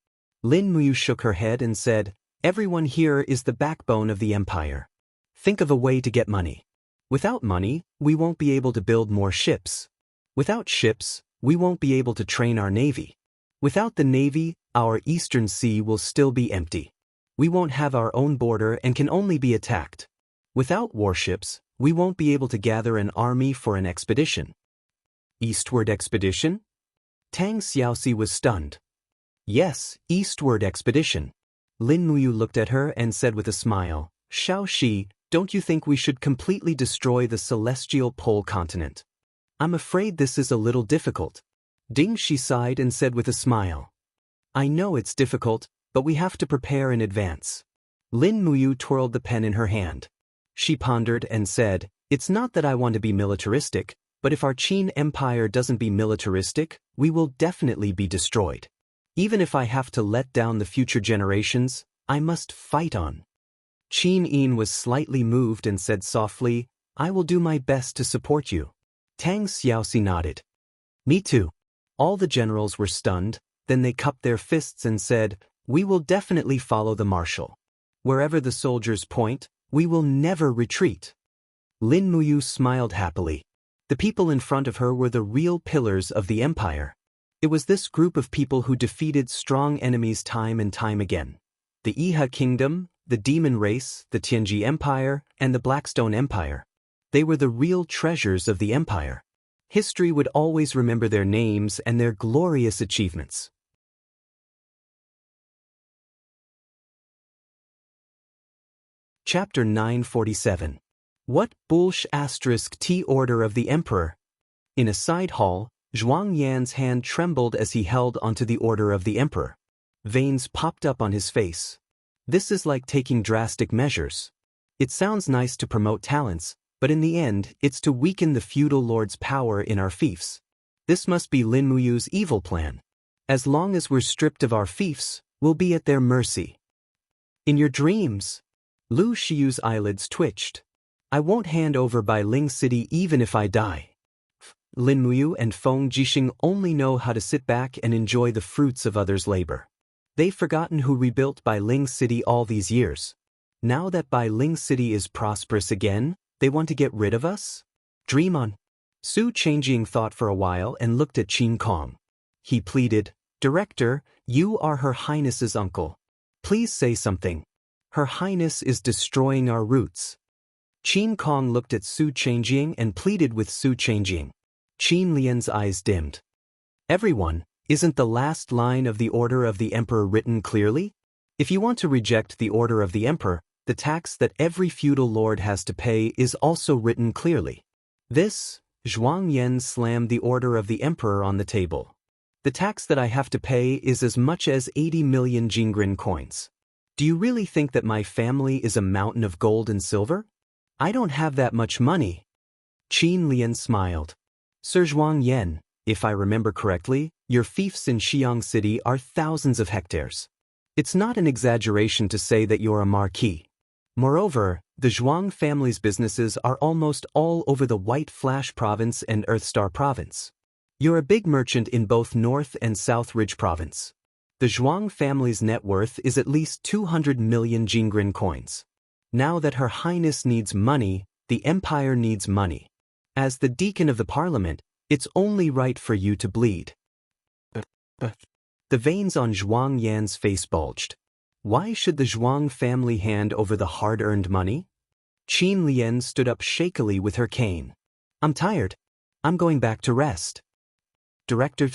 Lin Muyu shook her head and said, everyone here is the backbone of the empire. Think of a way to get money. Without money, we won't be able to build more ships. Without ships, we won't be able to train our navy. Without the navy, our eastern sea will still be empty. We won't have our own border and can only be attacked. Without warships, we won't be able to gather an army for an expedition. Eastward expedition? Tang Xiaoxi was stunned. Yes, eastward expedition. Lin Muyu looked at her and said with a smile, Xiaoxi, don't you think we should completely destroy the celestial pole continent? I'm afraid this is a little difficult. Ding Shi sighed and said with a smile. I know it's difficult, but we have to prepare in advance. Lin Muyu twirled the pen in her hand. She pondered and said, It's not that I want to be militaristic, but if our Qin Empire doesn't be militaristic, we will definitely be destroyed. Even if I have to let down the future generations, I must fight on. Qin Yin was slightly moved and said softly, I will do my best to support you. Tang Xiaoxi nodded. Me too. All the generals were stunned, then they cupped their fists and said, We will definitely follow the marshal. Wherever the soldiers point, we will never retreat. Lin Muyu smiled happily. The people in front of her were the real pillars of the empire. It was this group of people who defeated strong enemies time and time again. The Iha Kingdom, the Demon Race, the Tianji Empire, and the Blackstone Empire. They were the real treasures of the empire. History would always remember their names and their glorious achievements. Chapter 947. What *T Order of the Emperor? In a side hall, Zhuang Yan's hand trembled as he held onto the Order of the Emperor. Veins popped up on his face. This is like taking drastic measures. It sounds nice to promote talents, but in the end, it's to weaken the feudal lord's power in our fiefs. This must be Lin Muyu's evil plan. As long as we're stripped of our fiefs, we'll be at their mercy. In your dreams, Lu Shiyu's eyelids twitched. I won't hand over Bai Ling City even if I die. Lin Muyu and Feng Jixing only know how to sit back and enjoy the fruits of others' labor. They've forgotten who rebuilt Bai Ling City all these years. Now that Bai Ling City is prosperous again, they want to get rid of us? Dream on. Su Changjing thought for a while and looked at Qin Kong. He pleaded, Director, you are Her Highness's uncle. Please say something. Her Highness is destroying our roots. Qin Kong looked at Su Changjing and pleaded with Su Changjing. Qin Lian's eyes dimmed. Everyone, isn't the last line of the Order of the Emperor written clearly? If you want to reject the Order of the Emperor, the tax that every feudal lord has to pay is also written clearly. Zhuang Yan slammed the Order of the Emperor on the table. The tax that I have to pay is as much as 80 million Jingren coins. Do you really think that my family is a mountain of gold and silver? I don't have that much money. Qin Lian smiled. Sir Zhuang Yan, if I remember correctly, your fiefs in Xiang City are thousands of hectares. It's not an exaggeration to say that you're a marquis. Moreover, the Zhuang family's businesses are almost all over the White Flash Province and Earthstar Province. You're a big merchant in both North and South Ridge Province. The Zhuang family's net worth is at least 200 million Jingren coins. Now that Her Highness needs money, the empire needs money. As the deacon of the parliament, it's only right for you to bleed. The veins on Zhuang Yan's face bulged. Why should the Zhuang family hand over the hard-earned money? Qin Lian stood up shakily with her cane. I'm tired. I'm going back to rest. Director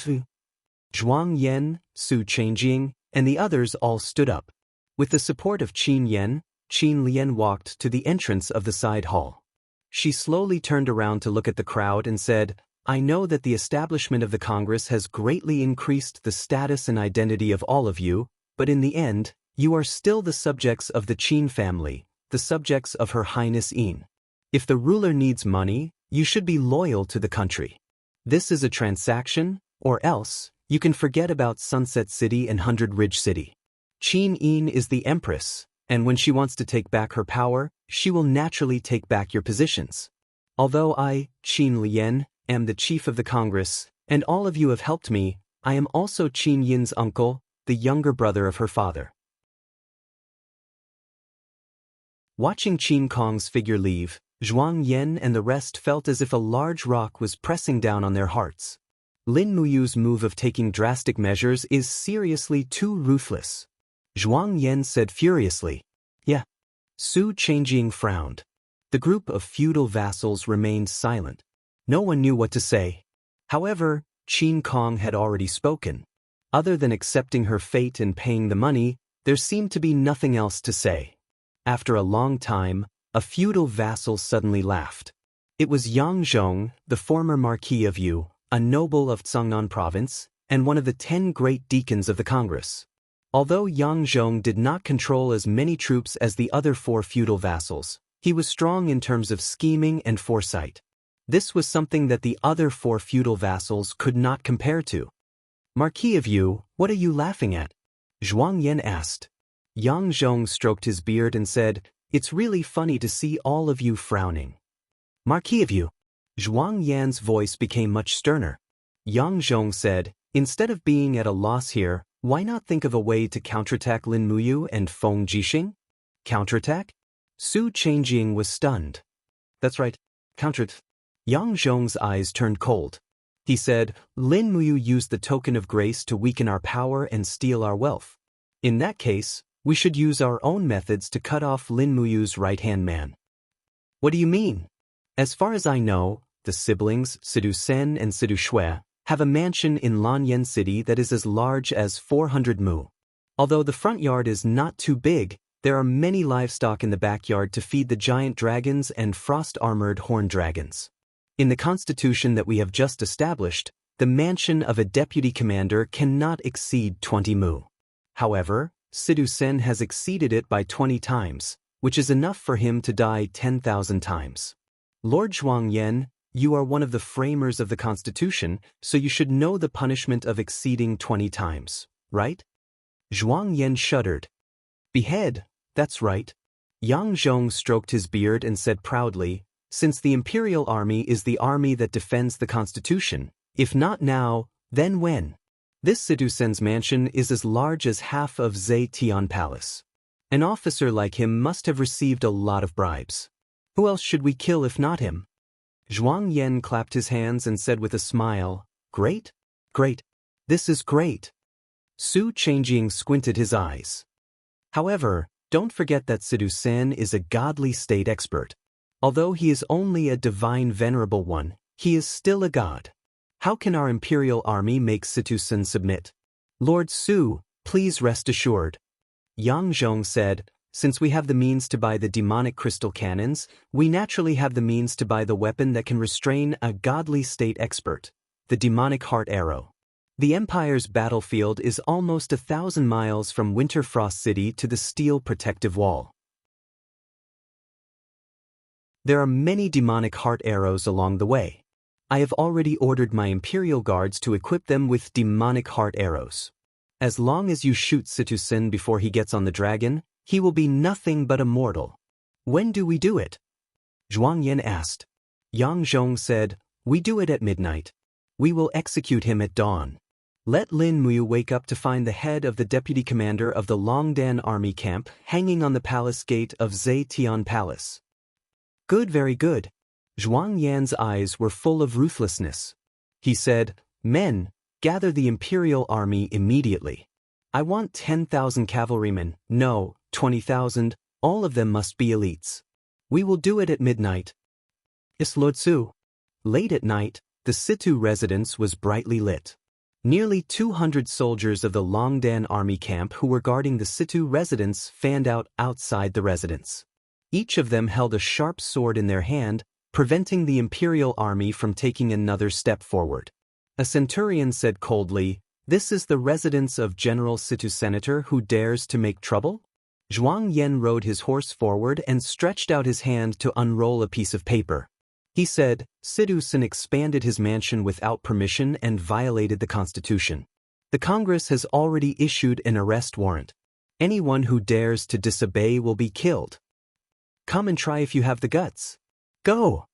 Zhuang Yan, Su Changjing, and the others all stood up. With the support of Qin Yan, Qin Lian walked to the entrance of the side hall. She slowly turned around to look at the crowd and said, I know that the establishment of the Congress has greatly increased the status and identity of all of you, but in the end, you are still the subjects of the Qin family, the subjects of Her Highness Yin. If the ruler needs money, you should be loyal to the country. This is a transaction, or else, you can forget about Sunset City and Hundred Ridge City. Qin Yin is the empress, and when she wants to take back her power, she will naturally take back your positions. Although I, Qin Lian, am the chief of the Congress, and all of you have helped me, I am also Qin Yin's uncle, the younger brother of her father. Watching Qin Kong's figure leave, Zhuang Yan and the rest felt as if a large rock was pressing down on their hearts. Lin Muyu's move of taking drastic measures is seriously too ruthless. Zhuang Yan said furiously. Yeah. Su Changjing frowned. The group of feudal vassals remained silent. No one knew what to say. However, Qin Kong had already spoken. Other than accepting her fate and paying the money, there seemed to be nothing else to say. After a long time, a feudal vassal suddenly laughed. It was Yang Zhong, the former Marquis of Yu, a noble of Zhangnan province, and one of the 10 great deacons of the Congress. Although Yang Zhong did not control as many troops as the other 4 feudal vassals, he was strong in terms of scheming and foresight. This was something that the other 4 feudal vassals could not compare to. Marquis of Yu, what are you laughing at? Zhuang Yan asked. Yang Zhong stroked his beard and said, It's really funny to see all of you frowning. Marquis of Yu. Zhuang Yan's voice became much sterner. Yang Zhong said, Instead of being at a loss here, why not think of a way to counterattack Lin Muyu and Feng Jixing? Counterattack? Su Changjing was stunned. That's right, counterattack. Yang Zhong's eyes turned cold. He said, Lin Muyu used the token of grace to weaken our power and steal our wealth. In that case, we should use our own methods to cut off Lin Muyu's right-hand man. What do you mean? As far as I know, the siblings, Sidu Sen and Sidu Shui, have a mansion in Lanyan City that is as large as 400 mu. Although the front yard is not too big, there are many livestock in the backyard to feed the giant dragons and frost-armored horned dragons. In the constitution that we have just established, the mansion of a deputy commander cannot exceed 20 mu. However, Sidu Sen has exceeded it by 20 times, which is enough for him to die 10,000 times. Lord Zhuang Yan, you are one of the framers of the Constitution, so you should know the punishment of exceeding 20 times, right? Zhuang Yan shuddered. Behead, that's right. Yang Zhong stroked his beard and said proudly, Since the Imperial Army is the army that defends the Constitution, if not now, then when? This Sidu Sen's mansion is as large as half of Zetian Palace. An officer like him must have received a lot of bribes. Who else should we kill if not him? Zhuang Yan clapped his hands and said with a smile, Great? Great. This is great. Su Changjing squinted his eyes. However, don't forget that Sidu Sen is a godly state expert. Although he is only a divine venerable one, he is still a god. How can our imperial army make Sidu Sen submit? Lord Su, please rest assured. Yang Zhong said, Since we have the means to buy the demonic crystal cannons, we naturally have the means to buy the weapon that can restrain a godly state expert, the demonic heart arrow. The Empire's battlefield is almost 1,000 miles from Winterfrost City to the steel protective wall. There are many demonic heart arrows along the way. I have already ordered my Imperial Guards to equip them with demonic heart arrows. As long as you shoot Sidu Sen before he gets on the dragon, he will be nothing but a mortal. When do we do it? Zhuang Yan asked. Yang Zhong said, We do it at midnight. We will execute him at dawn. Let Lin Muyu wake up to find the head of the deputy commander of the Longdan army camp hanging on the palace gate of Zetian Palace. Good, very good. Zhuang Yan's eyes were full of ruthlessness. He said, Men, gather the imperial army immediately. I want 10,000 cavalrymen, no, 20,000, all of them must be elites. We will do it at midnight. Yes, Lord Su. Late at night, the Situ residence was brightly lit. Nearly 200 soldiers of the Longdan army camp who were guarding the Situ residence fanned out outside the residence. Each of them held a sharp sword in their hand, preventing the imperial army from taking another step forward. A centurion said coldly, This is the residence of General Situ Senator who dares to make trouble? Zhuang Yan rode his horse forward and stretched out his hand to unroll a piece of paper. He said, Sidu Sen expanded his mansion without permission and violated the Constitution. The Congress has already issued an arrest warrant. Anyone who dares to disobey will be killed. Come and try if you have the guts. Go!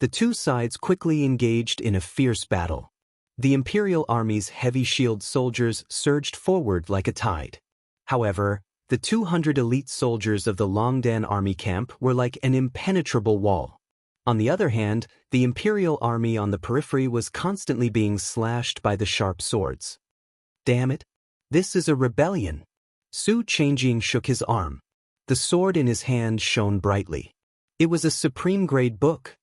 The two sides quickly engaged in a fierce battle. The Imperial Army's heavy shield soldiers surged forward like a tide. However, the 200 elite soldiers of the Longdan army camp were like an impenetrable wall. On the other hand, the Imperial Army on the periphery was constantly being slashed by the sharp swords. Damn it! This is a rebellion. Su Changjing shook his arm. The sword in his hand shone brightly. It was a supreme-grade book.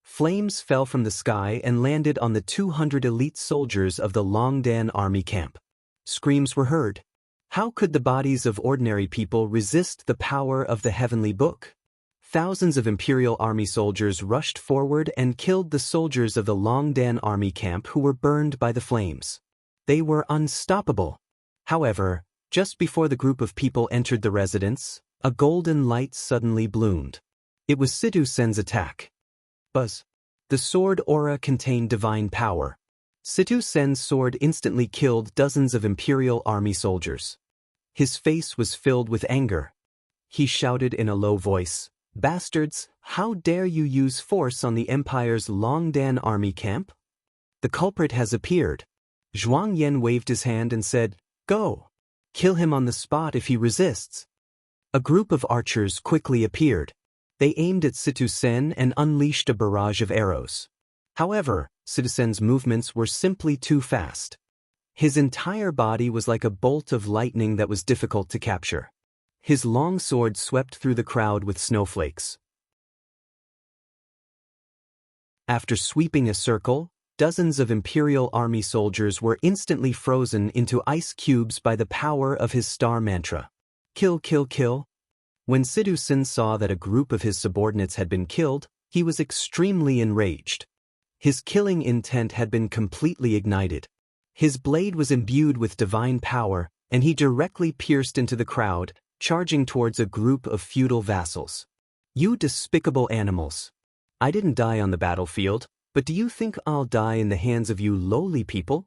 Flames fell from the sky and landed on the 200 elite soldiers of the Longdan army camp. Screams were heard. How could the bodies of ordinary people resist the power of the heavenly book? Thousands of Imperial Army soldiers rushed forward and killed the soldiers of the Longdan army camp who were burned by the flames. They were unstoppable. However, just before the group of people entered the residence, a golden light suddenly bloomed. It was Situ Sen's attack. Buzz. The sword aura contained divine power. Situ Sen's sword instantly killed dozens of Imperial Army soldiers. His face was filled with anger. He shouted in a low voice, "Bastards, how dare you use force on the Empire's Longdan army camp? The culprit has appeared." Zhuang Yan waved his hand and said, "Go. Kill him on the spot if he resists." A group of archers quickly appeared. They aimed at Situ Sen and unleashed a barrage of arrows. However, Situ Sen's movements were simply too fast. His entire body was like a bolt of lightning that was difficult to capture. His long sword swept through the crowd with snowflakes. After sweeping a circle, dozens of Imperial Army soldiers were instantly frozen into ice cubes by the power of his star mantra. Kill, kill, kill. When Situ Sen saw that a group of his subordinates had been killed, he was extremely enraged. His killing intent had been completely ignited. His blade was imbued with divine power, and he directly pierced into the crowd, charging towards a group of feudal vassals. "You despicable animals! I didn't die on the battlefield, but do you think I'll die in the hands of you lowly people?"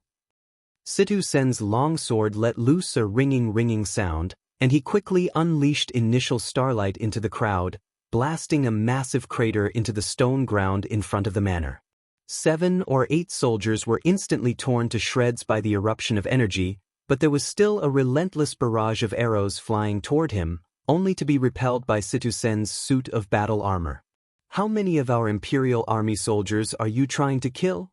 Situ Sen's long sword let loose a ringing sound, and he quickly unleashed initial starlight into the crowd, blasting a massive crater into the stone ground in front of the manor. 7 or 8 soldiers were instantly torn to shreds by the eruption of energy, but there was still a relentless barrage of arrows flying toward him, only to be repelled by Situ Sen's suit of battle armor. "How many of our Imperial Army soldiers are you trying to kill?"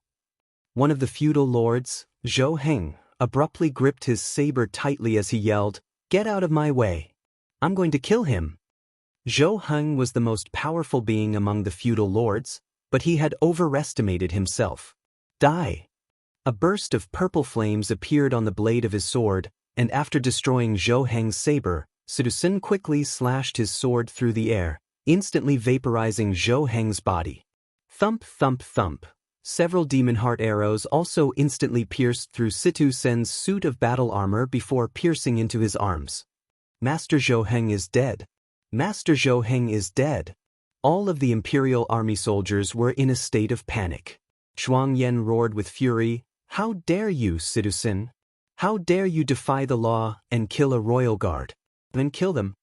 One of the feudal lords, Zhou Heng, abruptly gripped his saber tightly as he yelled, "Get out of my way! I'm going to kill him!" Zhou Heng was the most powerful being among the feudal lords, but he had overestimated himself. "Die!" A burst of purple flames appeared on the blade of his sword, and after destroying Zhou Heng's saber, Situ Sen quickly slashed his sword through the air, instantly vaporizing Zhou Heng's body. Thump, thump, thump. Several demon heart arrows also instantly pierced through Situ Sen's suit of battle armor before piercing into his arms. "Master Zhou Heng is dead. Master Zhou Heng is dead." All of the Imperial Army soldiers were in a state of panic. Zhuang Yan roared with fury, "How dare you, Situ Sen? How dare you defy the law and kill a royal guard? Then kill them."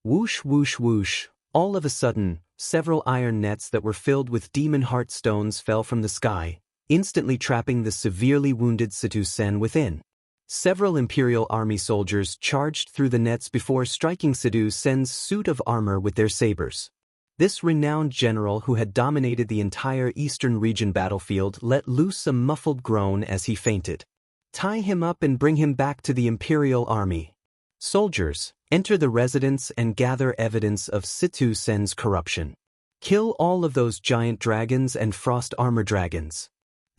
Whoosh, whoosh, whoosh. All of a sudden, several iron nets that were filled with demon heart stones fell from the sky, instantly trapping the severely wounded Situ Sen within. Several Imperial Army soldiers charged through the nets before striking Situ Sen's suit of armor with their sabers. This renowned general who had dominated the entire eastern region battlefield let loose a muffled groan as he fainted. "Tie him up and bring him back to the Imperial Army. Soldiers, enter the residence and gather evidence of Situ Sen's corruption. Kill all of those giant dragons and frost armor dragons."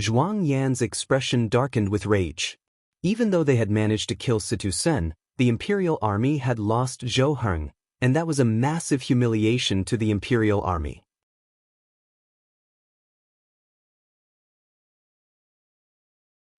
Zhuang Yan's expression darkened with rage. Even though they had managed to kill Situ Sen, the Imperial Army had lost Zhou Heng, and that was a massive humiliation to the Imperial Army.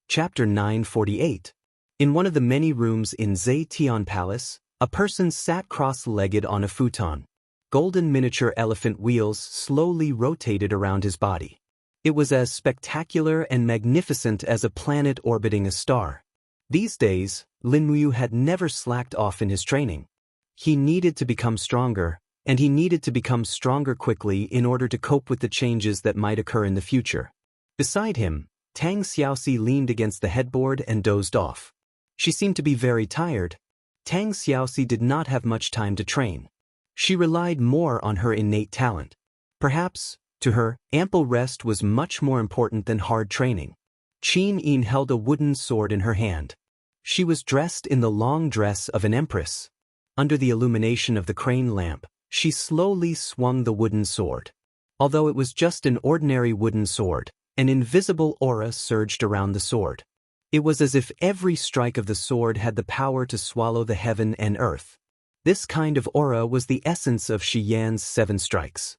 Chapter 948. In one of the many rooms in Zetian Palace, a person sat cross-legged on a futon. Golden miniature elephant wheels slowly rotated around his body. It was as spectacular and magnificent as a planet orbiting a star. These days, Lin Muyu had never slacked off in his training. He needed to become stronger, and he needed to become stronger quickly in order to cope with the changes that might occur in the future. Beside him, Tang Xiaoxi leaned against the headboard and dozed off. She seemed to be very tired. Tang Xiaoxi did not have much time to train. She relied more on her innate talent. Perhaps, to her, ample rest was much more important than hard training. Qin Yin held a wooden sword in her hand. She was dressed in the long dress of an empress. Under the illumination of the crane lamp, She slowly swung the wooden sword. Although it was just an ordinary wooden sword, an invisible aura surged around the sword. It was as if every strike of the sword had the power to swallow the heaven and earth. This kind of aura was the essence of Shi Yan's 7 strikes.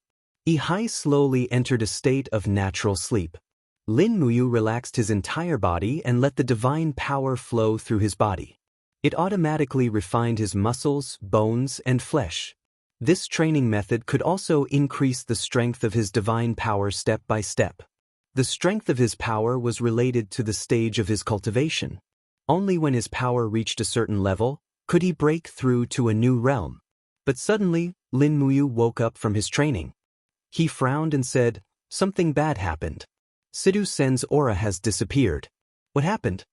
Hai slowly entered a state of natural sleep. Lin Muyu relaxed his entire body and let the divine power flow through his body. It automatically refined his muscles, bones, and flesh. This training method could also increase the strength of his divine power step by step. The strength of his power was related to the stage of his cultivation. Only when his power reached a certain level could he break through to a new realm. But suddenly, Lin Muyu woke up from his training. He frowned and said, "Something bad happened. Situ Sen's aura has disappeared." "What happened?"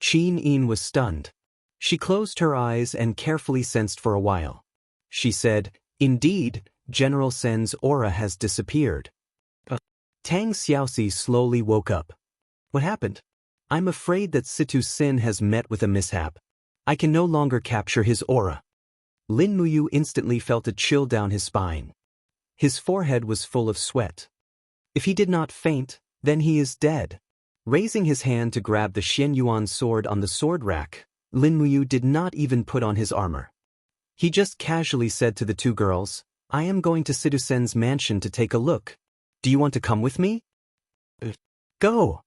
Qin Yin was stunned. She closed her eyes and carefully sensed for a while. She said, "Indeed, General Sen's aura has disappeared." Tang Xiaoxi slowly woke up. "What happened?" "I'm afraid that Situ Sen has met with a mishap. I can no longer capture his aura." Lin Muyu instantly felt a chill down his spine. His forehead was full of sweat. If he did not faint, then he is dead. Raising his hand to grab the Xianyuan sword on the sword rack, Lin Muyu did not even put on his armor. He just casually said to the 2 girls, "I am going to Situ Sen's mansion to take a look. Do you want to come with me?" "Go!"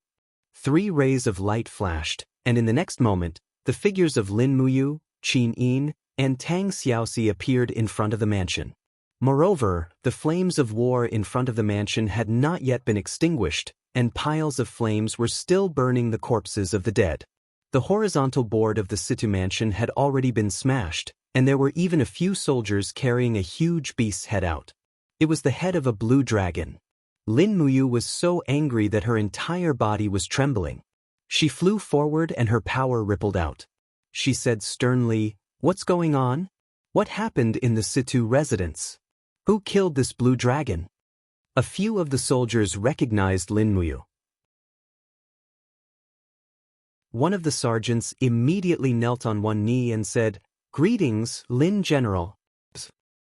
3 rays of light flashed, and in the next moment, the figures of Lin Muyu, Qin Yin, and Tang Xiaoxi appeared in front of the mansion. Moreover, the flames of war in front of the mansion had not yet been extinguished, and piles of flames were still burning the corpses of the dead. The horizontal board of the Situ mansion had already been smashed, and there were even a few soldiers carrying a huge beast's head out. It was the head of a blue dragon. Lin Muyu was so angry that her entire body was trembling. She flew forward and her power rippled out. She said sternly, "What's going on? What happened in the Situ residence? Who killed this blue dragon?" A few of the soldiers recognized Lin Muyu. One of the sergeants immediately knelt on one knee and said, "Greetings, Lin General.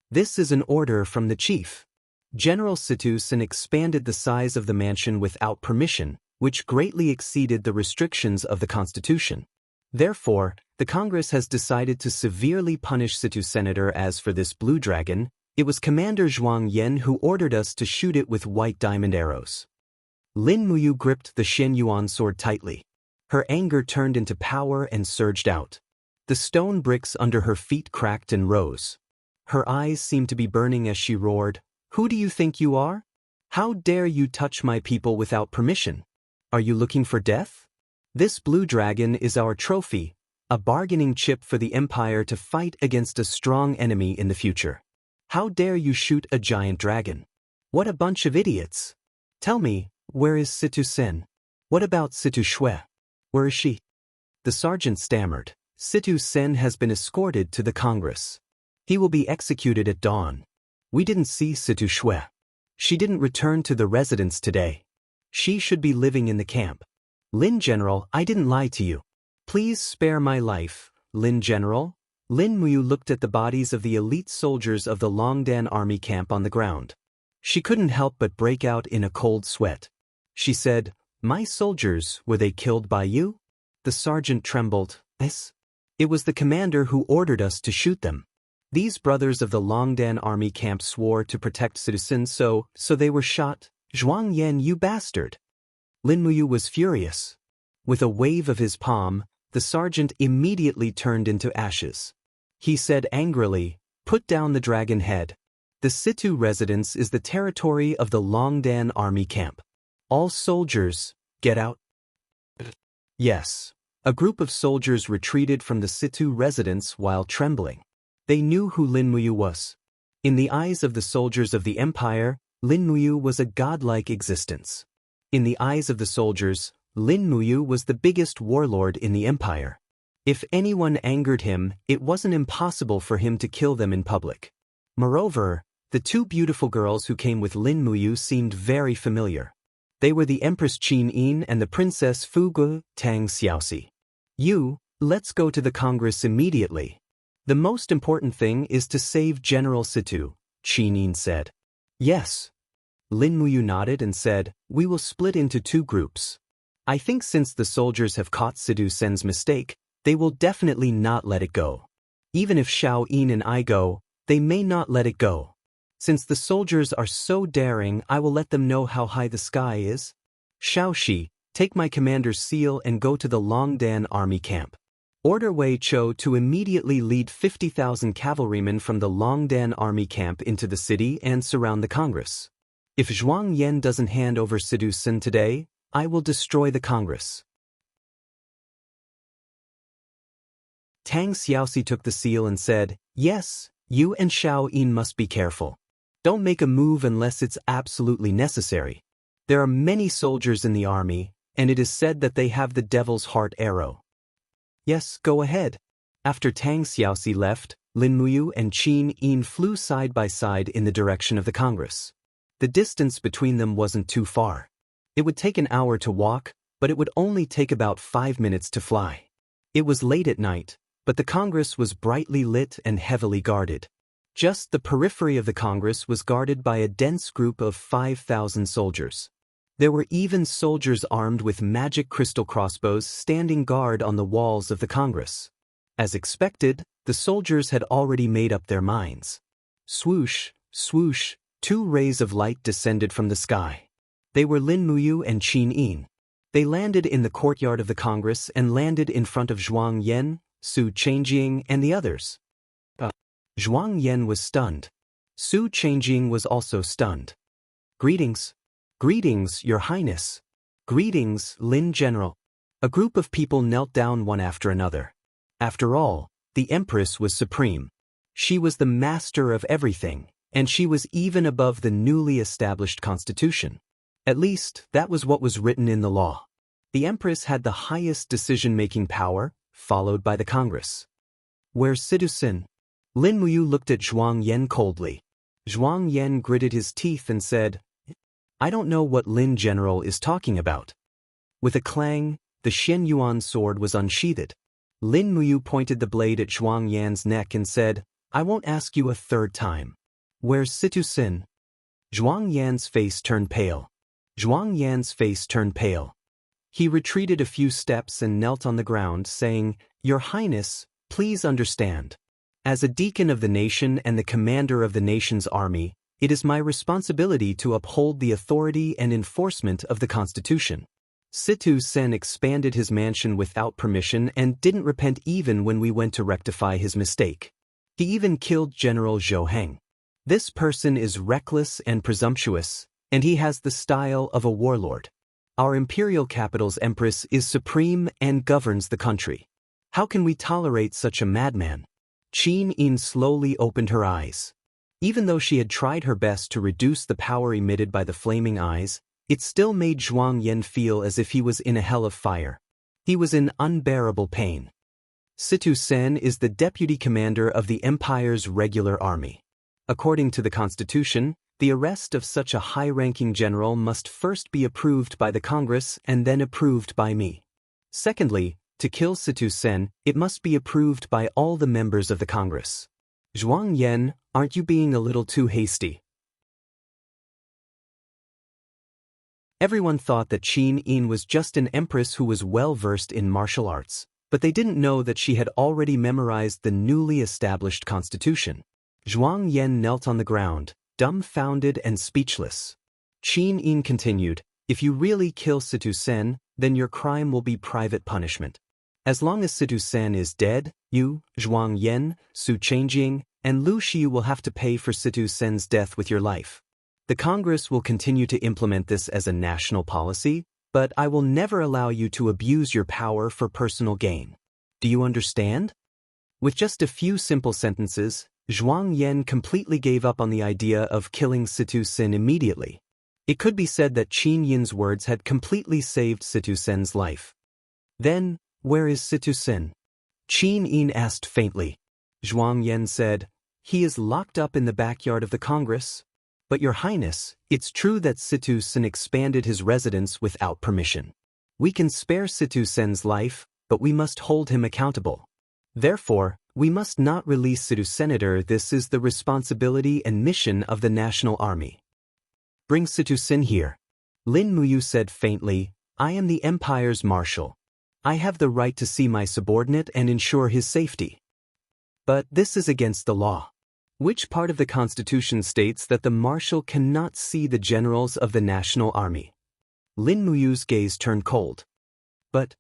This is an order from the chief." General Situ Sen expanded the size of the mansion without permission, which greatly exceeded the restrictions of the Constitution. Therefore, the Congress has decided to severely punish Situ Senator. As for this blue dragon, it was Commander Zhuang Yan who ordered us to shoot it with white diamond arrows. Lin Muyu gripped the Xianyuan sword tightly. Her anger turned into power and surged out. The stone bricks under her feet cracked and rose. Her eyes seemed to be burning as she roared, "Who do you think you are? How dare you touch my people without permission? Are you looking for death? This blue dragon is our trophy, a bargaining chip for the Empire to fight against a strong enemy in the future. How dare you shoot a giant dragon? What a bunch of idiots! Tell me, where is Situ Sen? What about Situ Shui? Where is she?" The sergeant stammered, "Situ Sen has been escorted to the Congress. He will be executed at dawn. We didn't see Situ Shui. She didn't return to the residence today. She should be living in the camp. Lin General, I didn't lie to you. Please spare my life, Lin General." Lin Muyu looked at the bodies of the elite soldiers of the Longdan army camp on the ground. She couldn't help but break out in a cold sweat. She said, "My soldiers, were they killed by you?" The sergeant trembled. "Yes. It was the commander who ordered us to shoot them. These brothers of the Longdan army camp swore to protect citizens, so they were shot. Zhuang Yan, you bastard." Lin Muyu was furious. With a wave of his palm, the sergeant immediately turned into ashes. He said angrily, "Put down the dragon head. The Situ residence is the territory of the Longdan army camp. All soldiers, get out." Yes. A group of soldiers retreated from the Situ residence while trembling. They knew who Lin Muyu was. In the eyes of the soldiers of the Empire, Lin Muyu was a godlike existence. In the eyes of the soldiers, Lin Muyu was the biggest warlord in the Empire. If anyone angered him, it wasn't impossible for him to kill them in public. Moreover, the 2 beautiful girls who came with Lin Muyu seemed very familiar. They were the Empress Qin Yin and the Princess Fugu Tang Xiaoxi. Let's go to the Congress immediately. The most important thing is to save General Situ," Qin Yin said. Yes. Lin Muyu nodded and said, we will split into 2 groups. I think since the soldiers have caught Situ Sen's mistake, they will definitely not let it go. Even if Xiao Yin and I go, they may not let it go. Since the soldiers are so daring, I will let them know how high the sky is. Xiao Shi, take my commander's seal and go to the Longdan army camp. Order Wei Chou to immediately lead 50,000 cavalrymen from the Longdan army camp into the city and surround the Congress. If Zhuang Yan doesn't hand over Situ Sen today, I will destroy the Congress. Tang Xiaoxi took the seal and said, yes, you and Xiao Yin must be careful. Don't make a move unless it's absolutely necessary. There are many soldiers in the army, and it is said that they have the devil's heart arrow. Yes, go ahead. After Tang Xiaoxi left, Lin Muyu and Qin Yin flew side by side in the direction of the Congress. The distance between them wasn't too far. It would take an hour to walk, but it would only take about 5 minutes to fly. It was late at night, but the Congress was brightly lit and heavily guarded. Just the periphery of the Congress was guarded by a dense group of 5,000 soldiers. There were even soldiers armed with magic crystal crossbows standing guard on the walls of the Congress. As expected, the soldiers had already made up their minds. Swoosh, swoosh, 2 rays of light descended from the sky. They were Lin Muyu and Qin Yin. They landed in the courtyard of the Congress and landed in front of Zhuang Yan, Su Changjing, and the others. Zhuang Yan was stunned. Su Changjing was also stunned. Greetings. Greetings, Your Highness. Greetings, Lin General. A group of people knelt down one after another. After all, the Empress was supreme. She was the master of everything, and she was even above the newly established constitution. At least, that was what was written in the law. The Empress had the highest decision-making power, followed by the Congress. Where's Situ Sen? Lin Muyu looked at Zhuang Yan coldly. Zhuang Yan gritted his teeth and said, I don't know what Lin General is talking about. With a clang, the Shen Yuan sword was unsheathed. Lin Muyu pointed the blade at Zhuang Yan's neck and said, I won't ask you a 3rd time. Where's Situ Sen? Zhuang Yan's face turned pale. Zhuang Yan's face turned pale. He retreated a few steps and knelt on the ground, saying, Your Highness, please understand. As a deacon of the nation and the commander of the nation's army, it is my responsibility to uphold the authority and enforcement of the Constitution. Situ Sen expanded his mansion without permission and didn't repent even when we went to rectify his mistake. He even killed General Zhou Heng. This person is reckless and presumptuous, and he has the style of a warlord. Our imperial capital's empress is supreme and governs the country. How can we tolerate such a madman? Qin Yin slowly opened her eyes. Even though she had tried her best to reduce the power emitted by the flaming eyes, it still made Zhuang Yan feel as if he was in a hell of fire. He was in unbearable pain. Situ Sen is the deputy commander of the empire's regular army. According to the constitution, the arrest of such a high-ranking general must first be approved by the Congress and then approved by me. Secondly, to kill Situ Sen, it must be approved by all the members of the Congress. Zhuang Yan, aren't you being a little too hasty? Everyone thought that Qin Yin was just an empress who was well-versed in martial arts, but they didn't know that she had already memorized the newly established constitution. Zhuang Yan knelt on the ground, dumbfounded and speechless. Qin Yin continued, if you really kill Situ Sen, then your crime will be private punishment. As long as Situ Sen is dead, you, Zhuang Yan, Su Changjing, and Lu Xiu will have to pay for Situ Sen's death with your life. The Congress will continue to implement this as a national policy, but I will never allow you to abuse your power for personal gain. Do you understand? With just a few simple sentences, Zhuang Yan completely gave up on the idea of killing Situ Sen immediately. It could be said that Qin Yin's words had completely saved Situ Sen's life. Then, where is Situ Sen? Qin Yin asked faintly. Zhuang Yan said, he is locked up in the backyard of the Congress. But Your Highness, it's true that Situ Sen expanded his residence without permission. We can spare Situ Sen's life, but we must hold him accountable. Therefore, We must not release Sidu Senator. This is the responsibility and mission of the National Army. Bring Situ Sin here. Lin Muyu said faintly, I am the Empire's marshal. I have the right to see my subordinate and ensure his safety. But this is against the law. Which part of the Constitution states that the marshal cannot see the generals of the National Army? Lin Muyu's gaze turned cold. But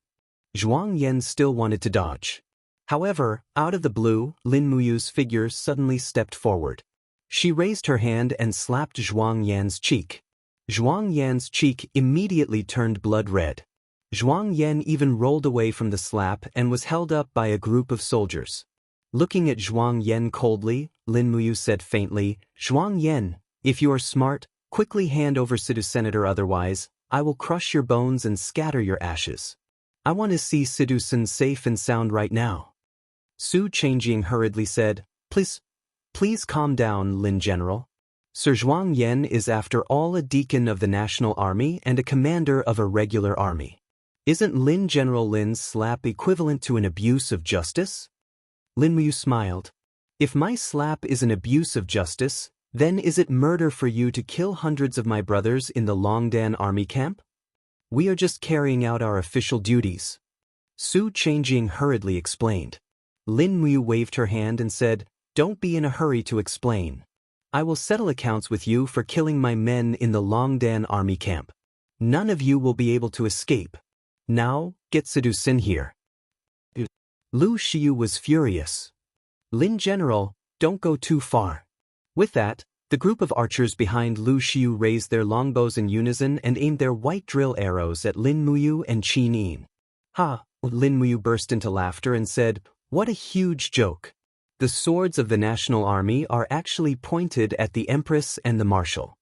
Zhuang Yan still wanted to dodge. However, out of the blue, Lin Muyu's figure suddenly stepped forward. She raised her hand and slapped Zhuang Yan's cheek. Zhuang Yan's cheek immediately turned blood red. Zhuang Yan even rolled away from the slap and was held up by a group of soldiers. Looking at Zhuang Yan coldly, Lin Muyu said faintly, Zhuang Yan, if you are smart, quickly hand over Sidu Senator, otherwise, I will crush your bones and scatter your ashes. I want to see Sidu Sin safe and sound right now. Su Changjing hurriedly said, Please calm down, Lin General. Sir Zhuang Yan is after all a deacon of the National Army and a commander of a regular army. Isn't Lin General Lin's slap equivalent to an abuse of justice? Lin Muyu smiled. If my slap is an abuse of justice, then is it murder for you to kill hundreds of my brothers in the Longdan army camp? We are just carrying out our official duties. Su Changjing hurriedly explained. Lin Muyu waved her hand and said, Don't be in a hurry to explain. I will settle accounts with you for killing my men in the Longdan army camp. None of you will be able to escape. Now, get Sidu Sin here. Lu Shiyu was furious. Lin General, don't go too far. With that, the group of archers behind Lu Shiyu raised their longbows in unison and aimed their white drill arrows at Lin Muyu and Qin Yin. Ha! Lin Muyu burst into laughter and said, What a huge joke. The swords of the National Army are actually pointed at the Empress and the Marshal.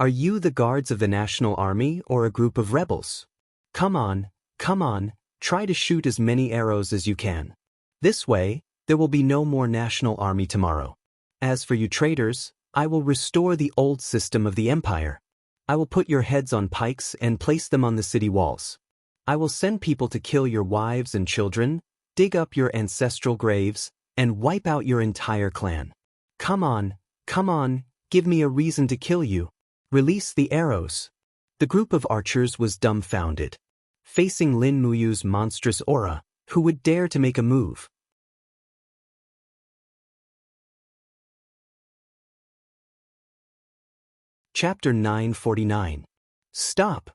Are you the guards of the National Army or a group of rebels? Come on, try to shoot as many arrows as you can. This way, there will be no more National Army tomorrow. As for you traitors, I will restore the old system of the Empire. I will put your heads on pikes and place them on the city walls. I will send people to kill your wives and children, dig up your ancestral graves, and wipe out your entire clan. Come on, give me a reason to kill you. Release the arrows. The group of archers was dumbfounded. Facing Lin Muyu's monstrous aura, who would dare to make a move? Chapter 949. Stop!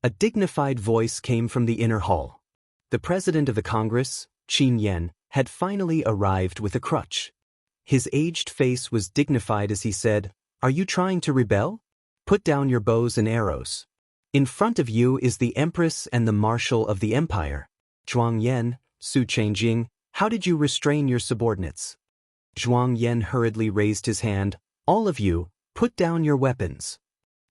A dignified voice came from the inner hall. The president of the Congress, Qin Yan, had finally arrived with a crutch. His aged face was dignified as he said, Are you trying to rebel? Put down your bows and arrows. In front of you is the Empress and the Marshal of the Empire. Zhuang Yan, Su Changjing, how did you restrain your subordinates? Zhuang Yan hurriedly raised his hand. All of you, put down your weapons.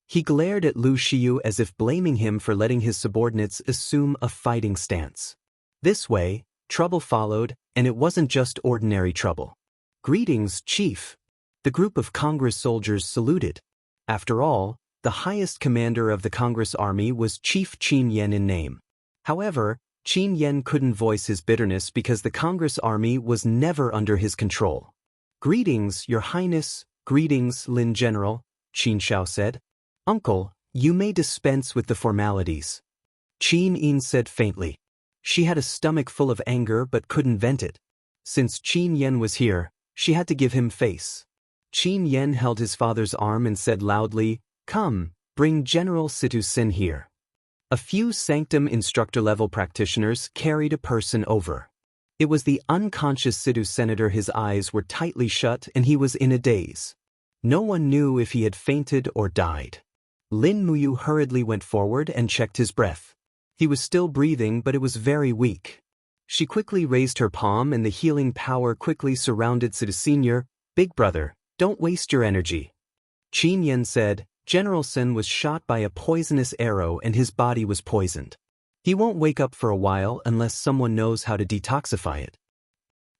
He glared at Lu Shiyu as if blaming him for letting his subordinates assume a fighting stance. This way, trouble followed, and it wasn't just ordinary trouble. Greetings, Chief. The group of Congress soldiers saluted. After all, the highest commander of the Congress Army was Chief Qin Yan in name. However, Qin Yan couldn't voice his bitterness because the Congress Army was never under his control. Greetings, Your Highness. Greetings, Lin General, Qin Shao said. Uncle, you may dispense with the formalities. Qin Yin said faintly. She had a stomach full of anger but couldn't vent it. Since Qin Yan was here, she had to give him face. Qin Yan held his father's arm and said loudly, Come, bring General Situ Sin here. A few Sanctum Instructor-level practitioners carried a person over. It was the unconscious Sidu Senator. His eyes were tightly shut and he was in a daze. No one knew if he had fainted or died. Lin Muyu hurriedly went forward and checked his breath. He was still breathing, but it was very weak. She quickly raised her palm and the healing power quickly surrounded Sidu Senior. Big brother, don't waste your energy. Qin Yan said, General Sin was shot by a poisonous arrow and his body was poisoned. He won't wake up for a while unless someone knows how to detoxify it.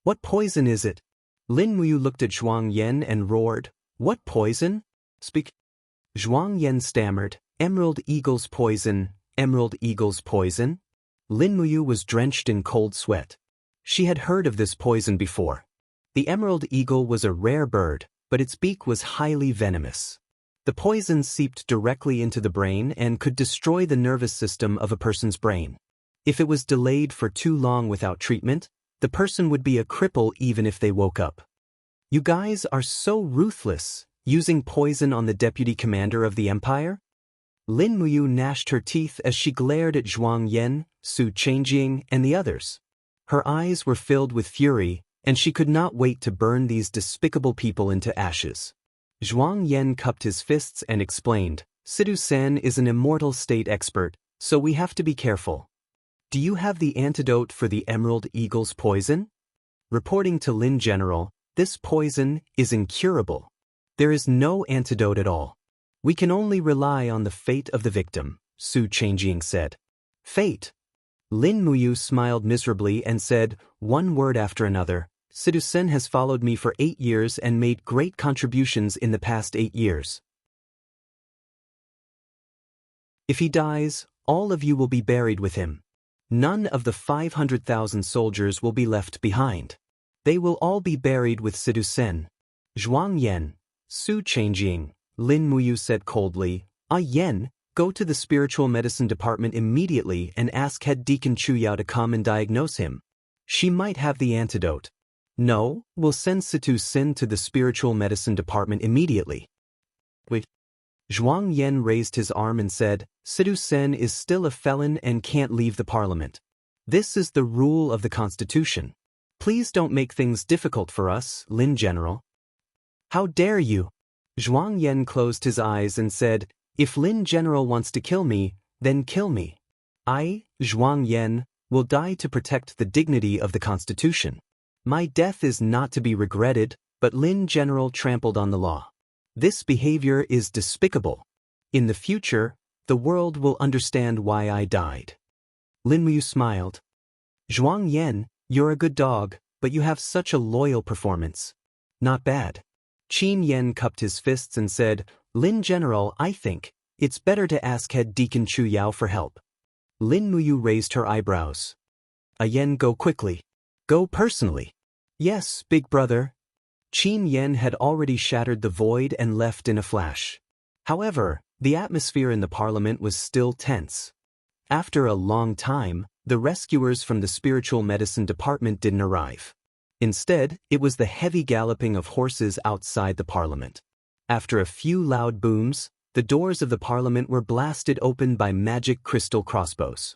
What poison is it? Lin Muyu looked at Zhuang Yan and roared, What poison? Speak. Zhuang Yan stammered, Emerald Eagle's poison, Emerald Eagle's poison? Lin Muyu was drenched in cold sweat. She had heard of this poison before. The emerald eagle was a rare bird, but its beak was highly venomous. The poison seeped directly into the brain and could destroy the nervous system of a person's brain. If it was delayed for too long without treatment, the person would be a cripple even if they woke up. You guys are so ruthless, using poison on the deputy commander of the empire? Lin Muyu gnashed her teeth as she glared at Zhuang Yan, Su Chengjing, and the others. Her eyes were filled with fury, and she could not wait to burn these despicable people into ashes. Zhuang Yan cupped his fists and explained, Sidu Sen is an immortal state expert, so we have to be careful. Do you have the antidote for the emerald eagle's poison? Reporting to Lin General, this poison is incurable. There is no antidote at all. We can only rely on the fate of the victim, Su Chengjing said. Fate? Lin Muyu smiled miserably and said, one word after another, Sidu Sen has followed me for 8 years and made great contributions in the past 8 years. If he dies, all of you will be buried with him. None of the 500,000 soldiers will be left behind. They will all be buried with Sidu Sen. Zhuang Yan, Su Chengjing, Lin Muyu said coldly, Yan, go to the spiritual medicine department immediately and ask head deacon Chu Yao to come and diagnose him. She might have the antidote. No, we'll send Situ Sin to the spiritual medicine department immediately. Wait. Zhuang Yan raised his arm and said, Situ Sen is still a felon and can't leave the parliament. This is the rule of the constitution. Please don't make things difficult for us, Lin General. How dare you? Zhuang Yan closed his eyes and said, if Lin General wants to kill me, then kill me. I, Zhuang Yan, will die to protect the dignity of the constitution. My death is not to be regretted, but Lin General trampled on the law. This behavior is despicable. In the future, the world will understand why I died. Lin Muyu smiled. Zhuang Yan, you're a good dog, but you have such a loyal performance. Not bad. Qin Yan cupped his fists and said, Lin General, I think it's better to ask head deacon Chu Yao for help. Lin Muyu raised her eyebrows. Yan, go quickly. Go personally. Yes, big brother. Qin Yan had already shattered the void and left in a flash. However, the atmosphere in the parliament was still tense. After a long time, the rescuers from the spiritual medicine department didn't arrive. Instead, it was the heavy galloping of horses outside the parliament. After a few loud booms, the doors of the parliament were blasted open by magic crystal crossbows.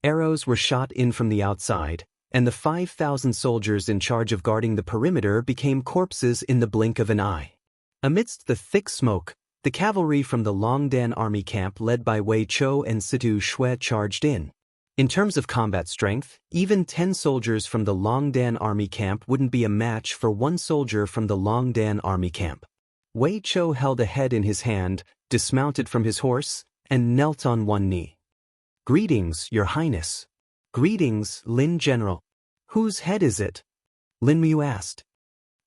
Arrows were shot in from the outside, and the 5,000 soldiers in charge of guarding the perimeter became corpses in the blink of an eye. Amidst the thick smoke, the cavalry from the Longdan army camp led by Wei Chou and Situ Shui charged in. In terms of combat strength, even 10 soldiers from the Longdan army camp wouldn't be a match for 1 soldier from the Longdan army camp. Wei Chou held a head in his hand, dismounted from his horse, and knelt on one knee. Greetings, Your Highness. Greetings, Lin General. Whose head is it? Lin Muyu asked.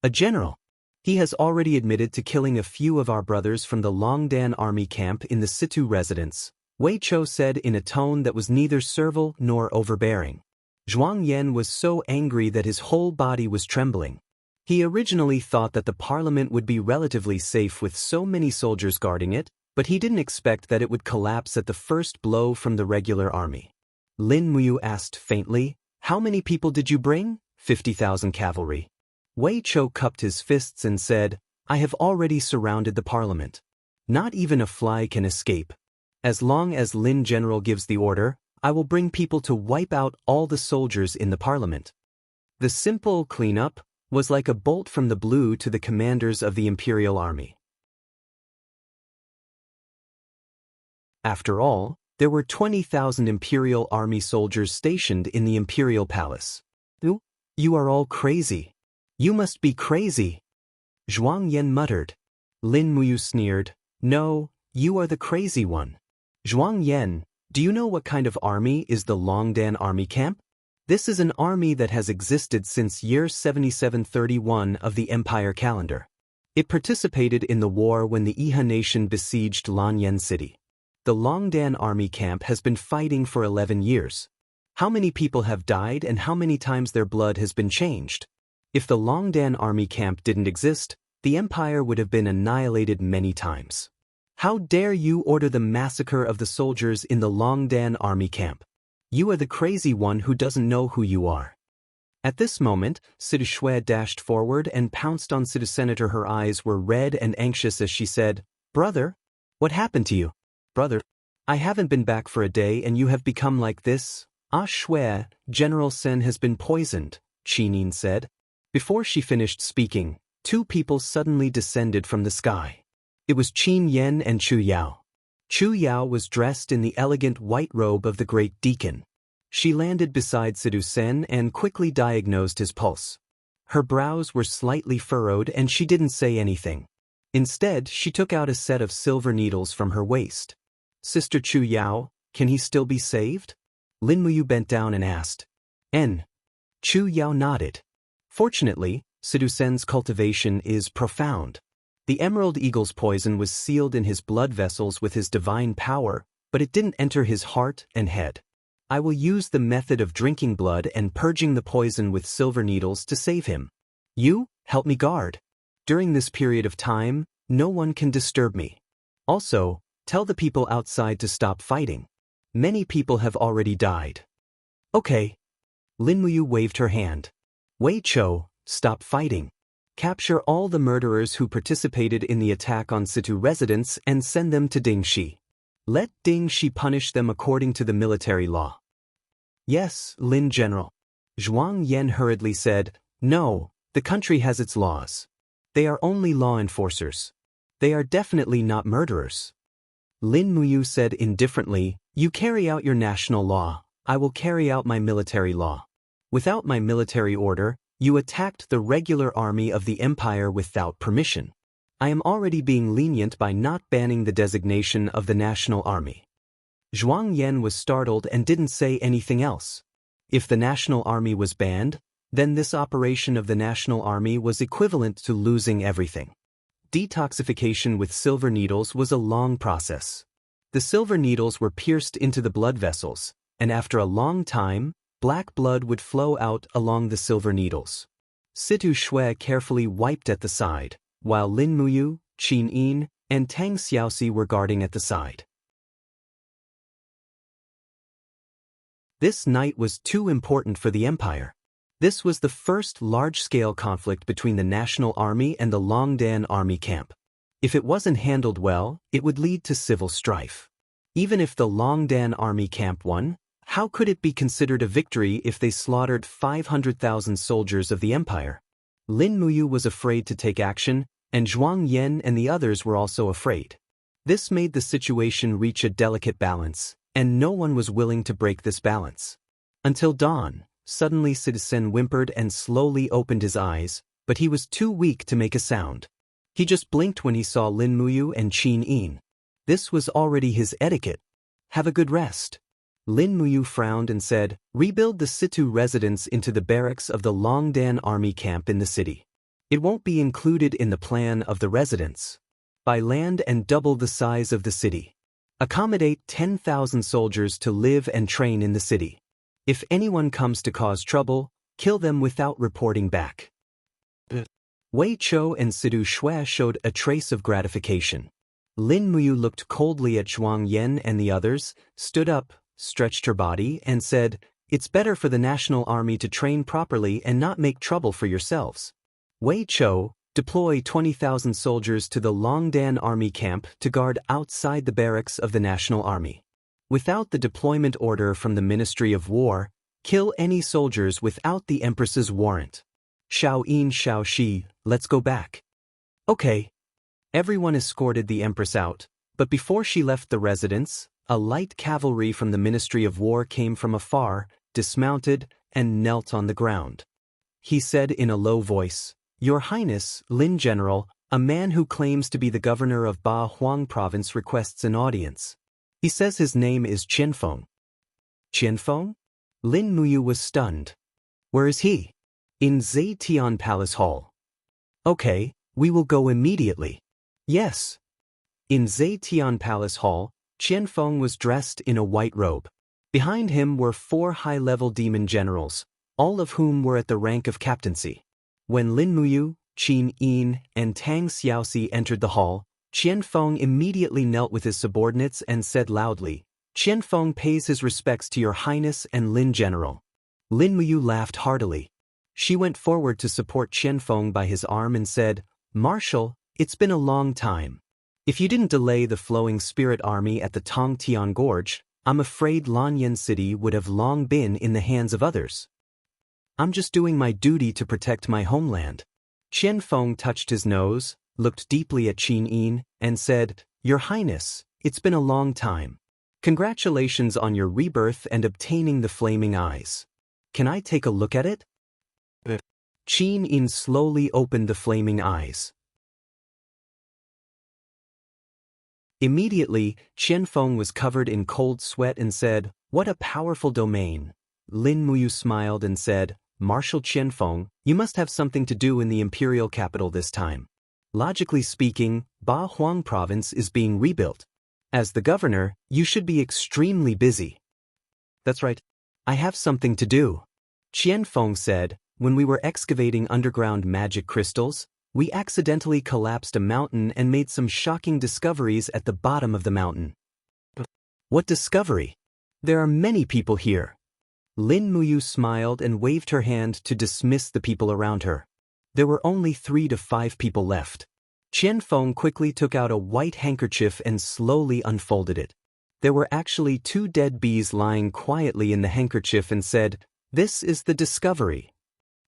A general. He has already admitted to killing a few of our brothers from the Longdan army camp in the Situ residence, Wei Chou said in a tone that was neither servile nor overbearing. Zhuang Yan was so angry that his whole body was trembling. He originally thought that the parliament would be relatively safe with so many soldiers guarding it, but he didn't expect that it would collapse at the first blow from the regular army. Lin Muyu asked faintly, how many people did you bring? 50,000 cavalry. Wei Chou cupped his fists and said, I have already surrounded the parliament. Not even a fly can escape. As long as Lin General gives the order, I will bring people to wipe out all the soldiers in the parliament. The simple cleanup was like a bolt from the blue to the commanders of the Imperial Army. After all, there were 20,000 Imperial Army soldiers stationed in the Imperial Palace. You are all crazy. You must be crazy. Zhuang Yan muttered. Lin Muyu sneered. No, you are the crazy one. Zhuang Yan, do you know what kind of army is the Longdan army camp? This is an army that has existed since year 7731 of the Empire calendar. It participated in the war when the Iha nation besieged Lanyan City. The Longdan army camp has been fighting for 11 years. How many people have died and how many times their blood has been changed? If the Longdan army camp didn't exist, the empire would have been annihilated many times. How dare you order the massacre of the soldiers in the Longdan army camp? You are the crazy one who doesn't know who you are. At this moment, Situ Shui dashed forward and pounced on Situ Senator. Her eyes were red and anxious as she said, "Brother, what happened to you?" "Brother, I haven't been back for a day and you have become like this." "Ah Shui, General Sen has been poisoned," Qinin said. Before she finished speaking, two people suddenly descended from the sky. It was Qin Yen and Chu Yao. Chu Yao was dressed in the elegant white robe of the great deacon. She landed beside Sidu Sen and quickly diagnosed his pulse. Her brows were slightly furrowed and she didn't say anything. Instead, she took out a set of silver needles from her waist. "Sister Chu Yao, can he still be saved?" Lin Muyu bent down and asked. Chu Yao nodded. Fortunately, Sidu Sen's cultivation is profound. The Emerald Eagle's poison was sealed in his blood vessels with his divine power, but it didn't enter his heart and head. I will use the method of drinking blood and purging the poison with silver needles to save him. You, help me guard. During this period of time, no one can disturb me. Also, tell the people outside to stop fighting. Many people have already died. Okay. Lin Muyu waved her hand. Wei Chou, stop fighting. Capture all the murderers who participated in the attack on Situ residents and send them to Dingxi. Let Dingxi punish them according to the military law. Yes, Lin General. Zhuang Yan hurriedly said, No, the country has its laws. They are only law enforcers. They are definitely not murderers. Lin Muyu said indifferently, You carry out your national law, I will carry out my military law. Without my military order, you attacked the regular army of the empire without permission. I am already being lenient by not banning the designation of the national army. Zhuang Yan was startled and didn't say anything else. If the national army was banned, then this operation of the national army was equivalent to losing everything. Detoxification with silver needles was a long process. The silver needles were pierced into the blood vessels, and after a long time, black blood would flow out along the silver needles. Situ Shui carefully wiped at the side, while Lin Muyu, Qin Yin, and Tang Xiaoxi were guarding at the side. This night was too important for the empire. This was the first large-scale conflict between the national army and the Longdan army camp. If it wasn't handled well, it would lead to civil strife. Even if the Longdan army camp won, how could it be considered a victory if they slaughtered 500,000 soldiers of the empire? Lin Muyu was afraid to take action, and Zhuang Yan and the others were also afraid. This made the situation reach a delicate balance, and no one was willing to break this balance. Until dawn, suddenly Citizen whimpered and slowly opened his eyes, but he was too weak to make a sound. He just blinked when he saw Lin Muyu and Qin Yin. This was already his etiquette. Have a good rest. Lin Muyu frowned and said, Rebuild the Situ residence into the barracks of the Longdan army camp in the city. It won't be included in the plan of the residence. Buy land and double the size of the city. Accommodate 10,000 soldiers to live and train in the city. If anyone comes to cause trouble, kill them without reporting back. Wei Chou and Sidu Shui showed a trace of gratification. Lin Muyu looked coldly at Zhuang Yan and the others, stood up, stretched her body, and said, It's better for the national army to train properly and not make trouble for yourselves. Wei Chou, deploy 20,000 soldiers to the Longdan army camp to guard outside the barracks of the national army. Without the deployment order from the Ministry of War, kill any soldiers without the Empress's warrant. Xiao Yin Xiao Shi, let's go back. Okay. Everyone escorted the Empress out, but before she left the residence, a light cavalry from the Ministry of War came from afar, dismounted, and knelt on the ground. He said in a low voice, Your Highness, Lin General, a man who claims to be the governor of Ba Huang Province requests an audience. He says his name is Qianfeng. Qianfeng? Lin Muyu was stunned. Where is he? In Zetian Palace Hall. Okay, we will go immediately. Yes. In Zetian Palace Hall, Qianfeng was dressed in a white robe. Behind him were 4 high-level demon generals, all of whom were at the rank of captaincy. When Lin Muyu, Qin Yin, and Tang Xiaoxi entered the hall, Qianfeng immediately knelt with his subordinates and said loudly, "Qianfeng pays his respects to your highness and Lin General." Lin Muyu laughed heartily. She went forward to support Qianfeng by his arm and said, "Marshal, it's been a long time. If you didn't delay the flowing spirit army at the Tongtian Gorge, I'm afraid Lanyan City would have long been in the hands of others. I'm just doing my duty to protect my homeland." Qianfeng touched his nose, looked deeply at Qin Yin, and said, "Your Highness, it's been a long time. Congratulations on your rebirth and obtaining the flaming eyes. Can I take a look at it?" Qin Yin slowly opened the flaming eyes. Immediately, Qianfeng was covered in cold sweat and said, "What a powerful domain." Lin Muyu smiled and said, "Marshal Qianfeng, you must have something to do in the imperial capital this time. Logically speaking, Ba Huang province is being rebuilt. As the governor, you should be extremely busy." "That's right. I have something to do," Qianfeng said. "When we were excavating underground magic crystals, we accidentally collapsed a mountain and made some shocking discoveries at the bottom of the mountain." "What discovery? There are many people here." Lin Muyu smiled and waved her hand to dismiss the people around her. There were only 3 to 5 people left. Qianfeng quickly took out a white handkerchief and slowly unfolded it. There were actually 2 dead bees lying quietly in the handkerchief and said, "This is the discovery."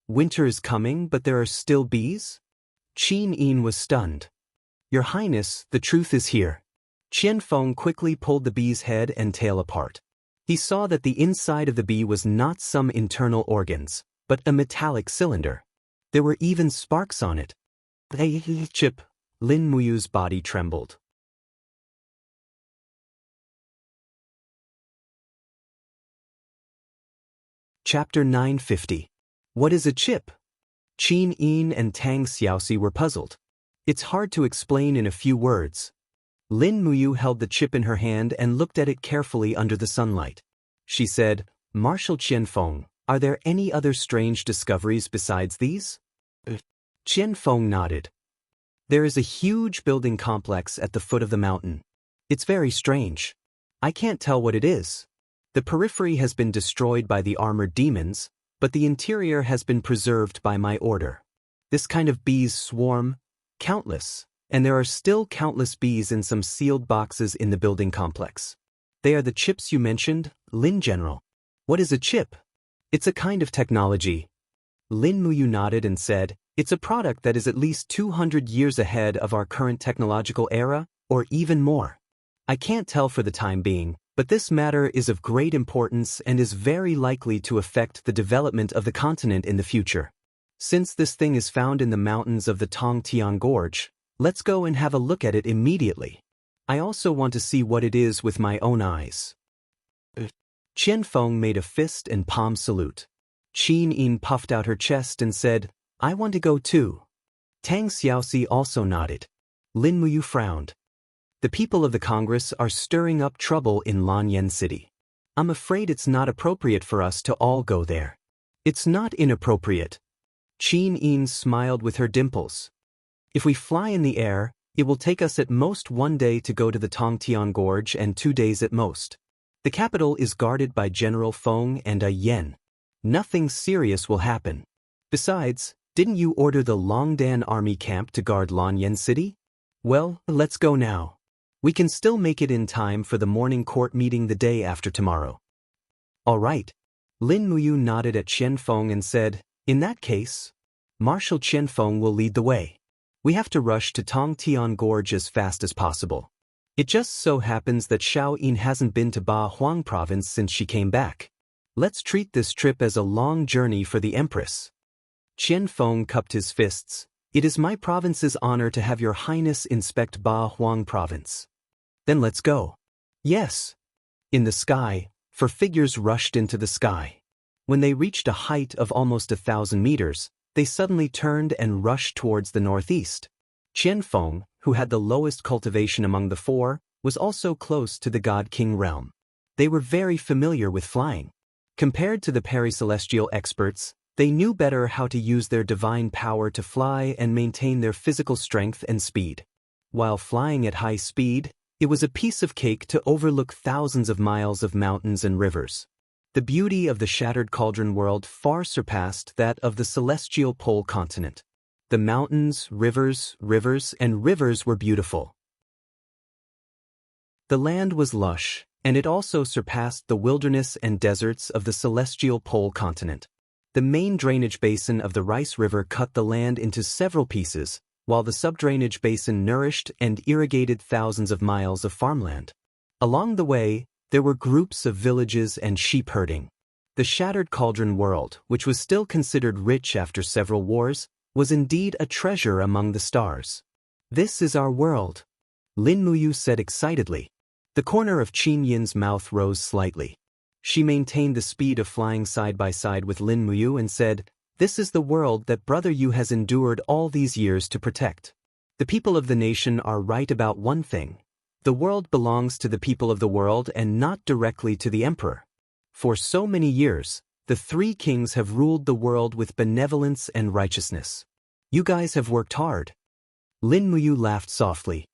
"Winter is coming, but there are still bees?" Qin Yin was stunned. "Your Highness, the truth is here." Qianfeng quickly pulled the bee's head and tail apart. He saw that the inside of the bee was not some internal organs, but a metallic cylinder. There were even sparks on it. Chip. Lin Muyu's body trembled. Chapter 950. What is a chip? Qin Yin and Tang Xiaoxi were puzzled. It's hard to explain in a few words. Lin Muyu held the chip in her hand and looked at it carefully under the sunlight. She said, "Marshal Qianfeng, are there any other strange discoveries besides these?" Qianfeng nodded. "There is a huge building complex at the foot of the mountain. It's very strange. I can't tell what it is. The periphery has been destroyed by the armored demons, but the interior has been preserved by my order. This kind of bees swarm, countless, and there are still countless bees in some sealed boxes in the building complex. They are the chips you mentioned, Lin General." "What is a chip?" "It's a kind of technology." Lin Muyu nodded and said, "It's a product that is at least 200 years ahead of our current technological era, or even more. I can't tell for the time being, but this matter is of great importance and is very likely to affect the development of the continent in the future. Since this thing is found in the mountains of the Tongtian Gorge, let's go and have a look at it immediately. I also want to see what it is with my own eyes." Qianfeng made a fist and palm salute. Qin Yin puffed out her chest and said, "I want to go too." Tang Xiaoxi also nodded. Lin Muyu frowned. "The people of the Congress are stirring up trouble in Lanyan City. I'm afraid it's not appropriate for us to all go there." "It's not inappropriate." Qin Yin smiled with her dimples. "If we fly in the air, it will take us at most 1 day to go to the Tongtian Gorge and 2 days at most. The capital is guarded by General Feng and a Yen. Nothing serious will happen. Besides, didn't you order the Longdan army camp to guard Lanyan City? Well, let's go now. We can still make it in time for the morning court meeting the day after tomorrow." "All right." Lin Muyu nodded at Qianfeng and said, "In that case, Marshal Qianfeng will lead the way. We have to rush to Tongtian Gorge as fast as possible. It just so happens that Xiao Yin hasn't been to Ba Huang province since she came back. Let's treat this trip as a long journey for the Empress." Qianfeng cupped his fists. "It is my province's honor to have your Highness inspect Ba Huang province." "Then let's go." "Yes." In the sky, 4 figures rushed into the sky. When they reached a height of almost 1,000 meters, they suddenly turned and rushed towards the northeast. Qianfeng, who had the lowest cultivation among the 4, was also close to the God King realm. They were very familiar with flying. Compared to the pericelestial experts, they knew better how to use their divine power to fly and maintain their physical strength and speed. While flying at high speed, it was a piece of cake to overlook thousands of miles of mountains and rivers. The beauty of the Shattered Cauldron world far surpassed that of the celestial pole continent. The mountains, rivers were beautiful. The land was lush, and it also surpassed the wilderness and deserts of the celestial pole continent. The main drainage basin of the Rice River cut the land into several pieces, while the subdrainage basin nourished and irrigated thousands of miles of farmland. Along the way, there were groups of villages and sheep herding. The Shattered Cauldron world, which was still considered rich after several wars, was indeed a treasure among the stars. "This is our world," Lin Muyu said excitedly. The corner of Qin Yin's mouth rose slightly. She maintained the speed of flying side by side with Lin Muyu and said, "This is the world that Brother Yu has endured all these years to protect. The people of the nation are right about one thing. The world belongs to the people of the world and not directly to the emperor. For so many years, the three kings have ruled the world with benevolence and righteousness. You guys have worked hard." Lin Muyu laughed softly.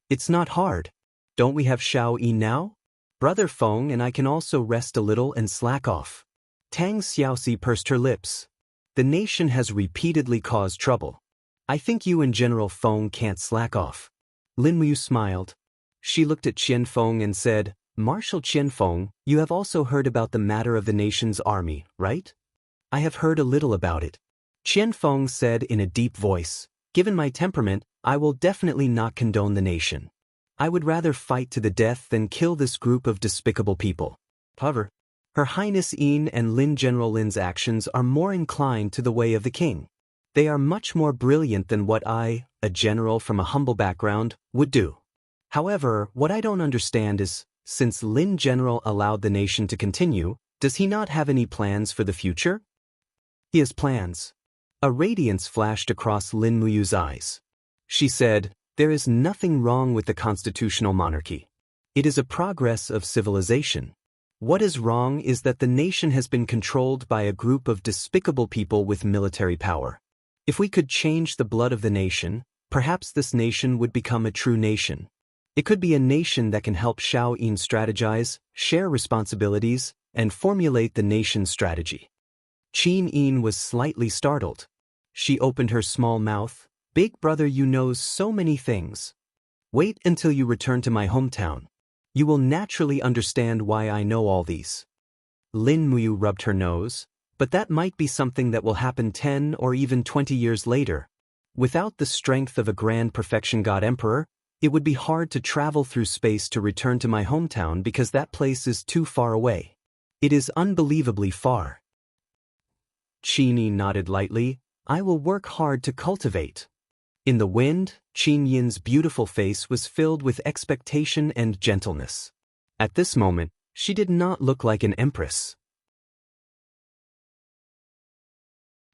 "It's not hard. Don't we have Shao Yi now? Brother Feng and I can also rest a little and slack off." Tang Xiaoxi pursed her lips. "The nation has repeatedly caused trouble. I think you and General Feng can't slack off." Lin Muyu smiled. She looked at Qian Feng and said, "Marshal Qian Feng, you have also heard about the matter of the nation's army, right?" "I have heard a little about it," Qian Feng said in a deep voice. "Given my temperament, I will definitely not condone the nation. I would rather fight to the death than kill this group of despicable people. However, Her Highness Yin and Lin General Lin's actions are more inclined to the way of the king. They are much more brilliant than what I, a general from a humble background, would do. However, what I don't understand is, since Lin General allowed the nation to continue, does he not have any plans for the future?" "He has plans." A radiance flashed across Lin Muyu's eyes. She said, "There is nothing wrong with the constitutional monarchy. It is a progress of civilization. What is wrong is that the nation has been controlled by a group of despicable people with military power. If we could change the blood of the nation, perhaps this nation would become a true nation. It could be a nation that can help Shao Yin strategize, share responsibilities, and formulate the nation's strategy." Qin Yin was slightly startled. She opened her small mouth. "Big brother, you knows so many things. Wait until you return to my hometown. You will naturally understand why I know all these." Lin Muyu rubbed her nose. "But that might be something that will happen 10 or even 20 years later. Without the strength of a grand perfection god emperor, it would be hard to travel through space to return to my hometown because that place is too far away. It is unbelievably far." Qin Yin nodded lightly. "I will work hard to cultivate." In the wind, Qin Yin's beautiful face was filled with expectation and gentleness. At this moment, she did not look like an empress.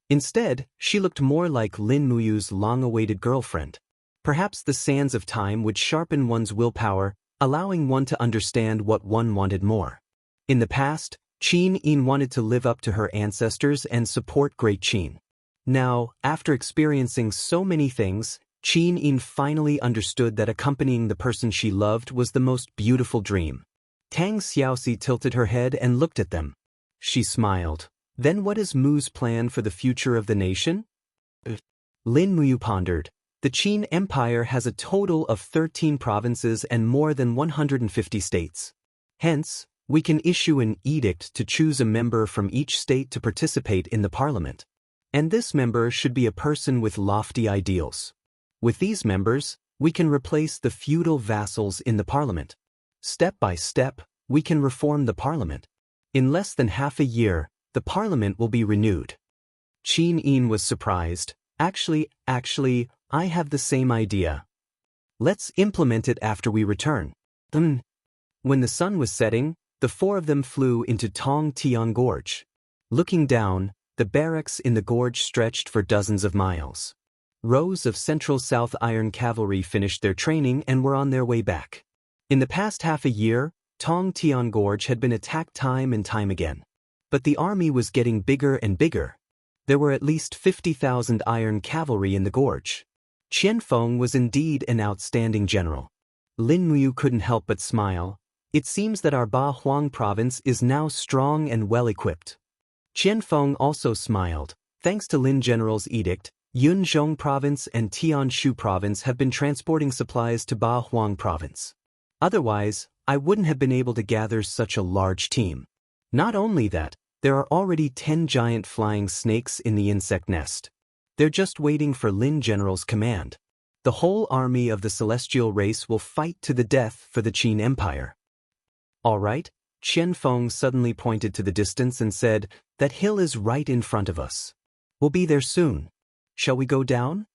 Instead, she looked more like Lin Muyu's long-awaited girlfriend. Perhaps the sands of time would sharpen one's willpower, allowing one to understand what one wanted more. In the past, Qin Yin wanted to live up to her ancestors and support Great Qin. Now, after experiencing so many things, Qin Yin finally understood that accompanying the person she loved was the most beautiful dream. Tang Xiaoxi tilted her head and looked at them. She smiled. "Then what is Mu's plan for the future of the nation?" Lin Muyu pondered. "The Qin Empire has a total of 13 provinces and more than 150 states. Hence, we can issue an edict to choose a member from each state to participate in the parliament. And this member should be a person with lofty ideals. With these members, we can replace the feudal vassals in the parliament. Step by step, we can reform the parliament. In less than half a year, the parliament will be renewed." Qin Yin was surprised. Actually, I have the same idea. Let's implement it after we return." When the sun was setting, the four of them flew into Tong Tian Gorge. Looking down, the barracks in the gorge stretched for dozens of miles. Rows of Central South Iron Cavalry finished their training and were on their way back. In the past half a year, Tong Tian Gorge had been attacked time and time again. But the army was getting bigger and bigger. There were at least 50,000 iron cavalry in the gorge. Qianfeng was indeed an outstanding general. Lin Muyu couldn't help but smile. It seems that our Ba Huang province is now strong and well-equipped. Qianfeng also smiled. Thanks to Lin General's edict, Yunzhong province and Tianshu province have been transporting supplies to Ba Huang province. Otherwise, I wouldn't have been able to gather such a large team. Not only that, there are already 10 giant flying snakes in the insect nest. They're just waiting for Lin General's command. The whole army of the celestial race will fight to the death for the Qin Empire. All right, Qianfeng suddenly pointed to the distance and said, "That hill is right in front of us. We'll be there soon. Shall we go down?"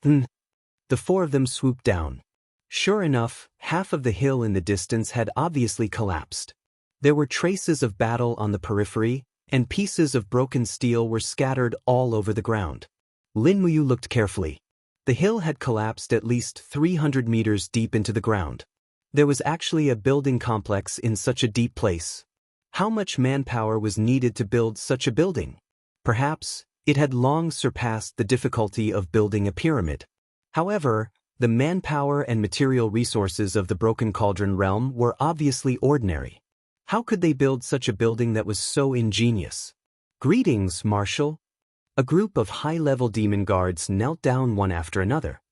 The four of them swooped down. Sure enough, half of the hill in the distance had obviously collapsed. There were traces of battle on the periphery, and pieces of broken steel were scattered all over the ground. Lin Muyu looked carefully. The hill had collapsed at least 300 meters deep into the ground. There was actually a building complex in such a deep place. How much manpower was needed to build such a building? Perhaps it had long surpassed the difficulty of building a pyramid. However, the manpower and material resources of the Broken Cauldron realm were obviously ordinary. How could they build such a building that was so ingenious? "Greetings, Marshal." A group of high-level demon guards knelt down one after another.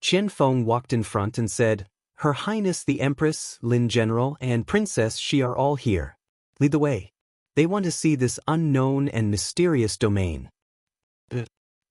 Qianfeng walked in front and said, "Her Highness the Empress, Lin General, and Princess She are all here. Lead the way. They want to see this unknown and mysterious domain."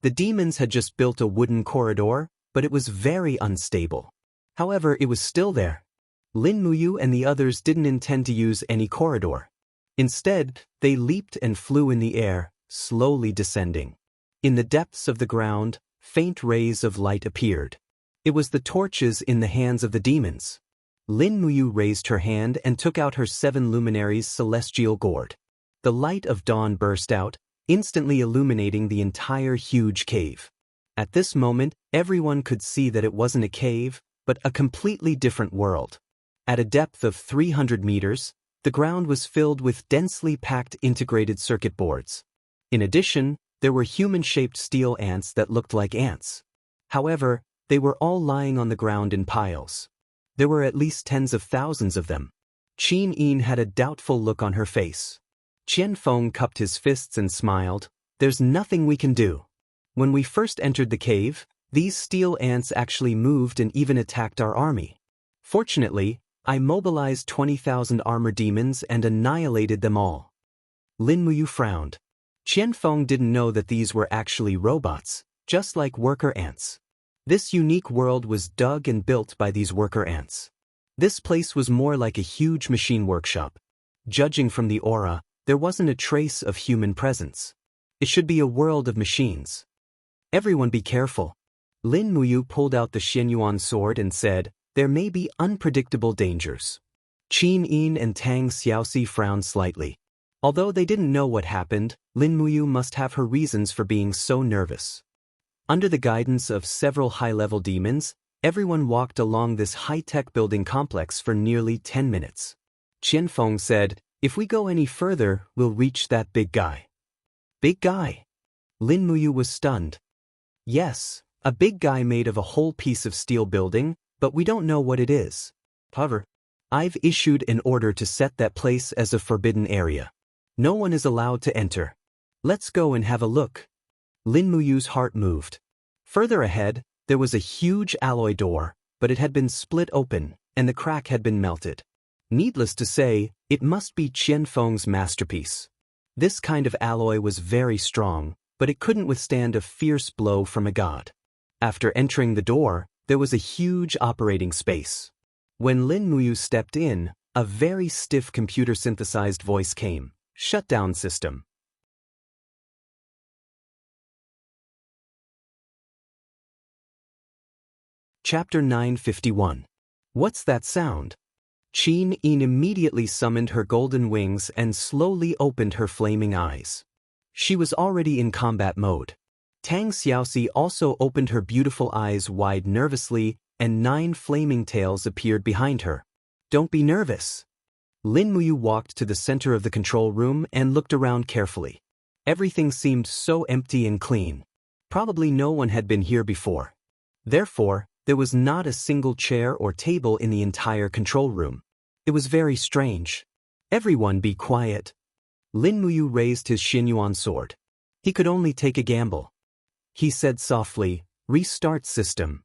The demons had just built a wooden corridor, but it was very unstable. However, it was still there. Lin Muyu and the others didn't intend to use any corridor. Instead, they leaped and flew in the air, slowly descending. In the depths of the ground, faint rays of light appeared. It was the torches in the hands of the demons. Lin Muyu raised her hand and took out her 7 luminaries' celestial gourd. The light of dawn burst out, instantly illuminating the entire huge cave. At this moment, everyone could see that it wasn't a cave, but a completely different world. At a depth of 300 meters, the ground was filled with densely packed integrated circuit boards. In addition, there were human-shaped steel ants that looked like ants. However, they were all lying on the ground in piles. There were at least tens of thousands of them. Qin Yin had a doubtful look on her face. Qianfeng cupped his fists and smiled. "There's nothing we can do. When we first entered the cave, these steel ants actually moved and even attacked our army. Fortunately, I mobilized 20,000 armor demons and annihilated them all." Lin Muyu frowned. Qianfeng didn't know that these were actually robots, just like worker ants. This unique world was dug and built by these worker ants. This place was more like a huge machine workshop. Judging from the aura, there wasn't a trace of human presence. It should be a world of machines. "Everyone be careful." Lin Muyu pulled out the Xianyuan sword and said, "There may be unpredictable dangers." Qin Yin and Tang Xiaoxi frowned slightly. Although they didn't know what happened, Lin Muyu must have her reasons for being so nervous. Under the guidance of several high-level demons, everyone walked along this high-tech building complex for nearly 10 minutes. Qianfeng said, "If we go any further, we'll reach that big guy." "Big guy?" Lin Muyu was stunned. "Yes, a big guy made of a whole piece of steel building, but we don't know what it is. However, I've issued an order to set that place as a forbidden area. No one is allowed to enter. Let's go and have a look." Lin Muyu's heart moved. Further ahead, there was a huge alloy door, but it had been split open, and the crack had been melted. Needless to say, it must be Qianfeng's masterpiece. This kind of alloy was very strong, but it couldn't withstand a fierce blow from a god. After entering the door, there was a huge operating space. When Lin Muyu stepped in, a very stiff computer-synthesized voice came. "Shutdown system." Chapter 951. What's that sound? Qin Yin immediately summoned her golden wings and slowly opened her flaming eyes. She was already in combat mode. Tang Xiaoxi also opened her beautiful eyes wide nervously, and 9 flaming tails appeared behind her. Don't be nervous. Lin Muyu walked to the center of the control room and looked around carefully. Everything seemed so empty and clean. Probably no one had been here before. Therefore, there was not a single chair or table in the entire control room. It was very strange. Everyone be quiet. Lin Muyu raised his Xinyuan sword. He could only take a gamble. He said softly, "Restart system."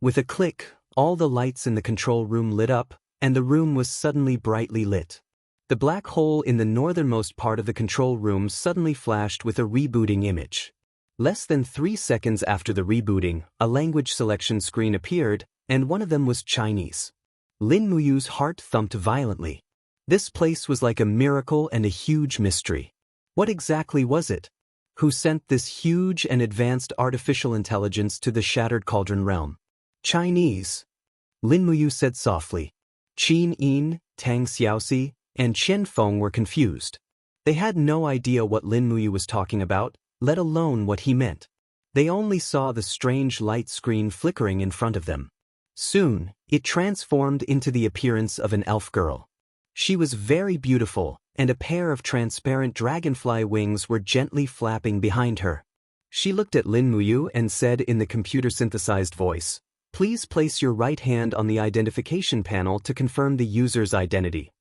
With a click, all the lights in the control room lit up, and the room was suddenly brightly lit. The black hole in the northernmost part of the control room suddenly flashed with a rebooting image. Less than 3 seconds after the rebooting, a language selection screen appeared, and one of them was Chinese. Lin Muyu's heart thumped violently. This place was like a miracle and a huge mystery. What exactly was it? Who sent this huge and advanced artificial intelligence to the Shattered Cauldron realm? Chinese. Lin Muyu said softly. Qin Yin, Tang Xiaoxi, and Qian Feng were confused. They had no idea what Lin Muyu was talking about, let alone what he meant. They only saw the strange light screen flickering in front of them. Soon, it transformed into the appearance of an elf girl. She was very beautiful, and a pair of transparent dragonfly wings were gently flapping behind her. She looked at Lin Muyu and said in the computer-synthesized voice, "Please place your right hand on the identification panel to confirm the user's identity."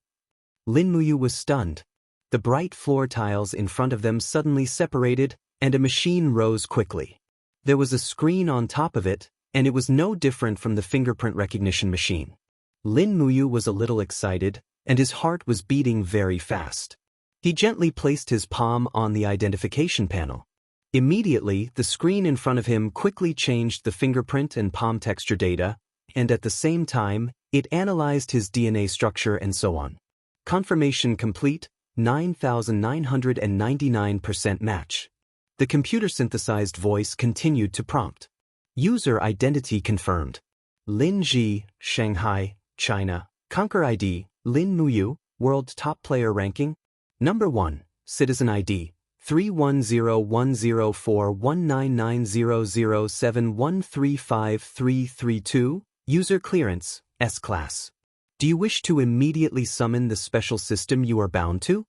Lin Muyu was stunned. The bright floor tiles in front of them suddenly separated, and a machine rose quickly. There was a screen on top of it, and it was no different from the fingerprint recognition machine. Lin Muyu was a little excited, and his heart was beating very fast. He gently placed his palm on the identification panel. Immediately, the screen in front of him quickly changed the fingerprint and palm texture data, and at the same time, it analyzed his DNA structure and so on. Confirmation complete, 9,999% match. The computer-synthesized voice continued to prompt. User identity confirmed. Lin Ji, Shanghai, China. Conquer ID, Lin Muyu, World Top Player Ranking. Number 1, Citizen ID, 3101041990071353332, User Clearance, S-Class. Do you wish to immediately summon the special system you are bound to?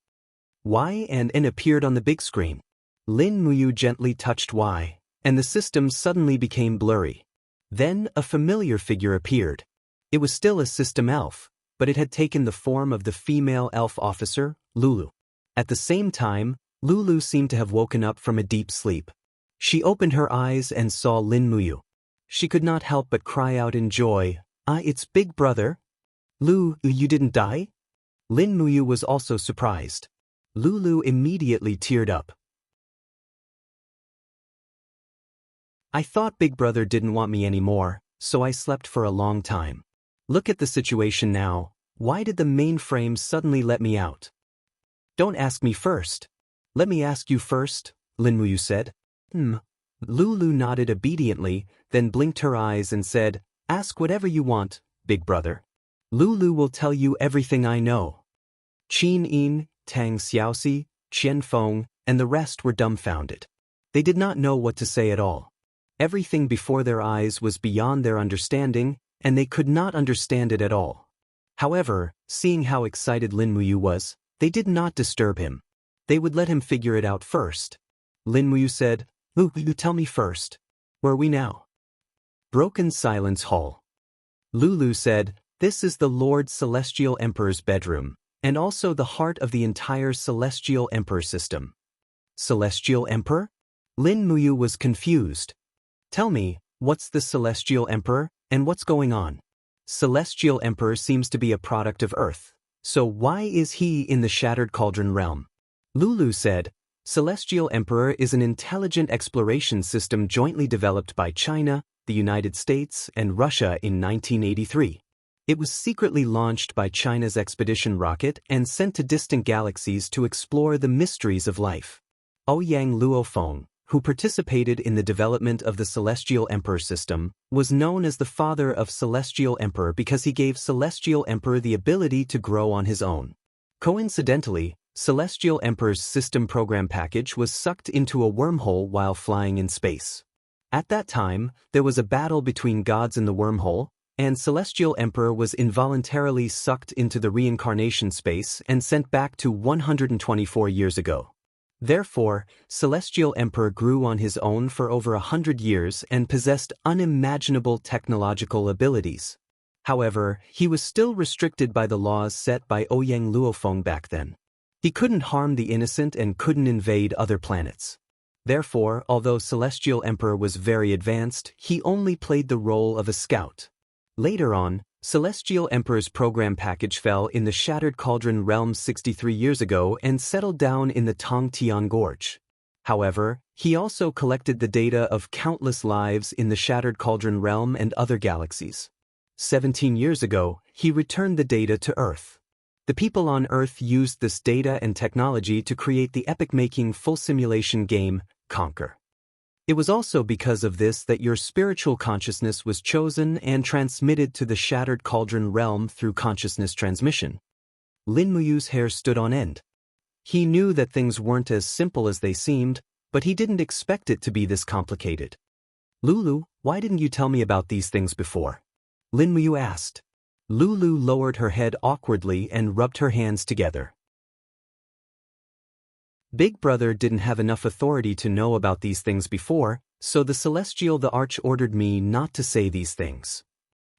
Y and N appeared on the big screen. Lin Muyu gently touched Y, and the system suddenly became blurry. Then a familiar figure appeared. It was still a system elf, but it had taken the form of the female elf officer, Lulu. At the same time, Lulu seemed to have woken up from a deep sleep. She opened her eyes and saw Lin Muyu. She could not help but cry out in joy, "Ah, it's Big Brother. Lu, you didn't die?" Lin Muyu was also surprised. Lulu immediately teared up. "I thought Big Brother didn't want me anymore, so I slept for a long time. Look at the situation now. Why did the mainframe suddenly let me out?" "Don't ask me first." "Let me ask you first," Lin Muyu said. Lulu nodded obediently, then blinked her eyes and said, "Ask whatever you want, Big Brother. Lulu will tell you everything I know." Qin Yin, Tang Xiaoxi, Qian Feng, and the rest were dumbfounded. They did not know what to say at all. Everything before their eyes was beyond their understanding, and they could not understand it at all. However, seeing how excited Lin Muyu was, they did not disturb him. They would let him figure it out first. Lin Muyu said, "Lu, you tell me first. Where are we now?" Broken Silence Hall. Lulu said, "This is the Lord Celestial Emperor's bedroom, and also the heart of the entire Celestial Emperor system." Celestial Emperor? Lin Muyu was confused. "Tell me, what's the Celestial Emperor, and what's going on?" Celestial Emperor seems to be a product of Earth, so why is he in the Shattered Cauldron realm? Lulu said, "Celestial Emperor is an intelligent exploration system jointly developed by China, the United States, and Russia in 1983. It was secretly launched by China's expedition rocket and sent to distant galaxies to explore the mysteries of life." Ouyang Luofeng, who participated in the development of the Celestial Emperor system, was known as the father of Celestial Emperor because he gave Celestial Emperor the ability to grow on his own. Coincidentally, Celestial Emperor's system program package was sucked into a wormhole while flying in space. At that time, there was a battle between gods in the wormhole, and Celestial Emperor was involuntarily sucked into the reincarnation space and sent back to 124 years ago. Therefore, Celestial Emperor grew on his own for over 100 years and possessed unimaginable technological abilities. However, he was still restricted by the laws set by Ouyang Luofeng back then. He couldn't harm the innocent and couldn't invade other planets. Therefore, although Celestial Emperor was very advanced, he only played the role of a scout. Later on, Celestial Emperor's program package fell in the Shattered Cauldron realm 63 years ago and settled down in the Tongtian Gorge. However, he also collected the data of countless lives in the Shattered Cauldron realm and other galaxies. 17 years ago, he returned the data to Earth. The people on Earth used this data and technology to create the epic-making full simulation game, Conquer. It was also because of this that your spiritual consciousness was chosen and transmitted to the Shattered Cauldron realm through consciousness transmission. Lin Muyu's hair stood on end. He knew that things weren't as simple as they seemed, but he didn't expect it to be this complicated. Lulu, why didn't you tell me about these things before? Lin Muyu asked. Lulu lowered her head awkwardly and rubbed her hands together. Big Brother didn't have enough authority to know about these things before, so the Celestial the Arch ordered me not to say these things.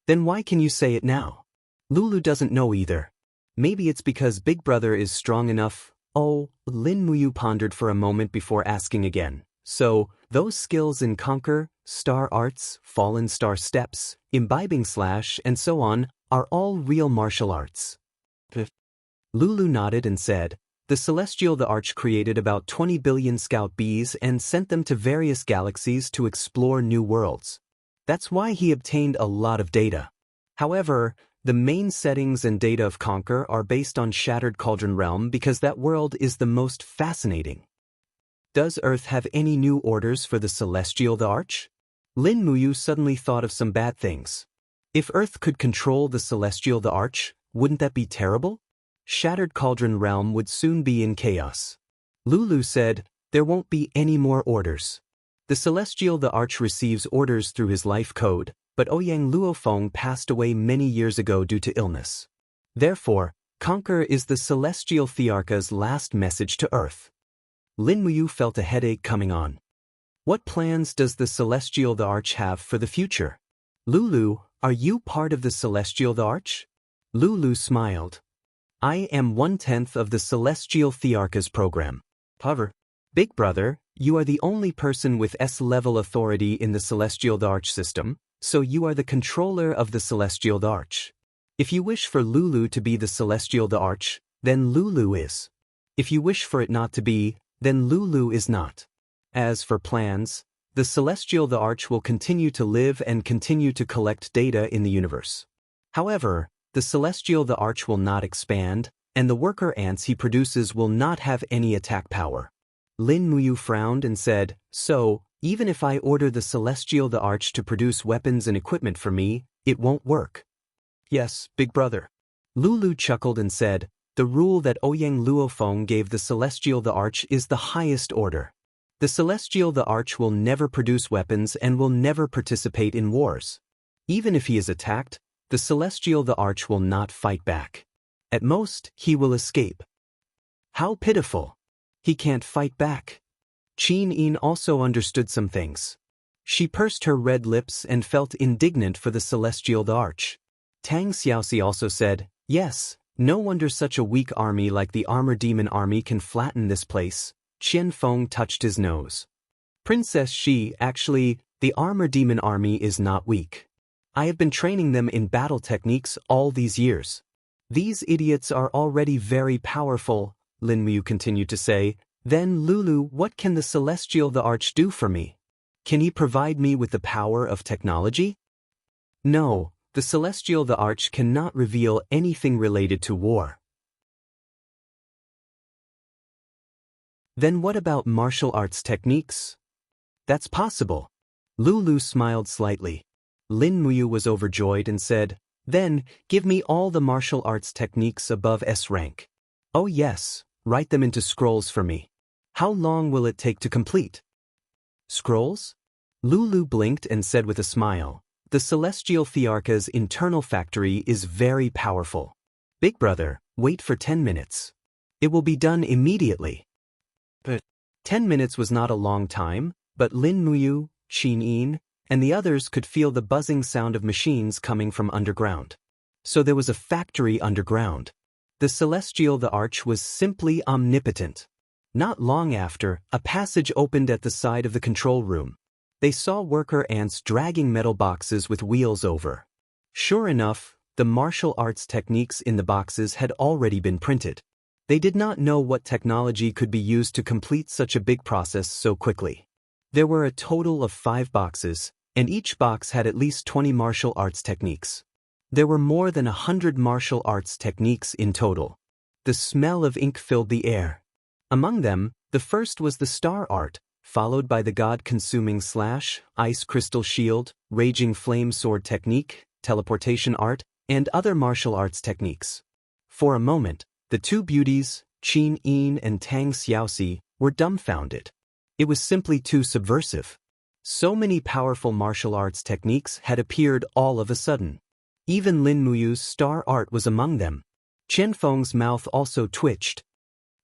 Then why can you say it now? Lulu doesn't know either. Maybe it's because Big Brother is strong enough. Oh, Lin Muyu pondered for a moment before asking again. So, those skills in Conquer, Star Arts, Fallen Star Steps, Imbibing / and so on, are all real martial arts. Lulu nodded and said, the Celestial the Arch created about 20 billion scout bees and sent them to various galaxies to explore new worlds. That's why he obtained a lot of data. However, the main settings and data of Conquer are based on Shattered Cauldron Realm because that world is the most fascinating. Does Earth have any new orders for the Celestial the Arch? Lin Muyu suddenly thought of some bad things. If Earth could control the Celestial the Arch, wouldn't that be terrible? Shattered Cauldron Realm would soon be in chaos. Lulu said, there won't be any more orders. The Celestial the Arch receives orders through his life code, but Ouyang Luofeng passed away many years ago due to illness. Therefore, Conquer is the Celestial Thearcha's last message to Earth. Lin Muyu felt a headache coming on. What plans does the Celestial the Arch have for the future? Lulu, are you part of the Celestial the Arch? Lulu smiled. I am 1/10 of the Celestial Thearcha's program. However, Big Brother, you are the only person with S-level authority in the Celestial the Arch system, so you are the controller of the Celestial the Arch. If you wish for Lulu to be the Celestial the Arch, then Lulu is. If you wish for it not to be, then Lulu is not. As for plans, the Celestial the Arch will continue to live and continue to collect data in the universe. However, the Celestial the Arch will not expand, and the worker ants he produces will not have any attack power. Lin Muyu frowned and said, so, even if I order the Celestial the Arch to produce weapons and equipment for me, it won't work. Yes, Big Brother. Lulu chuckled and said, the rule that Ouyang Luofeng gave the Celestial the Arch is the highest order. The Celestial the Arch will never produce weapons and will never participate in wars. Even if he is attacked, the Celestial the Arch will not fight back. At most, he will escape. How pitiful. He can't fight back. Qin Yin also understood some things. She pursed her red lips and felt indignant for the Celestial the Arch. Tang Xiaoxi also said, yes, no wonder such a weak army like the Armor Demon Army can flatten this place. Qian Feng touched his nose. Princess Shi, actually, the Armor Demon Army is not weak. I have been training them in battle techniques all these years. These idiots are already very powerful, Lin Muyu continued to say. Then Lulu, what can the Celestial the Arch do for me? Can he provide me with the power of technology? No, the Celestial the Arch cannot reveal anything related to war. Then what about martial arts techniques? That's possible. Lulu smiled slightly. Lin Muyu was overjoyed and said, then, give me all the martial arts techniques above S rank. Oh yes, write them into scrolls for me. How long will it take to complete? Scrolls? Lulu blinked and said with a smile, The celestial Thearka's internal factory is very powerful. Big brother, wait for 10 minutes. It will be done immediately. But 10 minutes was not a long time, but Lin Muyu, Qin Yin, and the others could feel the buzzing sound of machines coming from underground. So there was a factory underground. The celestial the arch was simply omnipotent. Not long after, a passage opened at the side of the control room. They saw worker ants dragging metal boxes with wheels over. Sure enough, the martial arts techniques in the boxes had already been printed. They did not know what technology could be used to complete such a big process so quickly. There were a total of 5 boxes, and each box had at least 20 martial arts techniques. There were more than 100 martial arts techniques in total. The smell of ink filled the air. Among them, the first was the star art, followed by the god-consuming slash, ice crystal shield, raging flame sword technique, teleportation art, and other martial arts techniques. For a moment, the two beauties, Qin Yin and Tang Xiaoxi, were dumbfounded. It was simply too subversive. So many powerful martial arts techniques had appeared all of a sudden. Even Lin Muyu's star art was among them. Chen Feng's mouth also twitched.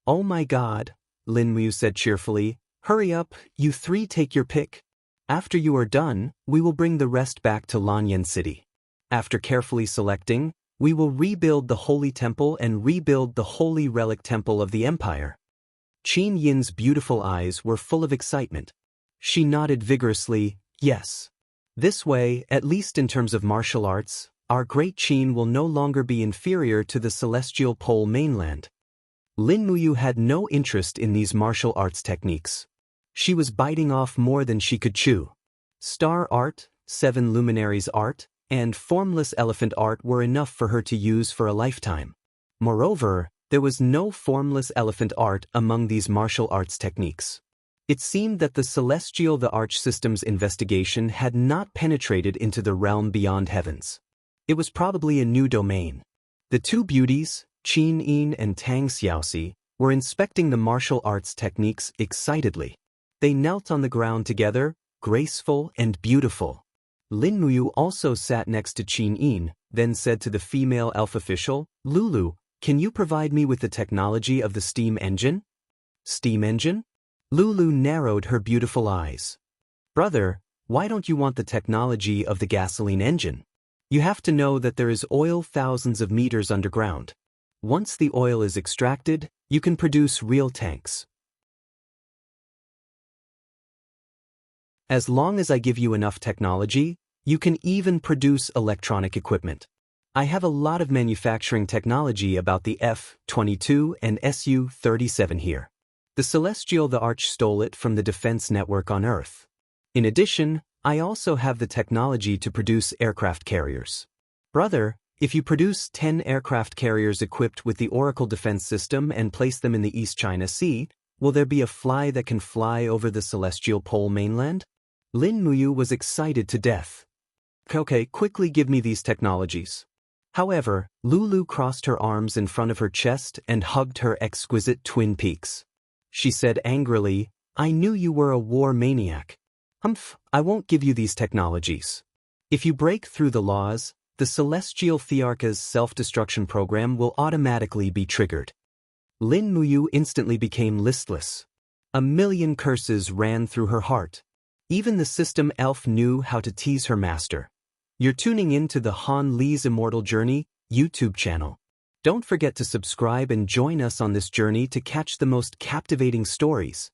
"Oh my god," Lin Muyu said cheerfully, "hurry up, you 3 take your pick. After you are done, we will bring the rest back to Lanyan City. After carefully selecting, we will rebuild the Holy Temple and rebuild the Holy Relic Temple of the Empire." Qin Yin's beautiful eyes were full of excitement. She nodded vigorously, "Yes. This way, at least in terms of martial arts, our great Qin will no longer be inferior to the celestial pole mainland." Lin Muyu had no interest in these martial arts techniques. She was biting off more than she could chew. Star art, 7 luminaries art, and formless elephant art were enough for her to use for a lifetime. Moreover, there was no formless elephant art among these martial arts techniques. It seemed that the celestial the arch system's investigation had not penetrated into the realm beyond heavens. It was probably a new domain. The two beauties, Qin Yin and Tang Xiaoxi, were inspecting the martial arts techniques excitedly. They knelt on the ground together, graceful and beautiful. Lin Muyu also sat next to Qin Yin, then said to the female elf official, "Lulu, can you provide me with the technology of the steam engine?" "Steam engine?" Lulu narrowed her beautiful eyes. "Brother, why don't you want the technology of the gasoline engine? You have to know that there is oil thousands of meters underground. Once the oil is extracted, you can produce real tanks. As long as I give you enough technology, you can even produce electronic equipment. I have a lot of manufacturing technology about the F-22 and Su-37 here. The Celestial the Arch stole it from the defense network on Earth. In addition, I also have the technology to produce aircraft carriers. Brother, if you produce 10 aircraft carriers equipped with the Oracle defense system and place them in the East China Sea, will there be a fly that can fly over the celestial pole mainland?" Lin Muyu was excited to death. "Okay, quickly give me these technologies." However, Lulu crossed her arms in front of her chest and hugged her exquisite twin peaks. She said angrily, "I knew you were a war maniac. Humph, I won't give you these technologies. If you break through the laws, the Celestial Thearka's self-destruction program will automatically be triggered." Lin Muyu instantly became listless. A million curses ran through her heart. Even the system elf knew how to tease her master. You're tuning in to the Han Li's Immortal Journey YouTube channel. Don't forget to subscribe and join us on this journey to catch the most captivating stories.